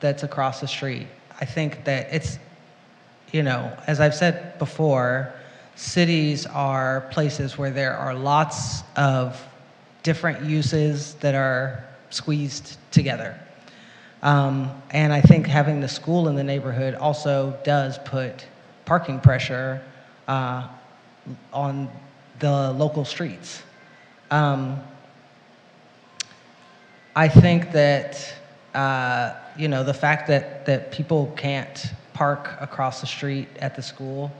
that's across the street. I think that it's, as I've said before, cities are places where there are lots of different uses that are squeezed together. And I think having the school in the neighborhood also does put parking pressure on the local streets. I think that, the fact that people can't park across the street at the school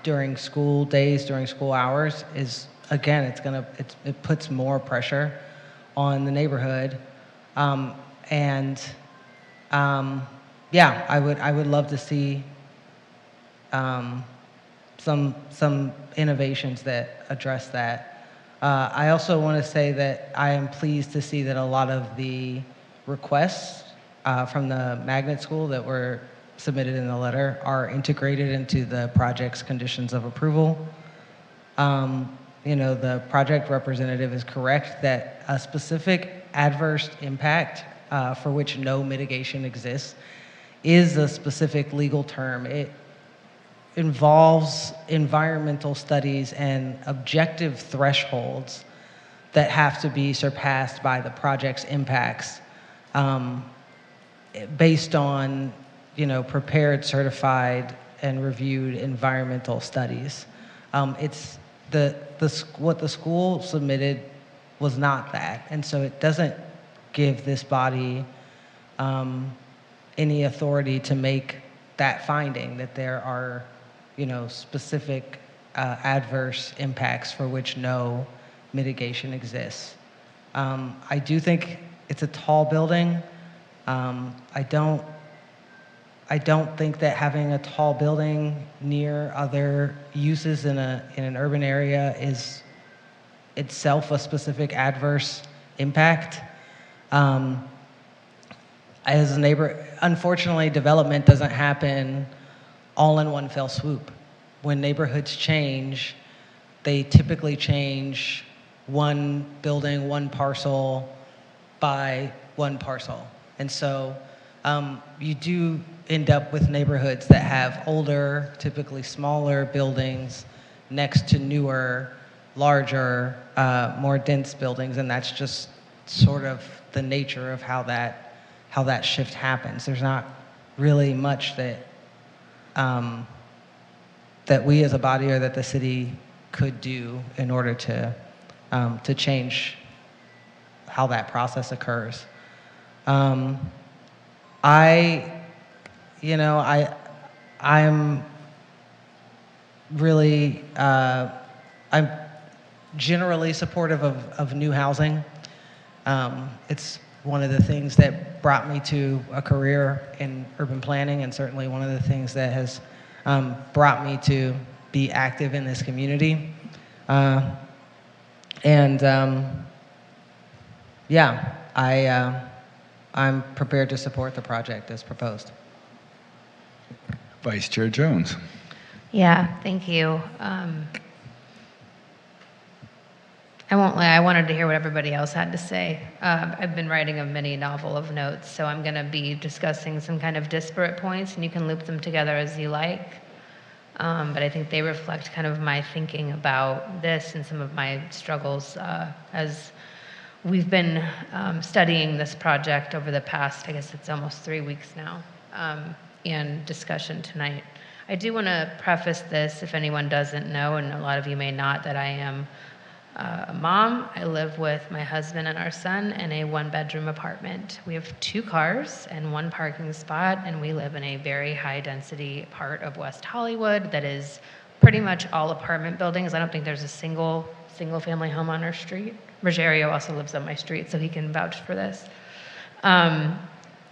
during school days, during school hours is, again, it puts more pressure on the neighborhood. I would love to see some innovations that address that. I also want to say that I am pleased to see that a lot of the requests from the magnet school that were submitted in the letter are integrated into the project's conditions of approval. The project representative is correct that a specific adverse impact for which no mitigation exists is a specific legal term. It involves environmental studies and objective thresholds that have to be surpassed by the project's impacts based on prepared, certified, and reviewed environmental studies. It's what the school submitted was not that, and so it doesn't give this body any authority to make that finding that there are, specific adverse impacts for which no mitigation exists. I do think it's a tall building. I don't think that having a tall building near other uses in an urban area is itself a specific adverse impact. As a neighbor, unfortunately, development doesn't happen all in one fell swoop. When neighborhoods change, they typically change one building, one parcel by one parcel. And so you do end up with neighborhoods that have older, typically smaller buildings next to newer, larger, more dense buildings, and that's just sort of the nature of how that shift happens. There's not really much that that we as a body or that the city could do in order to change how that process occurs. I'm really, I'm generally supportive of new housing. It's one of the things that brought me to a career in urban planning, and certainly one of the things that has brought me to be active in this community. I'm prepared to support the project as proposed. Vice Chair Jones. Yeah, thank you. I won't lie, I wanted to hear what everybody else had to say. I've been writing a mini novel of notes, so I'm going to be discussing some kind of disparate points, and you can loop them together as you like. But I think they reflect kind of my thinking about this and some of my struggles as we've been studying this project over the past, I guess it's almost 3 weeks now, and discussion tonight. I do want to preface this, if anyone doesn't know, and a lot of you may not, that I am a mom. I live with my husband and our son in a one-bedroom apartment. We have 2 cars and 1 parking spot, and we live in a very high-density part of West Hollywood that is pretty much all apartment buildings. I don't think there's a single-family home on our street. Rogerio also lives on my street, so he can vouch for this.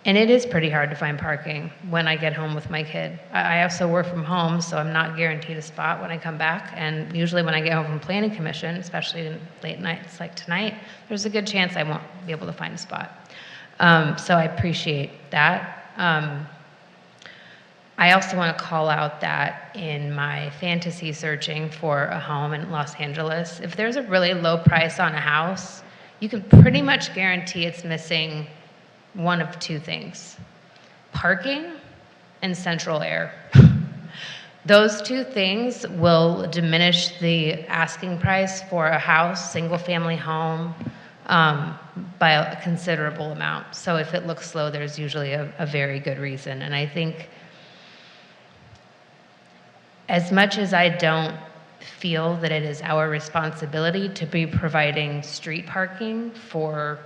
And it is pretty hard to find parking when I get home with my kid. I also work from home, so I'm not guaranteed a spot when I come back. And usually when I get home from Planning Commission, especially in late nights like tonight, there's a good chance I won't be able to find a spot. So I appreciate that. I also want to call out that in my fantasy searching for a home in Los Angeles, if there's a really low price on a house, you can pretty much guarantee it's missing one of 2 things: parking and central air. Those 2 things will diminish the asking price for a house, single-family home, by a considerable amount. So if it looks slow, there's usually a very good reason. And I think as much as I don't feel that it is our responsibility to be providing street parking for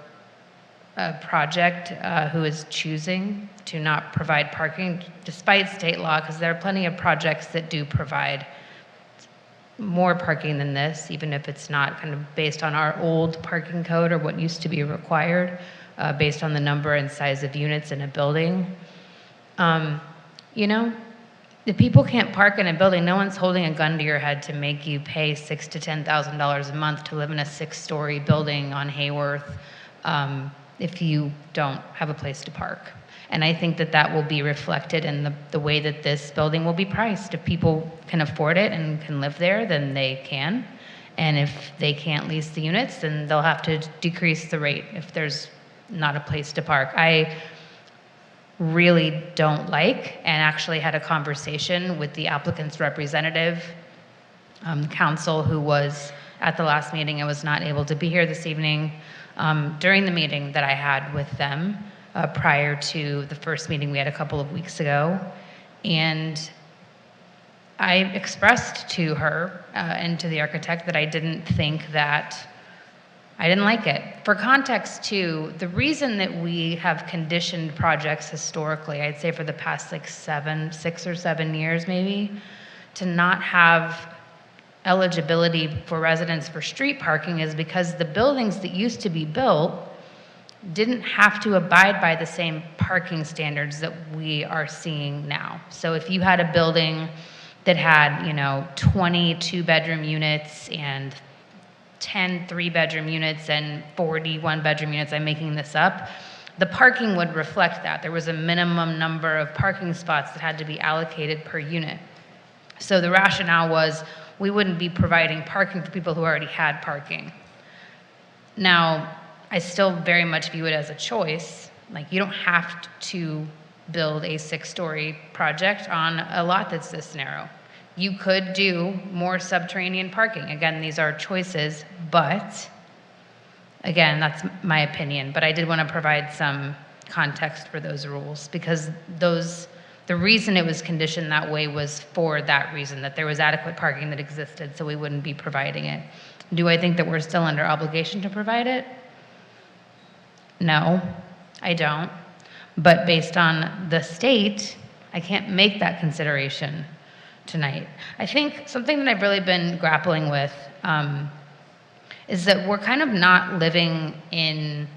a project who is choosing to not provide parking despite state law, because there are plenty of projects that do provide more parking than this, even if it's not kind of based on our old parking code or what used to be required, based on the number and size of units in a building. If people can't park in a building, no one's holding a gun to your head to make you pay $6,000 to $10,000 a month to live in a 6-story building on Hayworth if you don't have a place to park. And I think that that will be reflected in the way that this building will be priced. If people can afford it and can live there, then they can. And if they can't lease the units, then they'll have to decrease the rate if there's not a place to park. I really don't like, and actually had a conversation with the applicant's representative, counsel, who was at the last meeting. I was not able to be here this evening. During the meeting that I had with them prior to the first meeting we had a couple of weeks ago, and I expressed to her and to the architect that I didn't like it. For context too, the reason that we have conditioned projects historically, I'd say for the past like 6 or 7 years maybe, to not have eligibility for residents for street parking is because the buildings that used to be built didn't have to abide by the same parking standards that we are seeing now. So if you had a building that had, 20 2-bedroom units and 10 3-bedroom units and 40 1-bedroom units, I'm making this up, the parking would reflect that. There was a minimum number of parking spots that had to be allocated per unit. So the rationale was we wouldn't be providing parking for people who already had parking. Now, I still very much view it as a choice, Like, you don't have to build a 6-story project on a lot that's this narrow. You could do more subterranean parking. Again, these are choices, but again, that's my opinion. But I did want to provide some context for those rules, because the reason it was conditioned that way was for that reason, that there was adequate parking that existed, so we wouldn't be providing it. Do I think that we're still under obligation to provide it? No, I don't. But based on the state, I can't make that consideration tonight. I think something that I've really been grappling with is that we're kind of not living in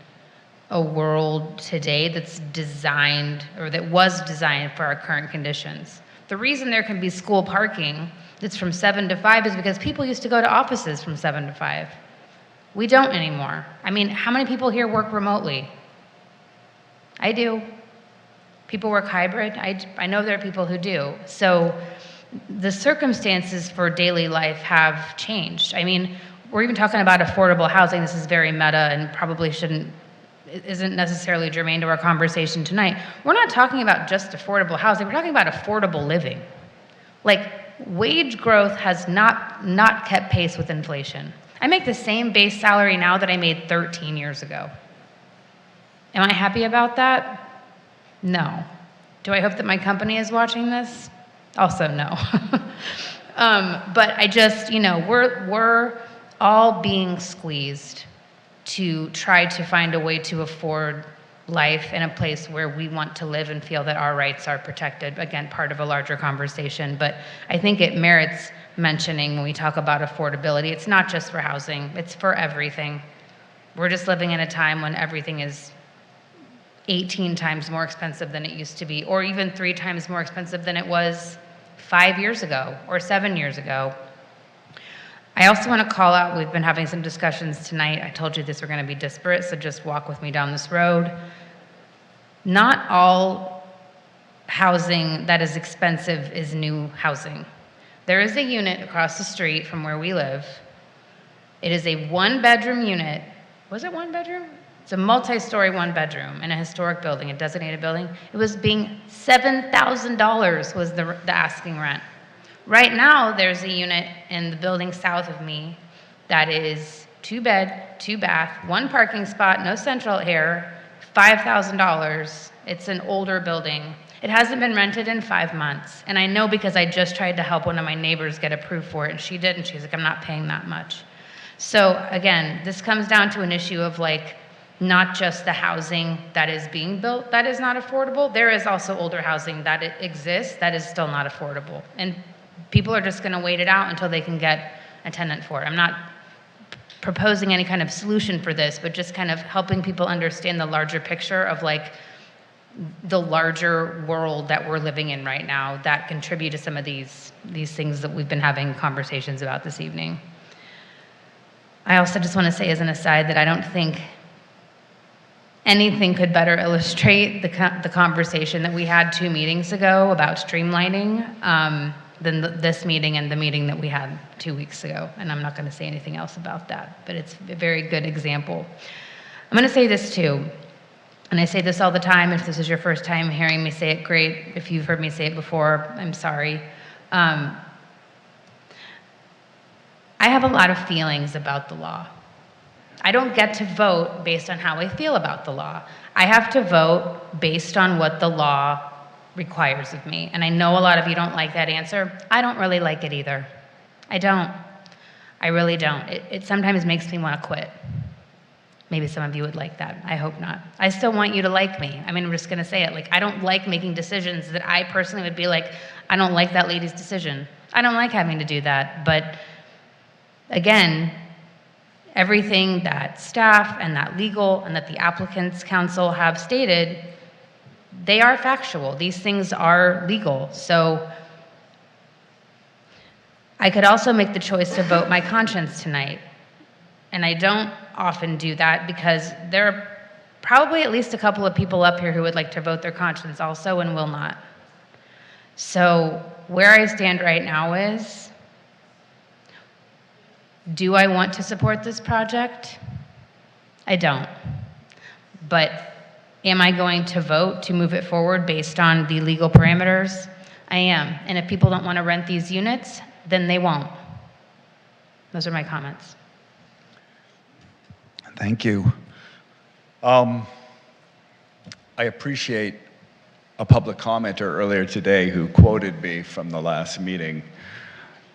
a world today that's designed, or that was designed for our current conditions. The reason there can be school parking that's from 7 to 5 is because people used to go to offices from 7 to 5. We don't anymore. I mean, how many people here work remotely? I do. People work hybrid. I know there are people who do. So the circumstances for daily life have changed. I mean, we're even talking about affordable housing. This is very meta and probably isn't necessarily germane to our conversation tonight. We're not talking about just affordable housing. We're talking about affordable living. Like, wage growth has not kept pace with inflation. I make the same base salary now that I made 13 years ago. Am I happy about that? No. Do I hope that my company is watching this? Also, no. But I just, we're all being squeezed to try to find a way to afford life in a place where we want to live and feel that our rights are protected. Again, part of a larger conversation. But I think it merits mentioning when we talk about affordability. It's not just for housing, it's for everything. We're just living in a time when everything is 18 times more expensive than it used to be, or even 3 times more expensive than it was 5 years ago or 7 years ago. I also want to call out, we've been having some discussions tonight. I told you these were going to be disparate, so just walk with me down this road. Not all housing that is expensive is new housing. There is a unit across the street from where we live. It is a 1-bedroom unit. Was it 1 bedroom? It's a multi-story 1-bedroom in a historic building, a designated building. It was being $7,000 was the asking rent. Right now, there's a unit in the building south of me that is 2-bed, 2-bath, 1 parking spot, no central air, $5,000. It's an older building. It hasn't been rented in 5 months. And I know because I just tried to help one of my neighbors get approved for it, and she did, and she's like, I'm not paying that much. So again, this comes down to an issue of like, not just the housing that is being built that is not affordable. There is also older housing that exists that is still not affordable. And people are just going to wait it out until they can get a tenant for it. I'm not proposing any kind of solution for this, but just kind of helping people understand the larger picture of like the larger world that we're living in right now that contribute to some of these things that we've been having conversations about this evening. I also just want to say as an aside that I don't think anything could better illustrate the conversation that we had 2 meetings ago about streamlining than this meeting and the meeting that we had 2 weeks ago. And I'm not going to say anything else about that, but it's a very good example. I'm going to say this too, and I say this all the time. If this is your first time hearing me say it, great. If you've heard me say it before, I'm sorry. I have a lot of feelings about the law. I don't get to vote based on how I feel about the law. I have to vote based on what the law requires of me. And I know a lot of you don't like that answer. I don't really like it either. I don't. I really don't. It sometimes makes me want to quit. Maybe some of you would like that. I hope not. I still want you to like me. I mean, I'm just going to say it. Like, I don't like making decisions that I personally would be like, I don't like that lady's decision. I don't like having to do that. But again, everything that staff and that legal and that the applicants council have stated, they are factual. These things are legal. So I could also make the choice to vote my conscience tonight. And I don't often do that because there are probably at least a couple of people up here who would like to vote their conscience also and will not. So where I stand right now is, do I want to support this project? I don't. But Am I going to vote to move it forward based on the legal parameters? I am. And if people don't want to rent these units, then they won't. Those are my comments. Thank you. I appreciate a public commenter earlier today who quoted me from the last meeting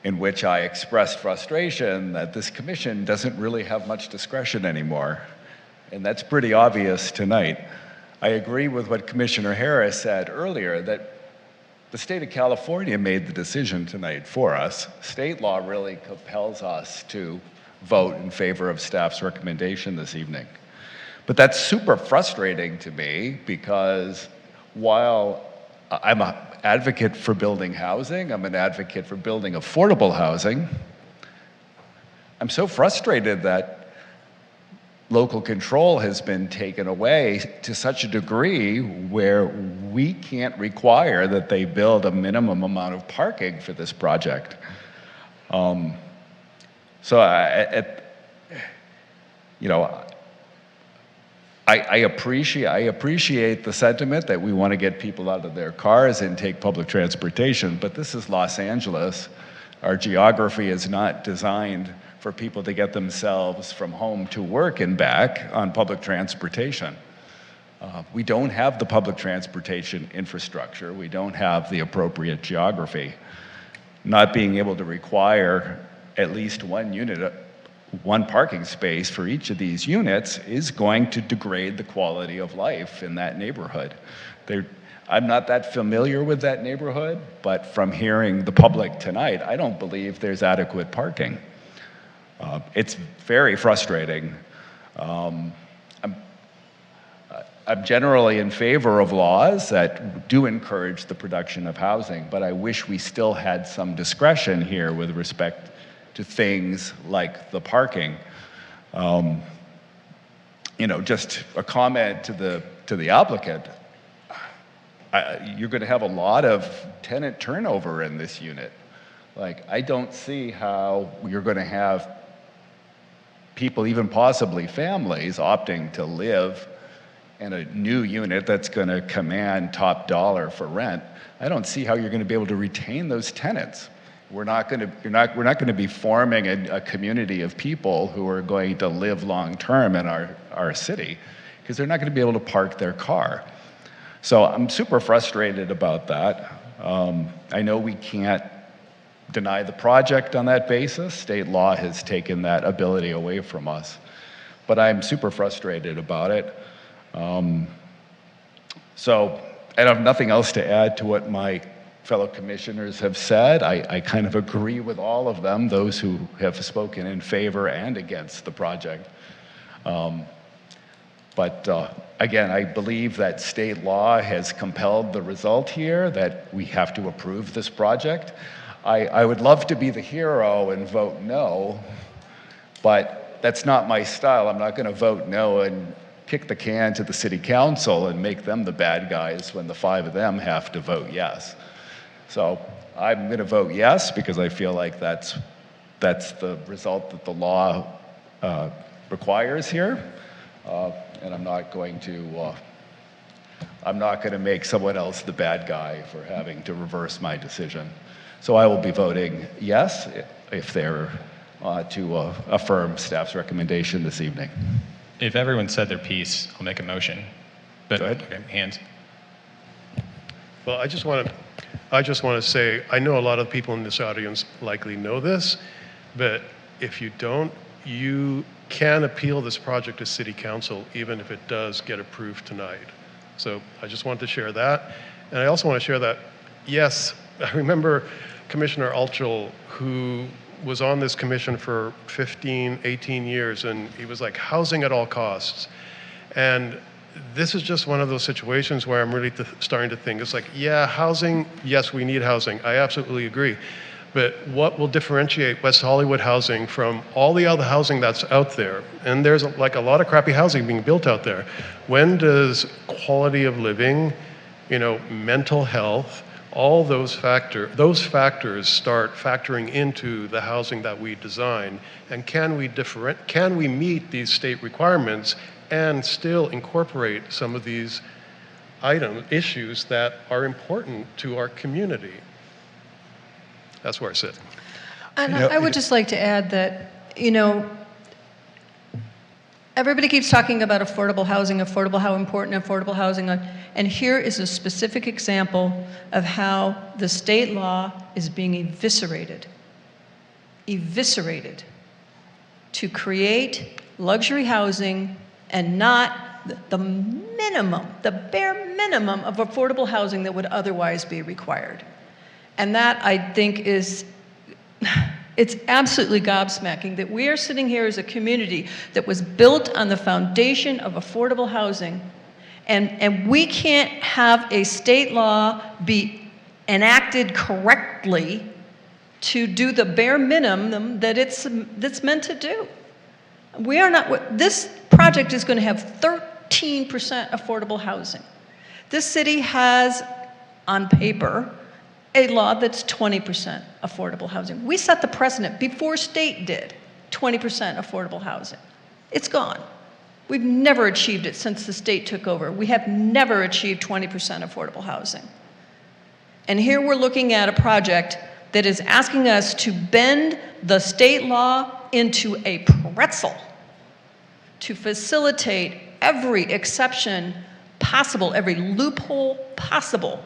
in which I expressed frustration that this commission doesn't really have much discretion anymore. And that's pretty obvious tonight. I agree with what Commissioner Harris said earlier, that the state of California made the decision tonight for us. State law really compels us to vote in favor of staff's recommendation this evening. But that's super frustrating to me because while I'm an advocate for building housing, I'm an advocate for building affordable housing, I'm so frustrated that local control has been taken away to such a degree where we can't require that they build a minimum amount of parking for this project. I appreciate the sentiment that we want to get people out of their cars and take public transportation, but this is Los Angeles. Our geography is not designed for people to get themselves from home to work and back on public transportation. We don't have the public transportation infrastructure. We don't have the appropriate geography. Not being able to require at least one parking space for each of these units is going to degrade the quality of life in that neighborhood. I'm not that familiar with that neighborhood, but from hearing the public tonight, I don't believe there's adequate parking. It's very frustrating. I'm generally in favor of laws that do encourage the production of housing, but I wish we still had some discretion here with respect to things like the parking. Just a comment to the applicant. You're going to have a lot of tenant turnover in this unit. I don't see how you're going to have people, even possibly families, opting to live in a new unit that's going to command top dollar for rent. I don't see how you're going to be able to retain those tenants. We're not going to be forming a community of people who are going to live long term in our city because they're not going to be able to park their car. So I'm super frustrated about that. I know we can't deny the project on that basis. State law has taken that ability away from us. But I'm super frustrated about it. So I have nothing else to add to what my fellow commissioners have said. I kind of agree with all of them, those who have spoken in favor and against the project. Again, I believe that state law has compelled the result here, that we have to approve this project. I would love to be the hero and vote no, but that's not my style. I'm not going to vote no and kick the can to the city council and make them the bad guys when the 5 of them have to vote yes. So I'm going to vote yes because I feel like that's the result that the law requires here, and I'm not going to make someone else the bad guy for having to reverse my decision. So I will be voting yes if they're to affirm staff's recommendation this evening. If everyone said their piece, I'll make a motion. But, go ahead. Okay, hands. Well, I just want to say, I know a lot of people in this audience likely know this, but if you don't, you can appeal this project to City Council even if it does get approved tonight. So I just wanted to share that. And I also want to share that, yes, I remember Commissioner Altschul, who was on this commission for 15, 18 years, and he was like, housing at all costs. And this is just one of those situations where I'm really starting to think, it's like, yeah, housing, yes, we need housing. I absolutely agree. But what will differentiate West Hollywood housing from all the other housing that's out there? And there's like a lot of crappy housing being built out there. When does quality of living, mental health, all those factors start factoring into the housing that we design? And can we meet these state requirements and still incorporate some of these issues that are important to our community. That's where I sit. And I would just like to add that, everybody keeps talking about affordable housing, how important affordable housing is, and here is a specific example of how the state law is being eviscerated to create luxury housing and not the minimum, the bare minimum of affordable housing that would otherwise be required. And that, I think, it's absolutely gobsmacking that we are sitting here as a community that was built on the foundation of affordable housing, and we can't have a state law be enacted correctly to do the bare minimum that's meant to do. We are not, this project is going to have 13% affordable housing. This city has, on paper, a law that's 20% affordable housing. We set the precedent before state did, 20% affordable housing. It's gone. We've never achieved it since the state took over. We have never achieved 20% affordable housing. And here we're looking at a project that is asking us to bend the state law into a pretzel to facilitate every exception possible, every loophole possible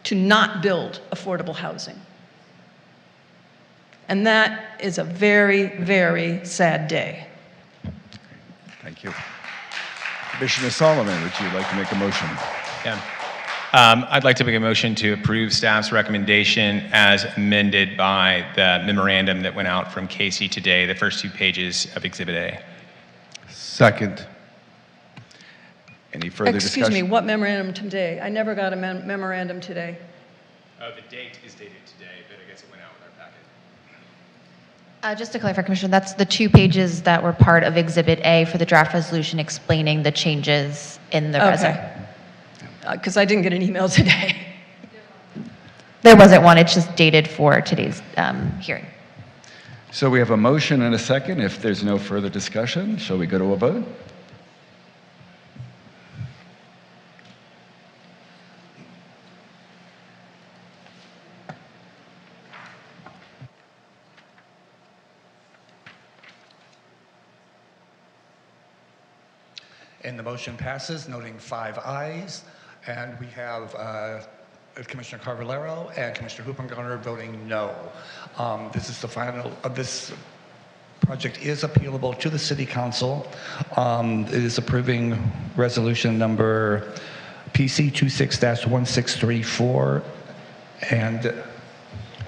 to not build affordable housing. And that is a very, very sad day. Thank you. Commissioner Solomon, would you like to make a motion? Yeah. I'd like to make a motion to approve staff's recommendation as amended by the memorandum that went out from Casey today, the first 2 pages of Exhibit A. Second. Any further discussion? Excuse me, what memorandum today? I never got a memorandum today. The date is dated today, but I guess it went out with our packet. Just to clarify, Commissioner, that's the 2 pages that were part of Exhibit A for the draft resolution explaining the changes in the resolution. Because I didn't get an email today. There wasn't one, it's just dated for today's hearing. So we have a motion and a second. If there's no further discussion, shall we go to a vote? And the motion passes, noting 5 ayes. And we have Commissioner Carvalero and Commissioner Hoopengarner voting no. This is the final, this project is appealable to the City Council. It is approving resolution number PC 26-1634. And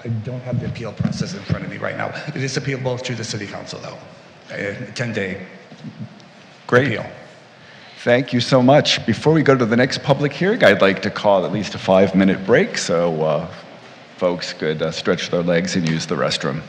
I don't have the appeal process in front of me right now. It is appealable to the City Council, though. A 10-day appeal. Thank you so much. Before we go to the next public hearing, I'd like to call at least a 5-minute break so folks could stretch their legs and use the restroom.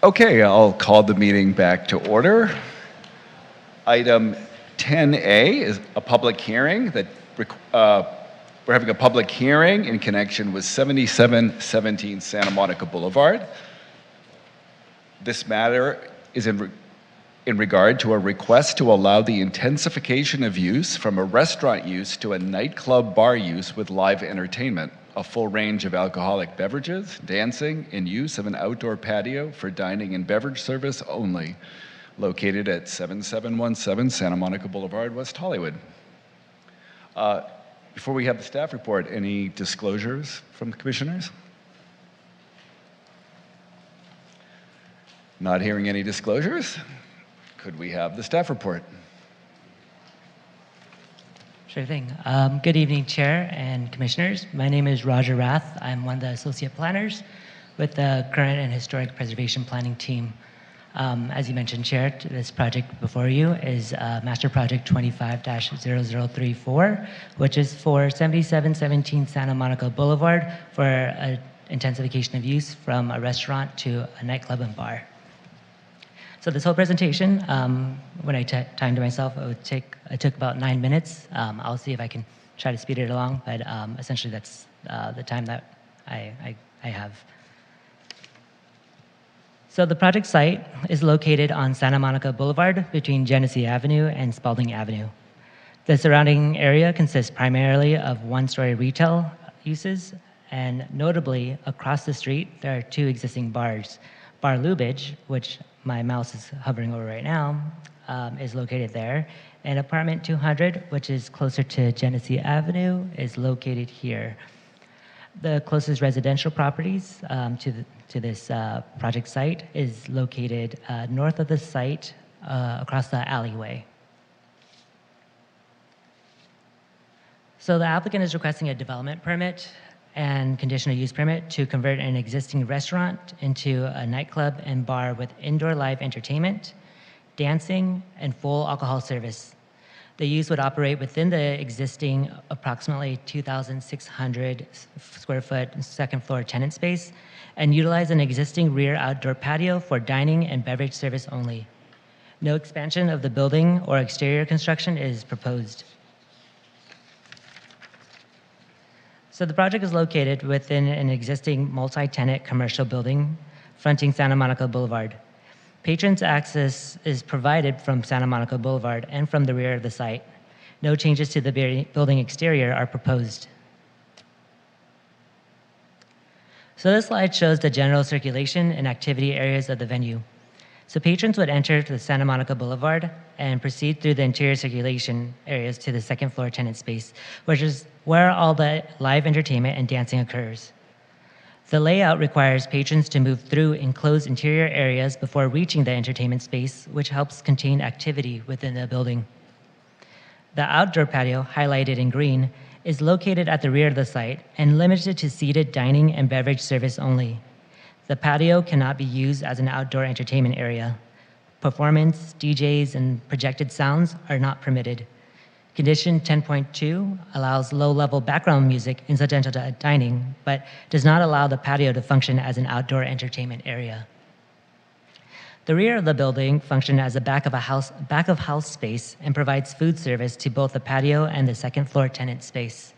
Okay, I'll call the meeting back to order. Item 10A is a public hearing that we're having a public hearing in connection with 7717 Santa Monica Boulevard. This matter is in regard to a request to allow the intensification of use from a restaurant use to a nightclub bar use with live entertainment, a full range of alcoholic beverages, dancing, and use of an outdoor patio for dining and beverage service only, located at 7717 Santa Monica Boulevard, West Hollywood. Before we have the staff report, any disclosures from the commissioners? Not hearing any disclosures. Could we have the staff report? Sure thing. Good evening, Chair and Commissioners. My name is Roger Rath. I'm one of the Associate Planners with the Current and Historic Preservation Planning Team. As you mentioned, Chair, this project before you is Master Project 25-0034, which is for 7717 Santa Monica Boulevard for an intensification of use from a restaurant to a nightclub and bar. So this whole presentation, when I timed myself, it took about 9 minutes. I'll see if I can try to speed it along, but essentially that's the time that I have. So the project site is located on Santa Monica Boulevard between Genesee Avenue and Spalding Avenue. The surrounding area consists primarily of one-story retail uses, and notably across the street there are two existing bars. Bar Lubitsch, which my mouse is hovering over right now, is located there, and apartment 200, which is closer to Genesee Avenue, is located here. The closest residential properties to this project site is located north of the site across the alleyway. So the applicant is requesting a development permit and conditional use permit to convert an existing restaurant into a nightclub and bar with indoor live entertainment, dancing, and full alcohol service. The use would operate within the existing approximately 2,600 square foot second floor tenant space and utilize an existing rear outdoor patio for dining and beverage service only. No expansion of the building or exterior construction is proposed. So the project is located within an existing multi-tenant commercial building fronting Santa Monica Boulevard. Patrons access is provided from Santa Monica Boulevard and from the rear of the site. No changes to the building exterior are proposed. So this slide shows the general circulation and activity areas of the venue. So patrons would enter the Santa Monica Boulevard and proceed through the interior circulation areas to the second floor tenant space, which is where all the live entertainment and dancing occurs. The layout requires patrons to move through enclosed interior areas before reaching the entertainment space, which helps contain activity within the building. The outdoor patio, highlighted in green, is located at the rear of the site and limited to seated dining and beverage service only. The patio cannot be used as an outdoor entertainment area. Performance, DJs, and projected sounds are not permitted. Condition 10.2 allows low-level background music incidental to dining, but does not allow the patio to function as an outdoor entertainment area. The rear of the building functions as a back of house space and provides food service to both the patio and the second floor tenant space.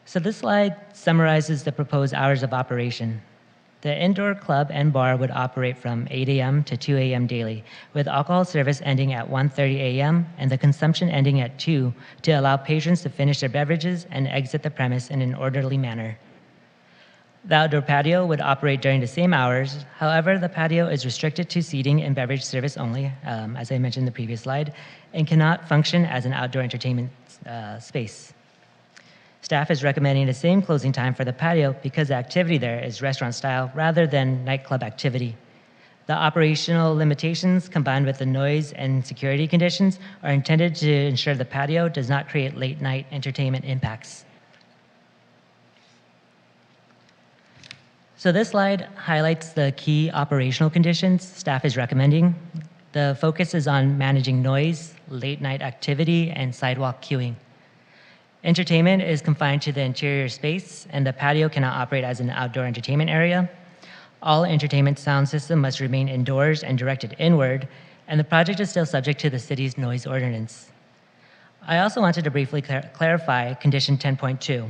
So this slide summarizes the proposed hours of operation. The indoor club and bar would operate from 8 a.m. to 2 a.m. daily, with alcohol service ending at 1:30 a.m. and the consumption ending at 2 to allow patrons to finish their beverages and exit the premise in an orderly manner. The outdoor patio would operate during the same hours. However, the patio is restricted to seating and beverage service only, as I mentioned in the previous slide, and cannot function as an outdoor entertainment space. Staff is recommending the same closing time for the patio because the activity there is restaurant style rather than nightclub activity. The operational limitations combined with the noise and security conditions are intended to ensure the patio does not create late night entertainment impacts. So this slide highlights the key operational conditions staff is recommending. The focus is on managing noise, late night activity, and sidewalk queuing. Entertainment is confined to the interior space, and the patio cannot operate as an outdoor entertainment area. All entertainment sound system must remain indoors and directed inward, and the project is still subject to the city's noise ordinance. I also wanted to briefly clarify condition 10.2.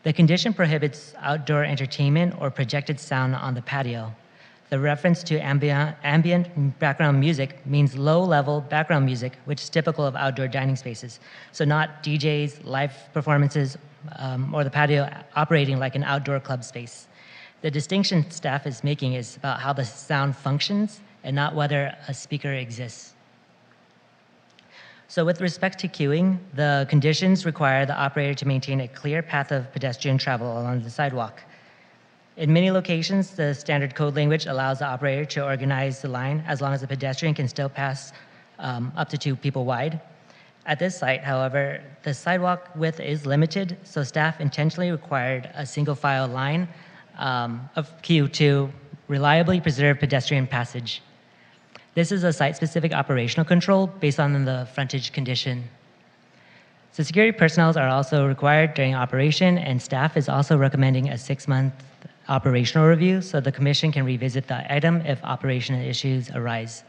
The condition prohibits outdoor entertainment or projected sound on the patio. The reference to ambient background music means low-level background music, which is typical of outdoor dining spaces. So not DJs, live performances, or the patio operating like an outdoor club space. The distinction staff is making is about how the sound functions and not whether a speaker exists. So with respect to queuing, the conditions require the operator to maintain a clear path of pedestrian travel along the sidewalk. In many locations, the standard code language allows the operator to organize the line as long as the pedestrian can still pass up to 2 people wide. At this site, however, the sidewalk width is limited, so staff intentionally required a single file line of queue to reliably preserve pedestrian passage. This is a site-specific operational control based on the frontage condition. So security personnel are also required during operation, and staff is also recommending a 6-month operational review so the commission can revisit the item if operational issues arise.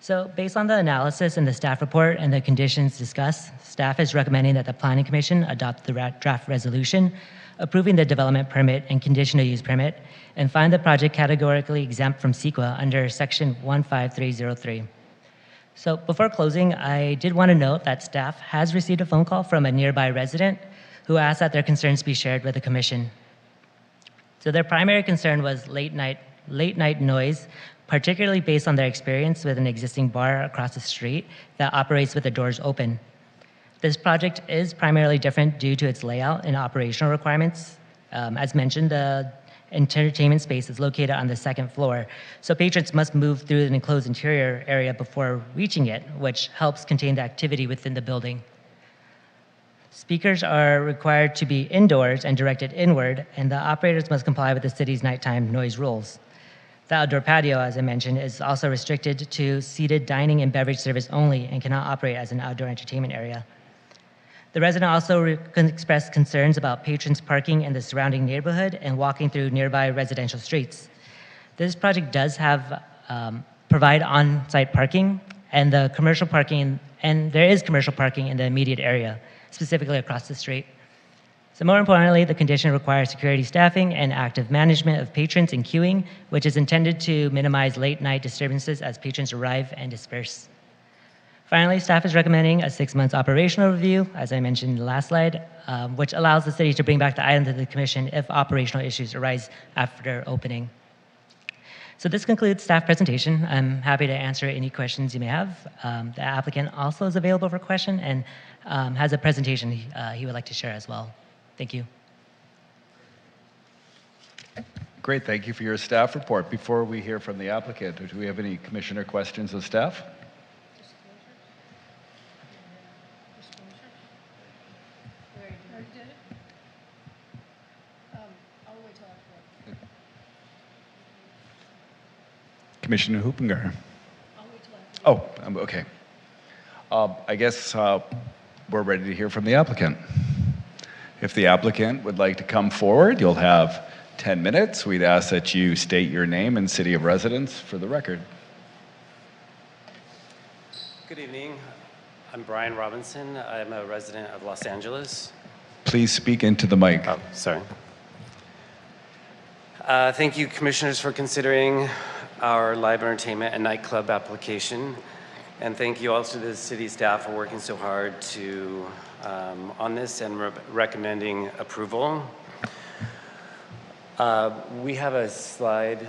So based on the analysis in the staff report and the conditions discussed, staff is recommending that the Planning Commission adopt the draft resolution approving the development permit and conditional use permit and find the project categorically exempt from CEQA under section 15303. So before closing, I did want to note that staff has received a phone call from a nearby resident who asked that their concerns be shared with the commission. So their primary concern was late night noise, particularly based on their experience with an existing bar across the street that operates with the doors open. This project is primarily different due to its layout and operational requirements. As mentioned, the entertainment space is located on the 2nd floor, so patrons must move through an enclosed interior area before reaching it, which helps contain the activity within the building. Speakers are required to be indoors and directed inward, and the operators must comply with the city's nighttime noise rules. The outdoor patio, as I mentioned, is also restricted to seated dining and beverage service only and cannot operate as an outdoor entertainment area. The resident also expressed concerns about patrons parking in the surrounding neighborhood and walking through nearby residential streets. This project does have provide on-site parking and there is commercial parking in the immediate area, specifically across the street. So more importantly, the condition requires security staffing and active management of patrons and queuing, which is intended to minimize late night disturbances as patrons arrive and disperse. Finally, staff is recommending a 6-month operational review, as I mentioned in the last slide, which allows the city to bring back the item to the commission if operational issues arise after opening. So this concludes staff presentation. I'm happy to answer any questions you may have. The applicant also is available for question and has a presentation he would like to share as well. Thank you. Great, thank you for your staff report. Before we hear from the applicant, do we have any commissioner questions of staff? Commissioner Hoopinger. Oh, okay. I guess we're ready to hear from the applicant. If the applicant would like to come forward, you'll have 10 minutes. We'd ask that you state your name and city of residence for the record. Good evening. I'm Brian Robinson. I'm a resident of Los Angeles. Please speak into the mic. Oh, sorry. Thank you, commissioners, for considering our live entertainment and nightclub application. And thank you also to the city staff for working so hard to on this and recommending approval. We have a slide.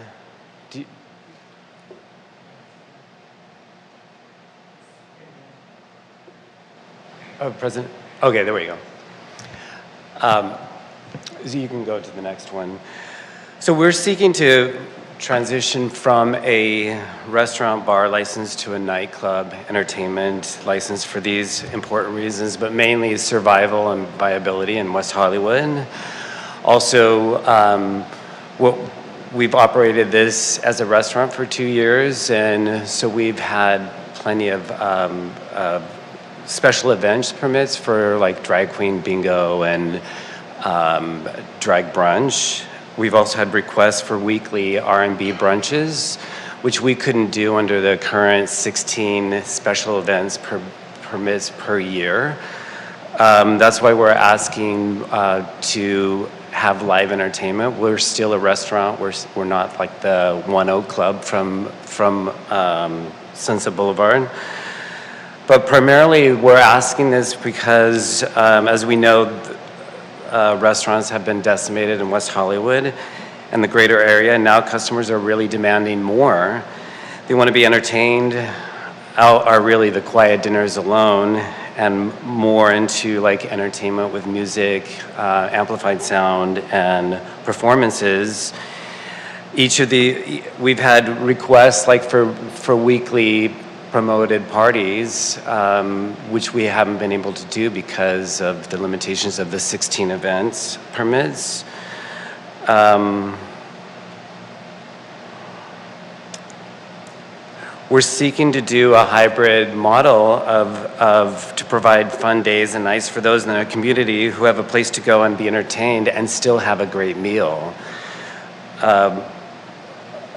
President. Okay, there we go. So you can go to the next one. So we're seeking to transition from a restaurant bar license to a nightclub entertainment license for these important reasons, but mainly survival and viability in West Hollywood. Also, we've operated this as a restaurant for 2 years, and so we've had plenty of special events permits for like drag queen bingo and drag brunch. We've also had requests for weekly R&B brunches, which we couldn't do under the current 16 special events permits per year. That's why we're asking to have live entertainment. We're still a restaurant. We're not like the One Oak Club from Sunset Boulevard. But primarily, we're asking this because, as we know, restaurants have been decimated in West Hollywood and the greater area, and now customers are really demanding more. They want to be entertained. Out are really the quiet dinners alone, and more into like entertainment with music, amplified sound, and performances. We've had requests like for weekly promoted parties, which we haven't been able to do because of the limitations of the 16 events permits. We're seeking to do a hybrid model to provide fun days and nights for those in the community who have a place to go and be entertained and still have a great meal.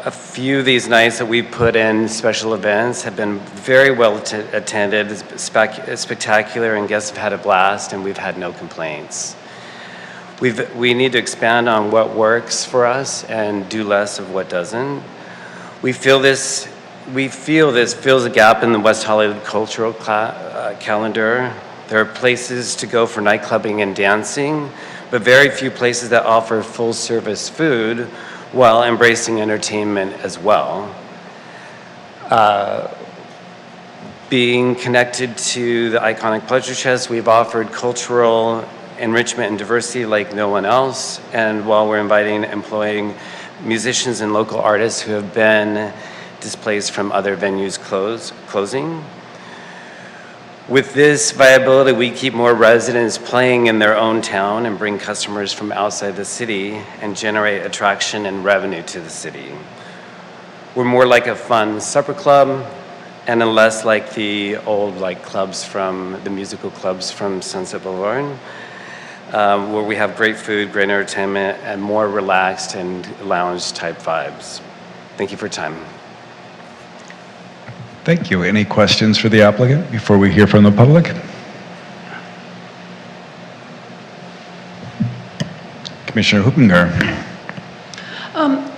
A few of these nights that we've put in special events have been very well attended, spectacular, and guests have had a blast, and we've had no complaints. We need to expand on what works for us and do less of what doesn't. We feel this fills a gap in the West Hollywood cultural calendar. There are places to go for nightclubbing and dancing, but very few places that offer full-service food while embracing entertainment as well. Being connected to the iconic Pleasure Chest, we've offered cultural enrichment and diversity like no one else, and while we're employing musicians and local artists who have been displaced from other venues closing. With this viability, we keep more residents playing in their own town and bring customers from outside the city and generate attraction and revenue to the city. We're more like a fun supper club and less like the old clubs from the musical clubs from Sunset Boulevard, where we have great food, great entertainment, and more relaxed and lounge type vibes. Thank you for your time. Thank you. Any questions for the applicant before we hear from the public? Commissioner Huppinger.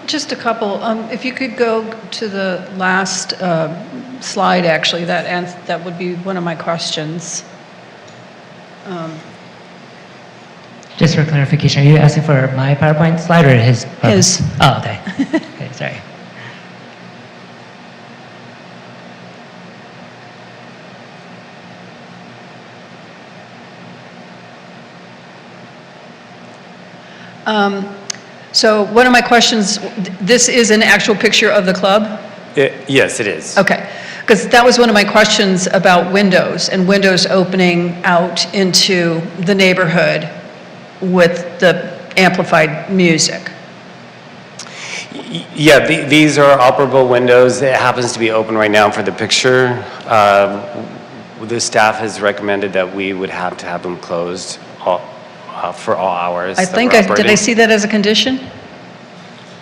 Just a couple. If you could go to the last slide, actually, that would be one of my questions. Just for clarification, are you asking for my PowerPoint slide or his? His. Oh, okay. Okay, sorry. So one of my questions, this is an actual picture of the club? Yes, it is. Okay, because that was one of my questions about windows and windows opening out into the neighborhood with the amplified music. Yeah, these are operable windows. It happens to be open right now for the picture. The staff has recommended that we would have to have them closed for all hours. I think, did I see that as a condition?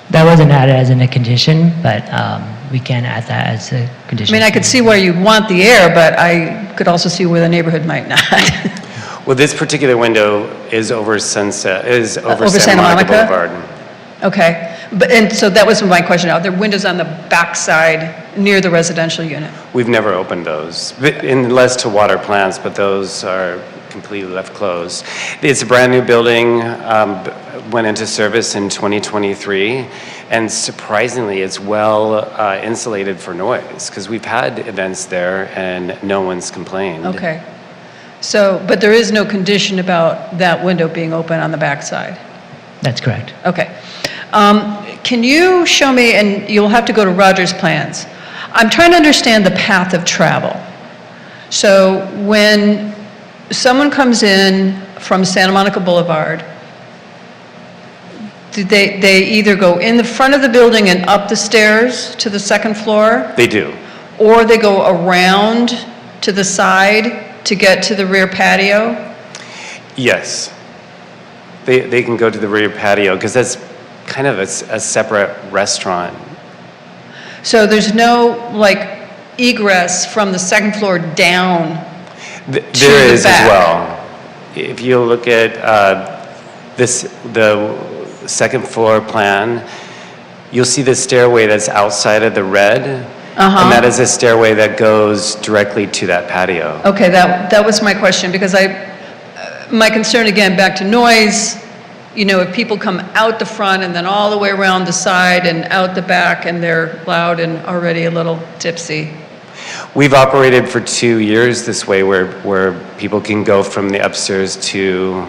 That wasn't added as a condition, but we can add that as a I condition. mean, I could see where you'd want the air, but I could also see where the neighborhood might not. Well, this particular window is over Sunset, over Santa Monica Boulevard. Okay, and so that was my question. Are there windows on the back side near the residential unit? We've never opened those, unless to water plants, but those are completely left closed. It's a brand new building, went into service in 2023, and surprisingly, it's well insulated for noise, because we've had events there and no one's complained. Okay. So, but there is no condition about that window being open on the back side? That's correct. Okay. Can you show me, and you'll have to go to Roger's plans. I'm trying to understand the path of travel. So when someone comes in from Santa Monica Boulevard, do they either go in the front of the building and up the stairs to the second floor? They do. Or they go around to the side to get to the rear patio? Yes. They can go to the rear patio because that's kind of a separate restaurant. So there's no like egress from the second floor down There is as well. If you look at the second floor plan, you'll see the stairway that's outside of the red, and that is a stairway that goes directly to that patio. Okay, that was my question, because my concern, again, back to noise, you know, if people come out the front and then all the way around the side and out the back and they're loud and already a little tipsy. We've operated for 2 years this way, where people can go from the upstairs to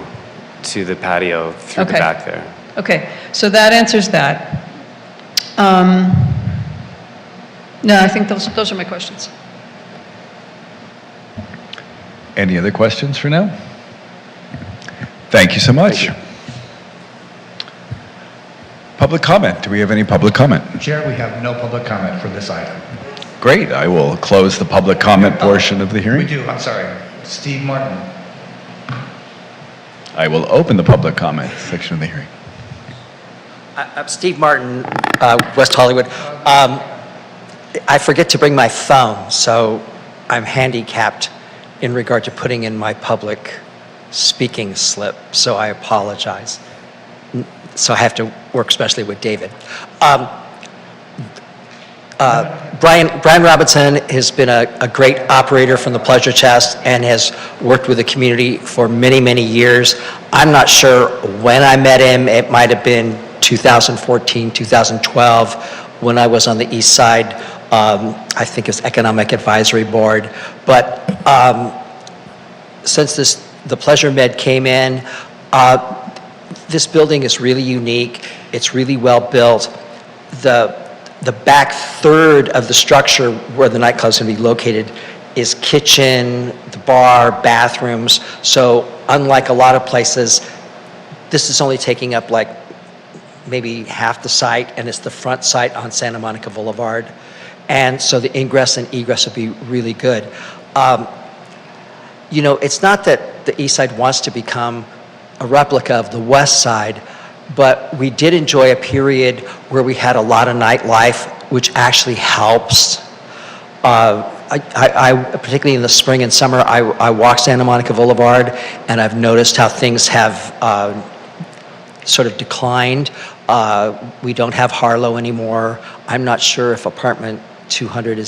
the patio through the back there. Okay, so that answers that. No, I think those are my questions. Any other questions for now? Thank you so much. Public comment. Do we have any public comment? Chair, we have no public comment for this item. Great. I will close the public comment portion of the hearing. We do, I'm sorry. Steve Martin. I will open the public comment section of the hearing. I'm Steve Martin, West Hollywood. I forget to bring my phone, so I'm handicapped in regard to putting in my public speaking slip, so I apologize. So I have to work especially with David. Brian Robinson has been a great operator from the Pleasure Chest and has worked with the community for many, many years. I'm not sure when I met him. It might have been 2014, 2012, when I was on the east side. I think it's Economic Advisory Board. But since the Pleasure Med came in, this building is really unique. It's really well built. The back third of the structure where the nightclub's going to be located is kitchen, the bar, bathrooms. So unlike a lot of places, this is only taking up like maybe half the site, and it's the front site on Santa Monica Boulevard. And so the ingress and egress will be really good. You know, it's not that the east side wants to become a replica of the west side, but we did enjoy a period where we had a lot of nightlife, which actually helps. I particularly in the spring and summer, I walk Santa Monica Boulevard, and I've noticed how things have sort of declined. We don't have Harlow anymore. I'm not sure if apartment 200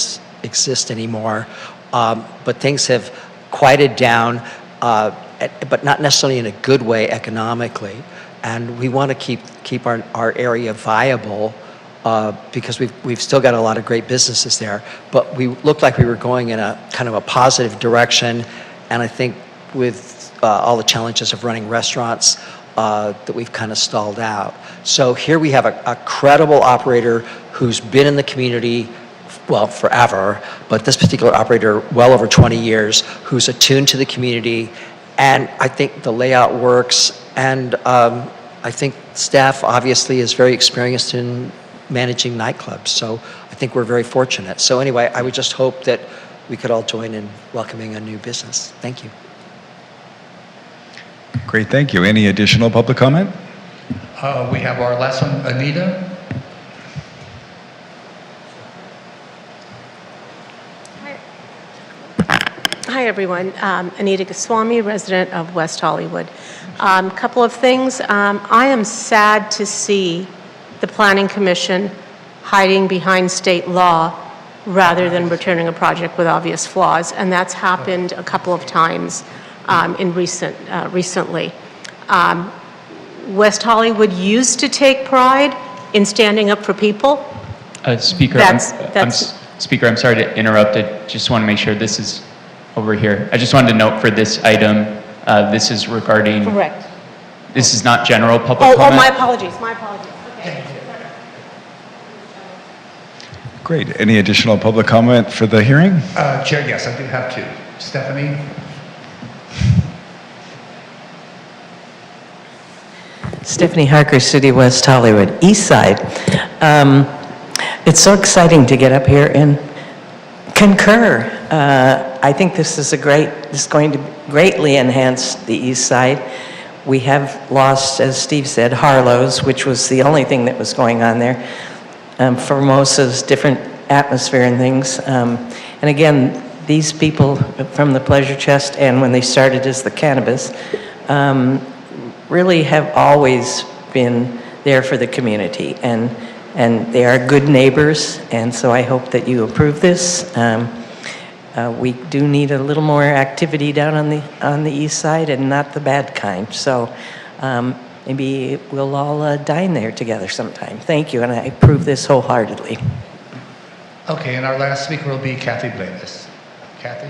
exists anymore, but things have quieted down, but not necessarily in a good way economically. And we want to keep our area viable because we've still got a lot of great businesses there. But we looked like we were going in a kind of a positive direction, and I think with all the challenges of running restaurants, that we've kind of stalled out. So here we have a credible operator who's been in the community, well, forever, but this particular operator, well over 20 years, who's attuned to the community, and I think the layout works, and I think staff obviously is very experienced in managing nightclubs, so I think we're very fortunate. So anyway, I would just hope that we could all join in welcoming a new business. Thank you. Great, thank you. Any additional public comment? We have our last one, Anita. Hi, everyone. Anita Goswami, resident of West Hollywood. Couple of things. I am sad to see the Planning Commission hiding behind state law rather than returning a project with obvious flaws, and that's happened a couple of times recently. West Hollywood used to take pride in standing up for people. Speaker, Speaker, I'm sorry to interrupt. I just want to make sure this is over here. I just wanted to note for this item, this is regarding... Correct. This is not general public comment? Oh, my apologies, my apologies. Okay. Great. Any additional public comment for the hearing? Chair, yes, I do have two. Stephanie? Stephanie Harker, City of West Hollywood, East Side. It's so exciting to get up here and concur I think this is going to greatly enhance the east side. We have lost, as Steve said, Harlow's, which was the only thing that was going on there. Formosa's, different atmosphere and things. And again, these people from the Pleasure Chest, and when they started as the Cannabis, really have always been there for the community. And they are good neighbors, and so I hope that you approve this. We do need a little more activity down on the east side, and not the bad kind. So maybe we'll all dine there together sometime. Thank you, and I approve this wholeheartedly. Okay, and our last speaker will be Kathy Blavis. Kathy?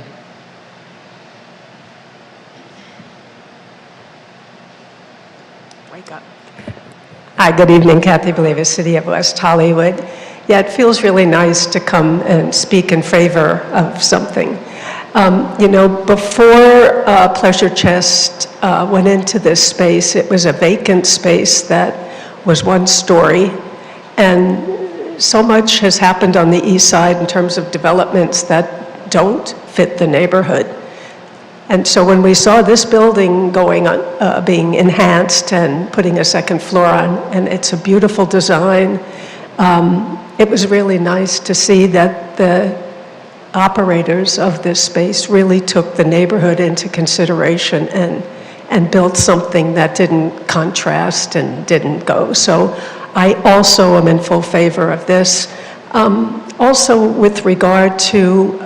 Wake up. Hi, good evening, Kathy Blavis, City of West Hollywood. Yeah, it feels really nice to come and speak in favor of something. You know, before Pleasure Chest went into this space, it was a vacant space that was one story, and so much has happened on the east side in terms of developments that don't fit the neighborhood. And so when we saw this building going on, being enhanced and putting a second floor on, and it's a beautiful design, it was really nice to see that the operators of this space really took the neighborhood into consideration and built something that didn't contrast and didn't go. So I also am in full favor of this. Also with regard to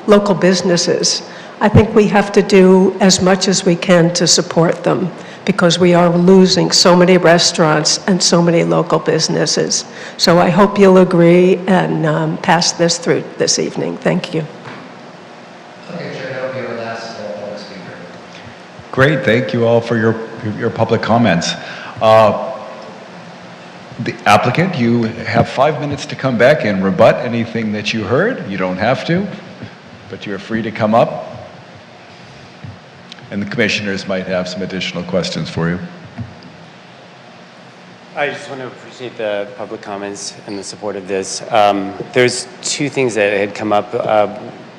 local businesses, I think we have to do as much as we can to support them, because we are losing so many restaurants and so many local businesses. So I hope you'll agree and pass this through this evening. Thank you. Okay, Chair, that'll be our last public speaker. Great, thank you all for your public comments. The applicant, you have 5 minutes to come back and rebut anything that you heard. You don't have to, but you're free to come up. And the commissioners might have some additional questions for you. I just want to appreciate the public comments and the support of this. There's two things that had come up.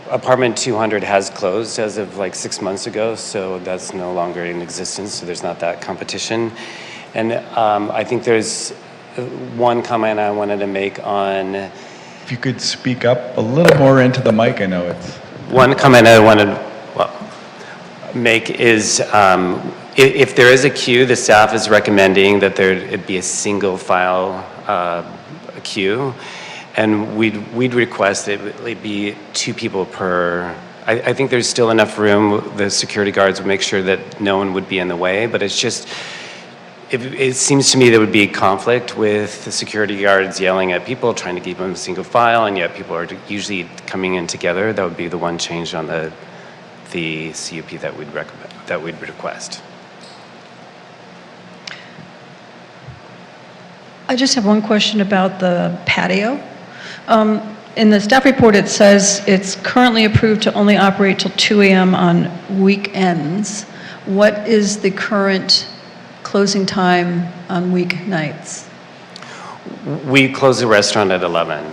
Apartment 200 has closed as of like 6 months ago, so that's no longer in existence, so there's not that competition. And I think there's one comment I wanted to make on... If you could speak up a little more into the mic, I know it's... One comment I wanted to make is if there is a queue, the staff is recommending that it be a single file queue, and we'd request it be 2 people per. I think there's still enough room. The security guards would make sure that no one would be in the way, but it's just. It seems to me there would be conflict with the security guards yelling at people, trying to keep them in a single file, and yet people are usually coming in together. That would be the one change on the CUP that we'd recommend, that we'd request. I just have one question about the patio. In the staff report, it says it's currently approved to only operate till 2 a.m. on weekends. What is the current closing time on weeknights? We close the restaurant at 11,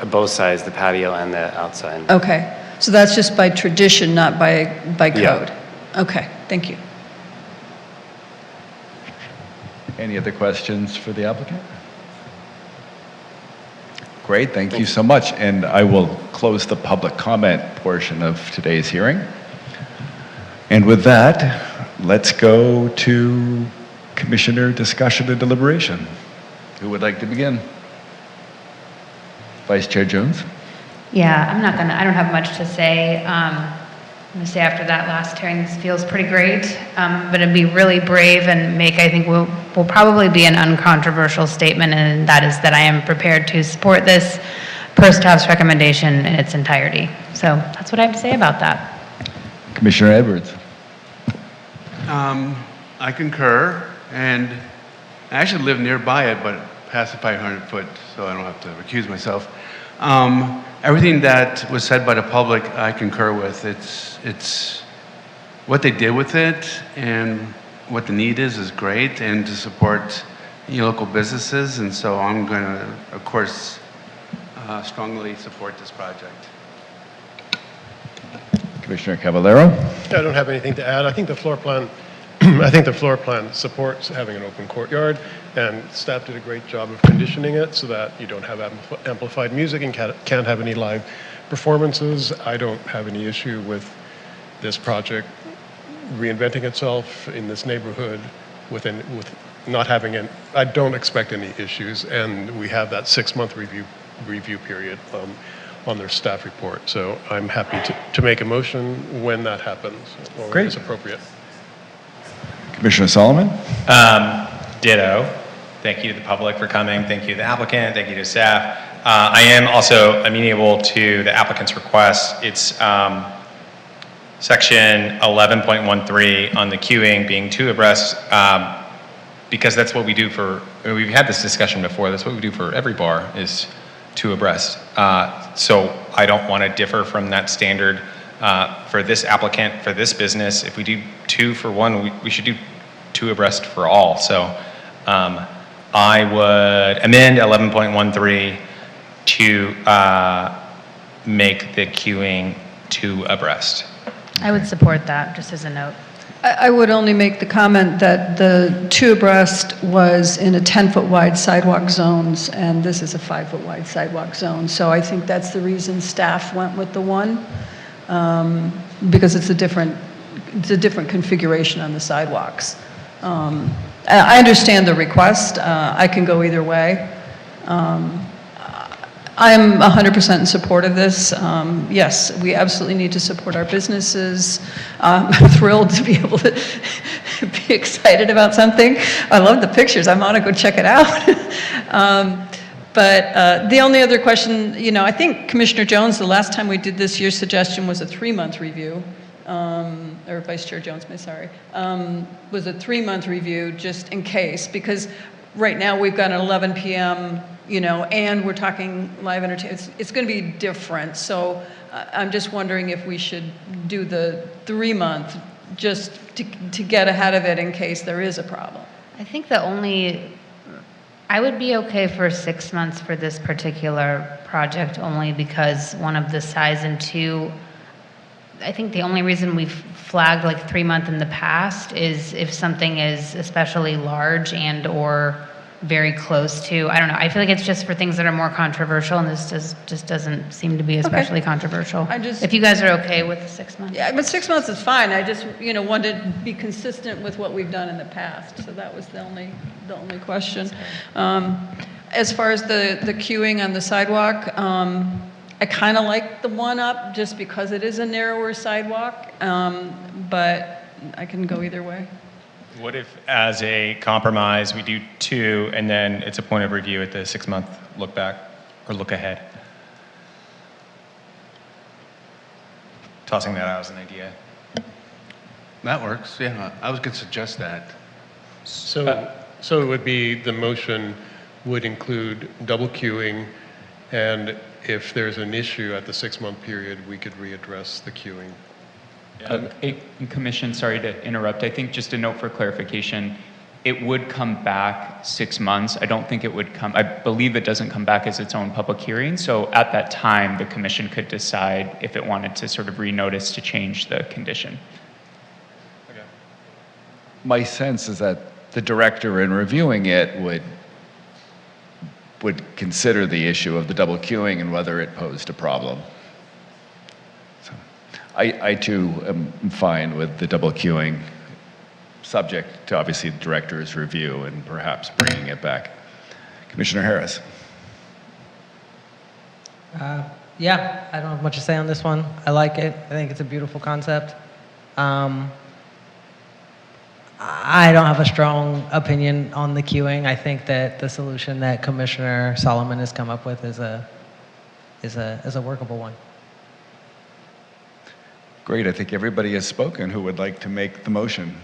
both sides, the patio and the outside. Okay, so that's just by tradition, not by code? Yeah. Okay, thank you. Any other questions for the applicant? Great, thank you so much. And I will close the public comment portion of today's hearing. And with that, let's go to commissioner discussion and deliberation. Who would like to begin? Vice Chair Jones? Yeah, I don't have much to say. I'm going to say after that last hearing, this feels pretty great. I'm going to be really brave and make, I think, will probably be an uncontroversial statement, and that is that I am prepared to support this per staff's recommendation in its entirety. So that's what I have to say about that. Commissioner Edwards. I concur, and I actually live nearby it, but past the 500 foot, so I don't have to recuse myself. Everything that was said by the public, I concur with. It's what they did with it and what the need is great, and to support local businesses. And so I'm going to, of course, strongly support this project. Commissioner Cavallero? I don't have anything to add. I think the floor plan, I think the floor plan supports having an open courtyard, and staff did a great job of conditioning it so that you don't have amplified music and can't have any live performances. I don't have any issue with this project reinventing itself in this neighborhood with not having I don't expect any issues, and we have that 6-month review period on their staff report. So I'm happy to make a motion when that happens, or when it's appropriate. Commissioner Solomon? Ditto. Thank you to the public for coming. Thank you to the applicant. Thank you to staff. I am also amenable to the applicant's request. It's section 11.13 on the queuing being 2 abreast, because that's what we do for, we've had this discussion before, that's what we do for every bar is 2 abreast. So I don't want to differ from that standard for this applicant, for this business. If we do 2 for one, we should do 2 abreast for all. So I would amend 11.13 to make the queuing 2 abreast. I would support that, just as a note. I would only make the comment that the 2 abreast was in a 10-foot wide sidewalk zones, and this is a 5-foot wide sidewalk zone. So I think that's the reason staff went with the 1, because it's a different configuration on the sidewalks. I understand the request. I can go either way. I'm 100% in support of this. Yes, we absolutely need to support our businesses. I'm thrilled to be able to be excited about something. I love the pictures. I want to go check it out. But the only other question, I think Commissioner Jones, the last time we did this, your suggestion was a 3-month review. Or Vice Chair Jones, sorry, was a 3-month review just in case, because right now we've got an 11 p.m., and we're talking live entertainment. It's going to be different. So I'm just wondering if we should do the 3-month just to get ahead of it in case there is a problem. I think I would be okay for 6 months for this particular project, only because one of the size, and 2, I think the only reason we've flagged like 3-month in the past is if something is especially large and or very close to, I don't know, I feel like it's just for things that are more controversial, and this just doesn't seem to be especially controversial. If you guys are okay with 6 months. Yeah, but 6 months is fine. I just, wanted to be consistent with what we've done in the past. So that was the only question. As far as the queuing on the sidewalk, I kind of like the 1 up just because it is a narrower sidewalk, but I can go either way. What if, as a compromise, we do 2, and then it's a point of review at the 6-month look back or look ahead? Tossing that out as an idea. That works, yeah. I was going to suggest that. So it would be, the motion would include double queuing, and if there's an issue at the 6-month period, we could readdress the queuing. Commission, sorry to interrupt. I think just a note for clarification, it would come back 6 months. I don't think it would I believe it doesn't come back as its own public hearing. So at that time, the commission could decide if it wanted to sort of renotice to change the condition. Okay. My sense is that the director in reviewing it would consider the issue of the double queuing and whether it posed a problem. I too am fine with the double queuing, subject to obviously the director's review and perhaps bringing it back. Commissioner Harris. Yeah, I don't have much to say on this one. I like it. I think it's a beautiful concept. I don't have a strong opinion on the queuing. I think that the solution that Commissioner Solomon has come up with is a workable one. Great. I think everybody has spoken who would like to make the motion.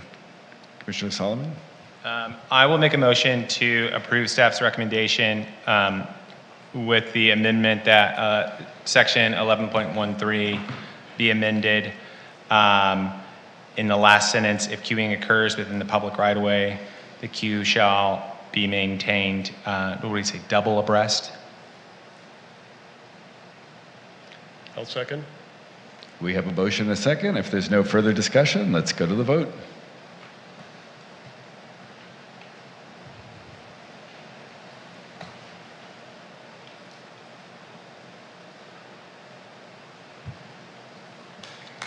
Commissioner Solomon? I will make a motion to approve staff's recommendation with the amendment that section 11.13 be amended in the last sentence. If queuing occurs within the public right-of-way, the queue shall be maintained, what do we say, double abreast? I'll second. We have a motion and a second. If there's no further discussion, let's go to the vote.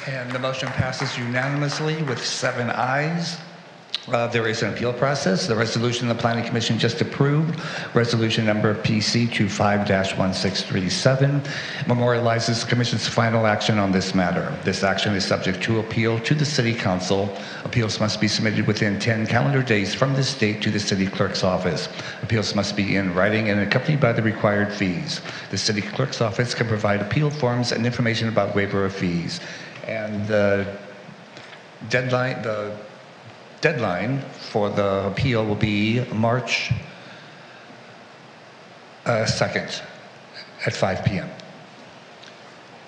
And the motion passes unanimously with 7 ayes. There is an appeal process. The resolution the Planning Commission just approved, resolution number PC 25-1637, memorializes the Commission's final action on this matter. This action is subject to appeal to the City Council. Appeals must be submitted within 10 calendar days from this date to the City Clerk's office. Appeals must be in writing and accompanied by the required fees. The City Clerk's office can provide appeal forms and information about waiver of fees. And the deadline for the appeal will be March 2nd at 5 p.m.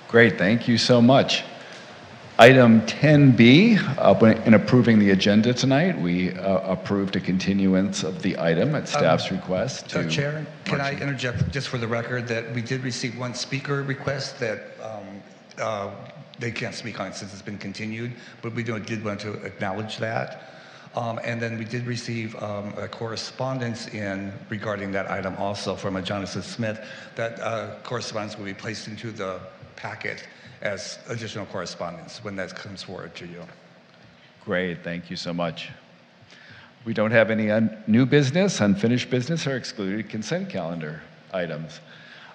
Great, thank you so much. Item 10B, in approving the agenda tonight, we approved a continuance of the item at staff's request to... Chair, can I interject just for the record that we did receive one speaker request that they can't speak on it since it's been continued, but we did want to acknowledge that. And then we did receive a correspondence in regarding that item also from a Jonathan Smith. That correspondence will be placed into the packet as additional correspondence when that comes forward to you. Great, thank you so much. We don't have any new business, unfinished business, or excluded consent calendar items.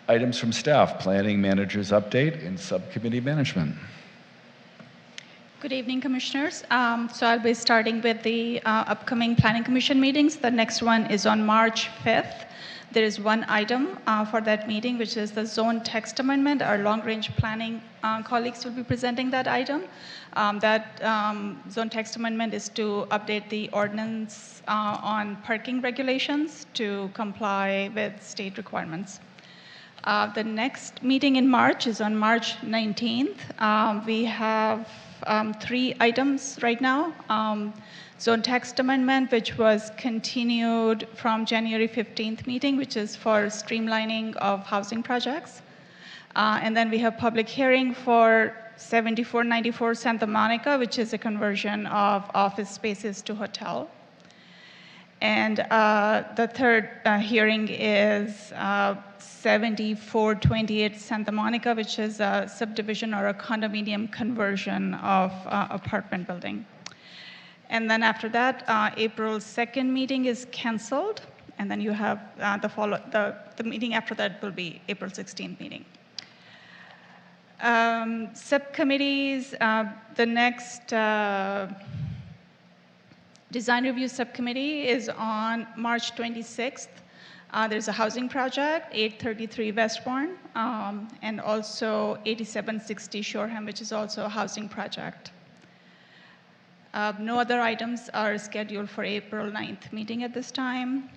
Items from staff, planning manager's update, and subcommittee management. Good evening, Commissioners. So I'll be starting with the upcoming Planning Commission meetings. The next one is on March 5th. There is one item for that meeting, which is the zone text amendment. Our long-range planning colleagues will be presenting that item. That zone text amendment is to update the ordinance on parking regulations to comply with state requirements. The next meeting in March is on March 19th. We have 3 items right now. Zone text amendment, which was continued from January 15th meeting, which is for streamlining of housing projects. And then we have public hearing for 7494 Santa Monica, which is a conversion of office spaces to hotel. And the third hearing is 7428 Santa Monica, which is a subdivision or a condominium conversion of apartment building. And then after that, April 2nd meeting is canceled. And then you have the meeting after that will be April 16th meeting. Subcommittees, the next Design Review Subcommittee is on March 26th. There's a housing project, 833 Westbourne, and also 8760 Shoreham, which is also a housing project. No other items are scheduled for April 9th meeting at this time.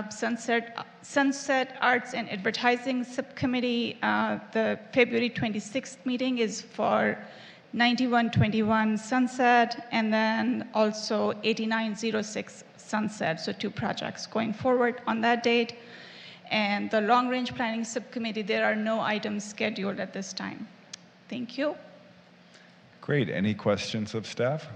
Sunset Arts and Advertising Subcommittee, the February 26th meeting is for 9121 Sunset, and then also 8906 Sunset, so 2 projects going forward on that date. And the Long Range Planning Subcommittee, there are no items scheduled at this time. Thank you. Great, any questions of staff?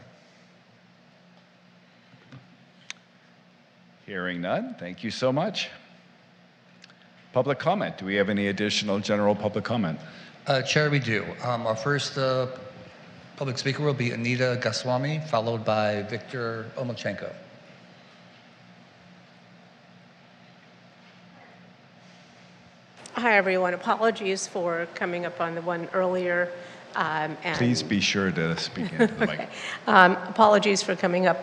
Hearing none, thank you so much. Public comment, do we have any additional general public comment? Chair, we do. Our first public speaker will be Anita Goswami, followed by Victor Omachenko. Hi, everyone. Apologies for coming up on the one earlier. Please be sure to speak into the mic. Apologies for coming up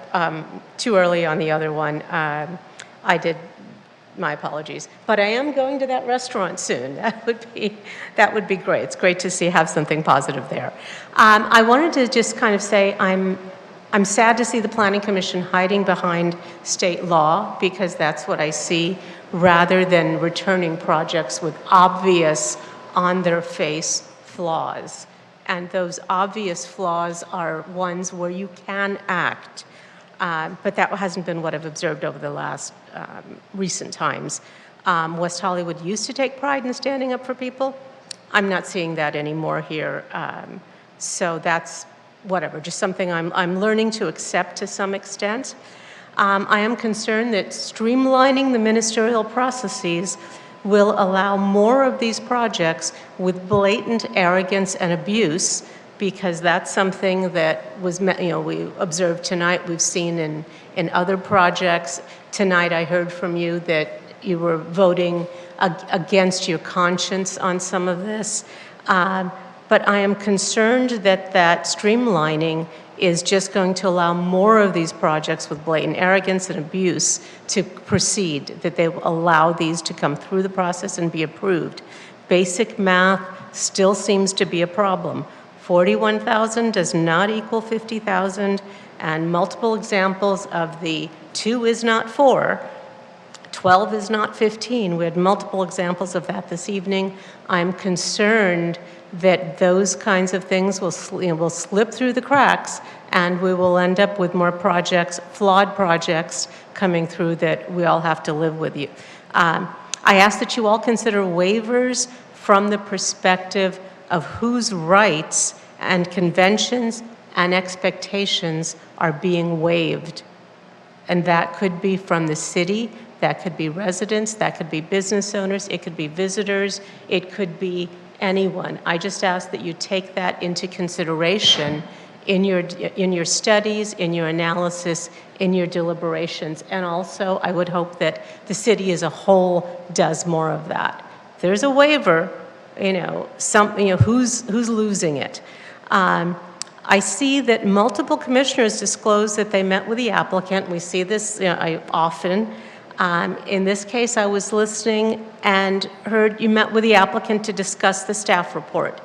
too early on the other one. My apologies. But I am going to that restaurant soon. That would be great. It's great to have something positive there. I wanted to just kind of say I'm sad to see the Planning Commission hiding behind state law, because that's what I see, rather than returning projects with obvious, on their face flaws. And those obvious flaws are ones where you can act. But that hasn't been what I've observed over the last recent times. West Hollywood used to take pride in standing up for people. I'm not seeing that anymore here. So that's whatever, just something I'm learning to accept to some extent. I am concerned that streamlining the ministerial processes will allow more of these projects with blatant arrogance and abuse, because that's something that was, we observed tonight, we've seen in other projects. Tonight I heard from you that you were voting against your conscience on some of this. But I am concerned that that streamlining is just going to allow more of these projects with blatant arrogance and abuse to proceed, that they will allow these to come through the process and be approved. Basic math still seems to be a problem. 41,000 does not equal 50,000, and multiple examples of the 2 is not 4, 12 is not 15. We had multiple examples of that this evening. I'm concerned that those kinds of things will slip through the cracks, and we will end up with more projects, flawed projects, coming through that we all have to live with. I ask that you all consider waivers from the perspective of whose rights and conventions and expectations are being waived. And that could be from the city, that could be residents, that could be business owners, it could be visitors, it could be anyone. I just ask that you take that into consideration in your studies, in your analysis, in your deliberations. And also, I would hope that the city as a whole does more of that. If there's a waiver, who's losing it? I see that multiple commissioners disclose that they met with the applicant. We see this often. In this case, I was listening and heard you met with the applicant to discuss the staff report.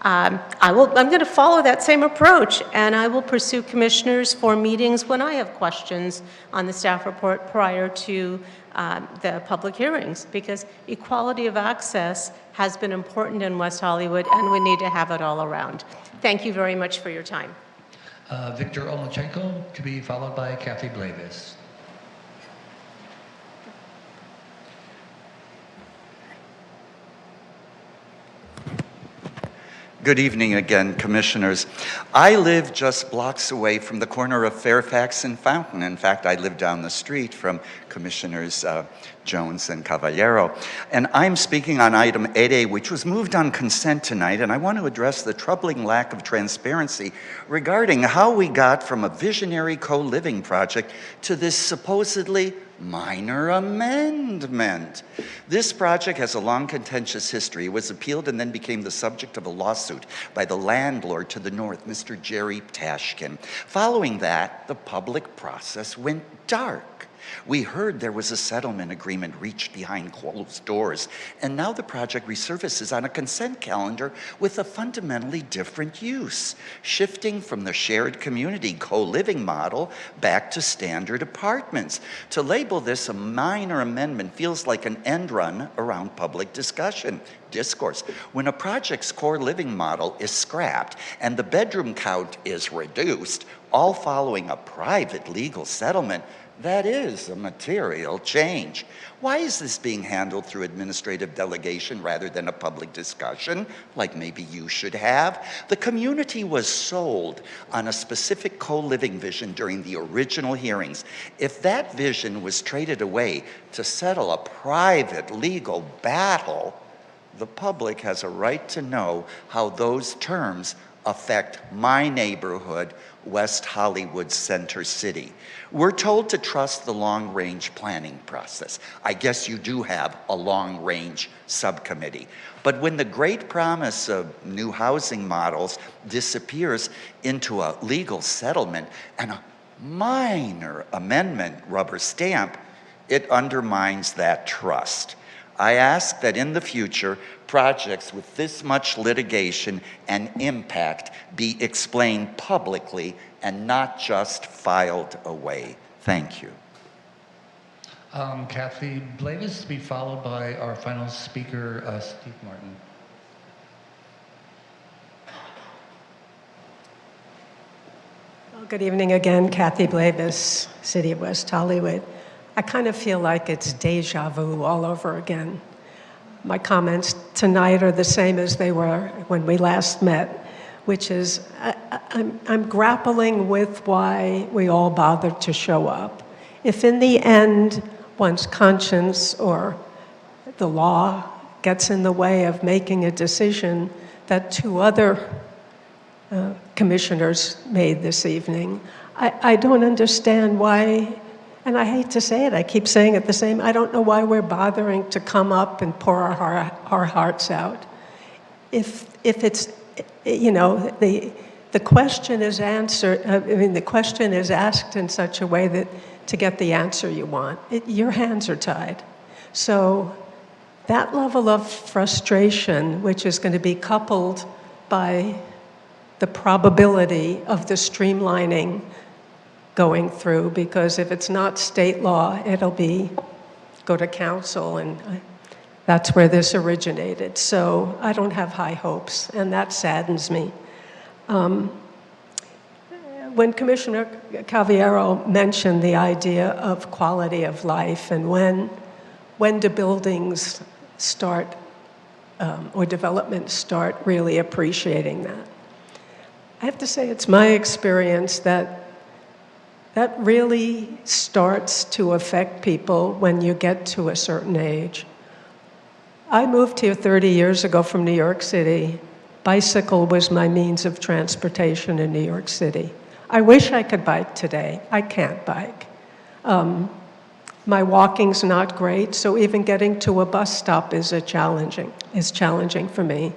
I'm going to follow that same approach, and I will pursue commissioners for meetings when I have questions on the staff report prior to the public hearings, because equality of access has been important in West Hollywood, and we need to have it all around. Thank you very much for your time. Victor Olachenko, to be followed by Kathy Blavis. Good evening again, Commissioners. I live just blocks away from the corner of Fairfax and Fountain. In fact, I live down the street from Commissioners Jones and Cavallero. And I'm speaking on item 8A, which was moved on consent tonight, and I want to address the troubling lack of transparency regarding how we got from a visionary co-living project to this supposedly minor amendment. This project has a long contentious history. It was appealed and then became the subject of a lawsuit by the landlord to the north, Mr. Jerry Tashkin. Following that, the public process went dark. We heard there was a settlement agreement reached behind closed doors, and now the project resurfaces on a consent calendar with a fundamentally different use, shifting from the shared community co-living model back to standard apartments. To label this a minor amendment feels like an end run around public discourse. When a project's core living model is scrapped and the bedroom count is reduced, all following a private legal settlement, that is a material change. Why is this being handled through administrative delegation rather than a public discussion, like maybe you should have? The community was sold on a specific co-living vision during the original hearings. If that vision was traded away to settle a private legal battle, the public has a right to know how those terms affect my neighborhood, West Hollywood Center City. We're told to trust the long-range planning process. I guess you do have a long-range subcommittee. But when the great promise of new housing models disappears into a legal settlement and a minor amendment rubber stamp, it undermines that trust. I ask that in the future, projects with this much litigation and impact be explained publicly and not just filed away. Thank you. Kathy Blavis, to be followed by our final speaker, Steve Martin. Well, good evening again, Kathy Blavis, City of West Hollywood. I kind of feel like it's deja vu all over again. My comments tonight are the same as they were when we last met. which is I'm grappling with why we all bothered to show up. If in the end one's conscience or the law gets in the way of making a decision that two other commissioners made this evening, I don't understand why, and I hate to say it, I keep saying it the same, I don't know why we're bothering to come up and pour our hearts out. If it's, you know, the question is answered, the question is asked in such a way that to get the answer you want, your hands are tied. So that level of frustration, which is going to be coupled by the probability of the streamlining going through, because if it's not state law, it'll go to council, and that's where this originated. So I don't have high hopes, and that saddens me. When Commissioner Cavallaro mentioned the idea of quality of life and when do buildings start or development start really appreciating that, I have to say it's my experience that really starts to affect people when you get to a certain age. I moved here 30 years ago from New York City. Bicycle was my means of transportation in New York City. I wish I could bike today. I can't bike. My walking's not great, so even getting to a bus stop is challenging for me.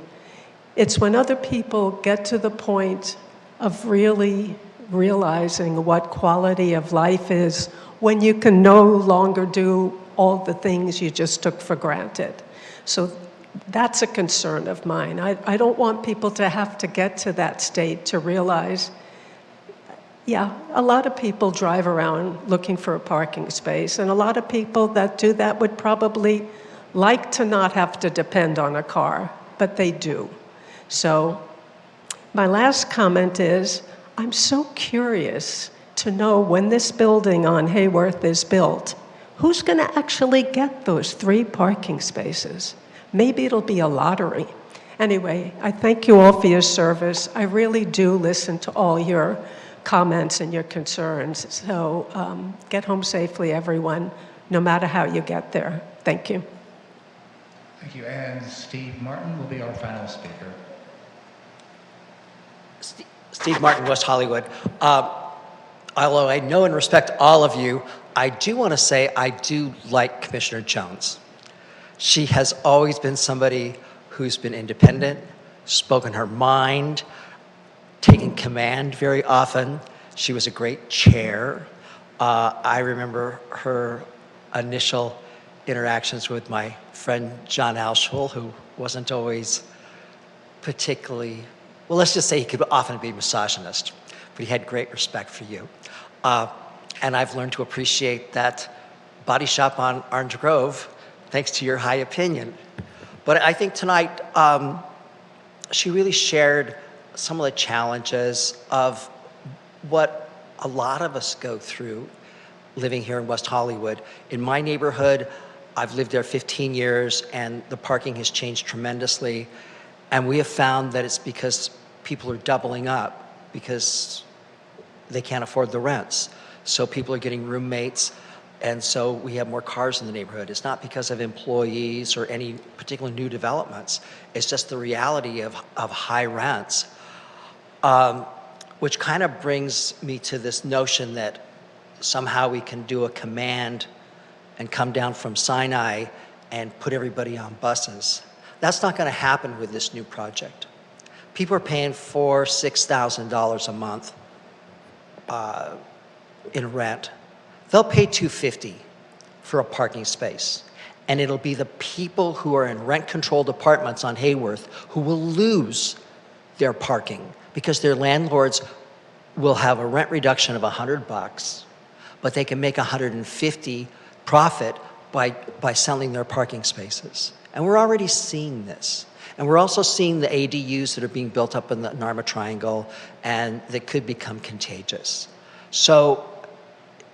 It's when other people get to the point of really realizing what quality of life is when you can no longer do all the things you just took for granted. So that's a concern of mine. I don't want people to have to get to that state to realize, yeah, a lot of people drive around looking for a parking space, and a lot of people that do that would probably like to not have to depend on a car, but they do. So my last comment is, I'm so curious to know when this building on Hayworth is built, who's going to actually get those 3 parking spaces? Maybe it'll be a lottery. Anyway, I thank you all for your service. I really do listen to all your comments and your concerns. So get home safely, everyone, no matter how you get there. Thank you. Thank you. And Steve Martin will be our final speaker. Steve Martin, West Hollywood. Although I know and respect all of you, I do want to say I do like Commissioner Jones. She has always been somebody who's been independent, spoken her mind, taken command very often. She was a great chair. I remember her initial interactions with my friend John Alschel, who wasn't always particularly, well, let's just say he could often be misogynist, but he had great respect for you. And I've learned to appreciate that body shop on Orange Grove, thanks to your high opinion. But I think tonight, she really shared some of the challenges of what a lot of us go through living here in West Hollywood. In my neighborhood, I've lived there 15 years, and the parking has changed tremendously. And we have found that it's because people are doubling up because they can't afford the rents. So people are getting roommates, and so we have more cars in the neighborhood. It's not because of employees or any particular new developments. It's just the reality of high rents, which kind of brings me to this notion that somehow we can do a command and come down from Sinai and put everybody on buses. That's not going to happen with this new project. People are paying $4,000, $6,000 a month in rent. They'll pay $250 for a parking space. And it'll be the people who are in rent-controlled apartments on Hayworth who will lose their parking because their landlords will have a rent reduction of $100, but they can make $150 profit by selling their parking spaces. And we're already seeing this. And we're also seeing the ADUs that are being built up in the Narma Triangle and that could become contagious. So,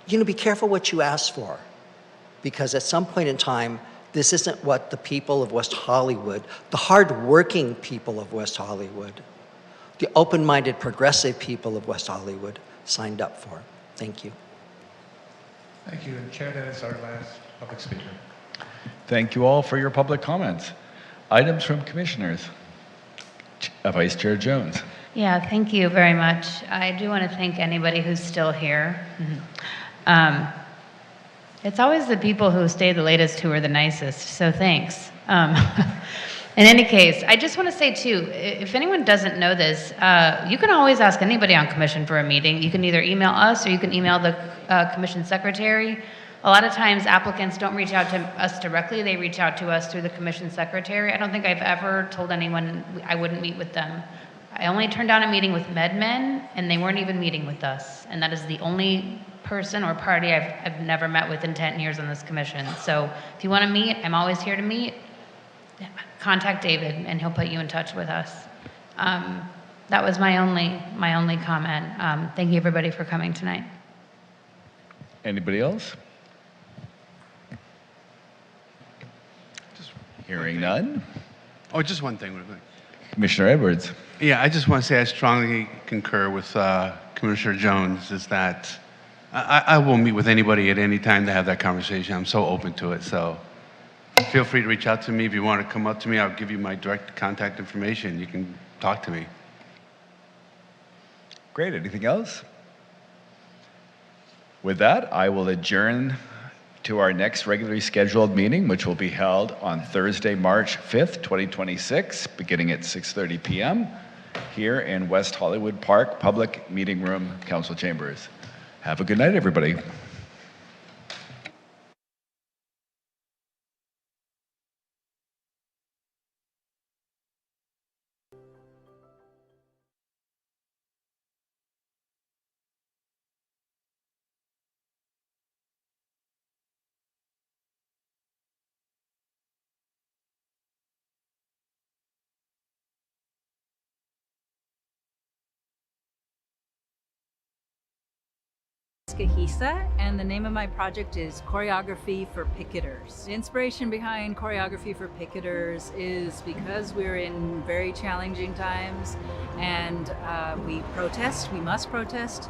be careful what you ask for, because at some point in time, this isn't what the people of West Hollywood, the hardworking people of West Hollywood, the open-minded, progressive people of West Hollywood signed up for. Thank you. Thank you. And Chair, that is our last public speaker. Thank you all for your public comments. Items from commissioners. Vice Chair Jones. Yeah, thank you very much. I do want to thank anybody who's still here. It's always the people who stay the latest who are the nicest, so thanks. In any case, I just want to say too, if anyone doesn't know this, you can always ask anybody on commission for a meeting. You can either email us or you can email the commission secretary. A lot of times applicants don't reach out to us directly, they reach out to us through the commission secretary. I don't think I've ever told anyone I wouldn't meet with them. I only turned down a meeting with MedMen, and they weren't even meeting with us. And that is the only person or party I've never met with in 10 years on this commission. So if you want to meet, I'm always here to meet. Contact David, and he'll put you in touch with us. That was my only comment. Thank you, everybody, for coming tonight. Anybody else? Hearing none. Oh, just one thing. Real quick. Commissioner Edwards. Yeah, I just want to say I strongly concur with Commissioner Jones, is that I will meet with anybody at any time to have that conversation. I'm so open to it. So feel free to reach out to me. If you want to come up to me, I'll give you my direct contact information. You can talk to me. Great. Anything else? With that, I will adjourn to our next regularly scheduled meeting, which will be held on Thursday, March 5th, 2026, beginning at 6:30 p.m. here in West Hollywood Park Public Meeting Room, Council Chambers. Have a good night, everybody. Kahisa, and the name of my project is Choreography for Picketers. The inspiration behind Choreography for Picketers is because we're in very challenging times and we must protest.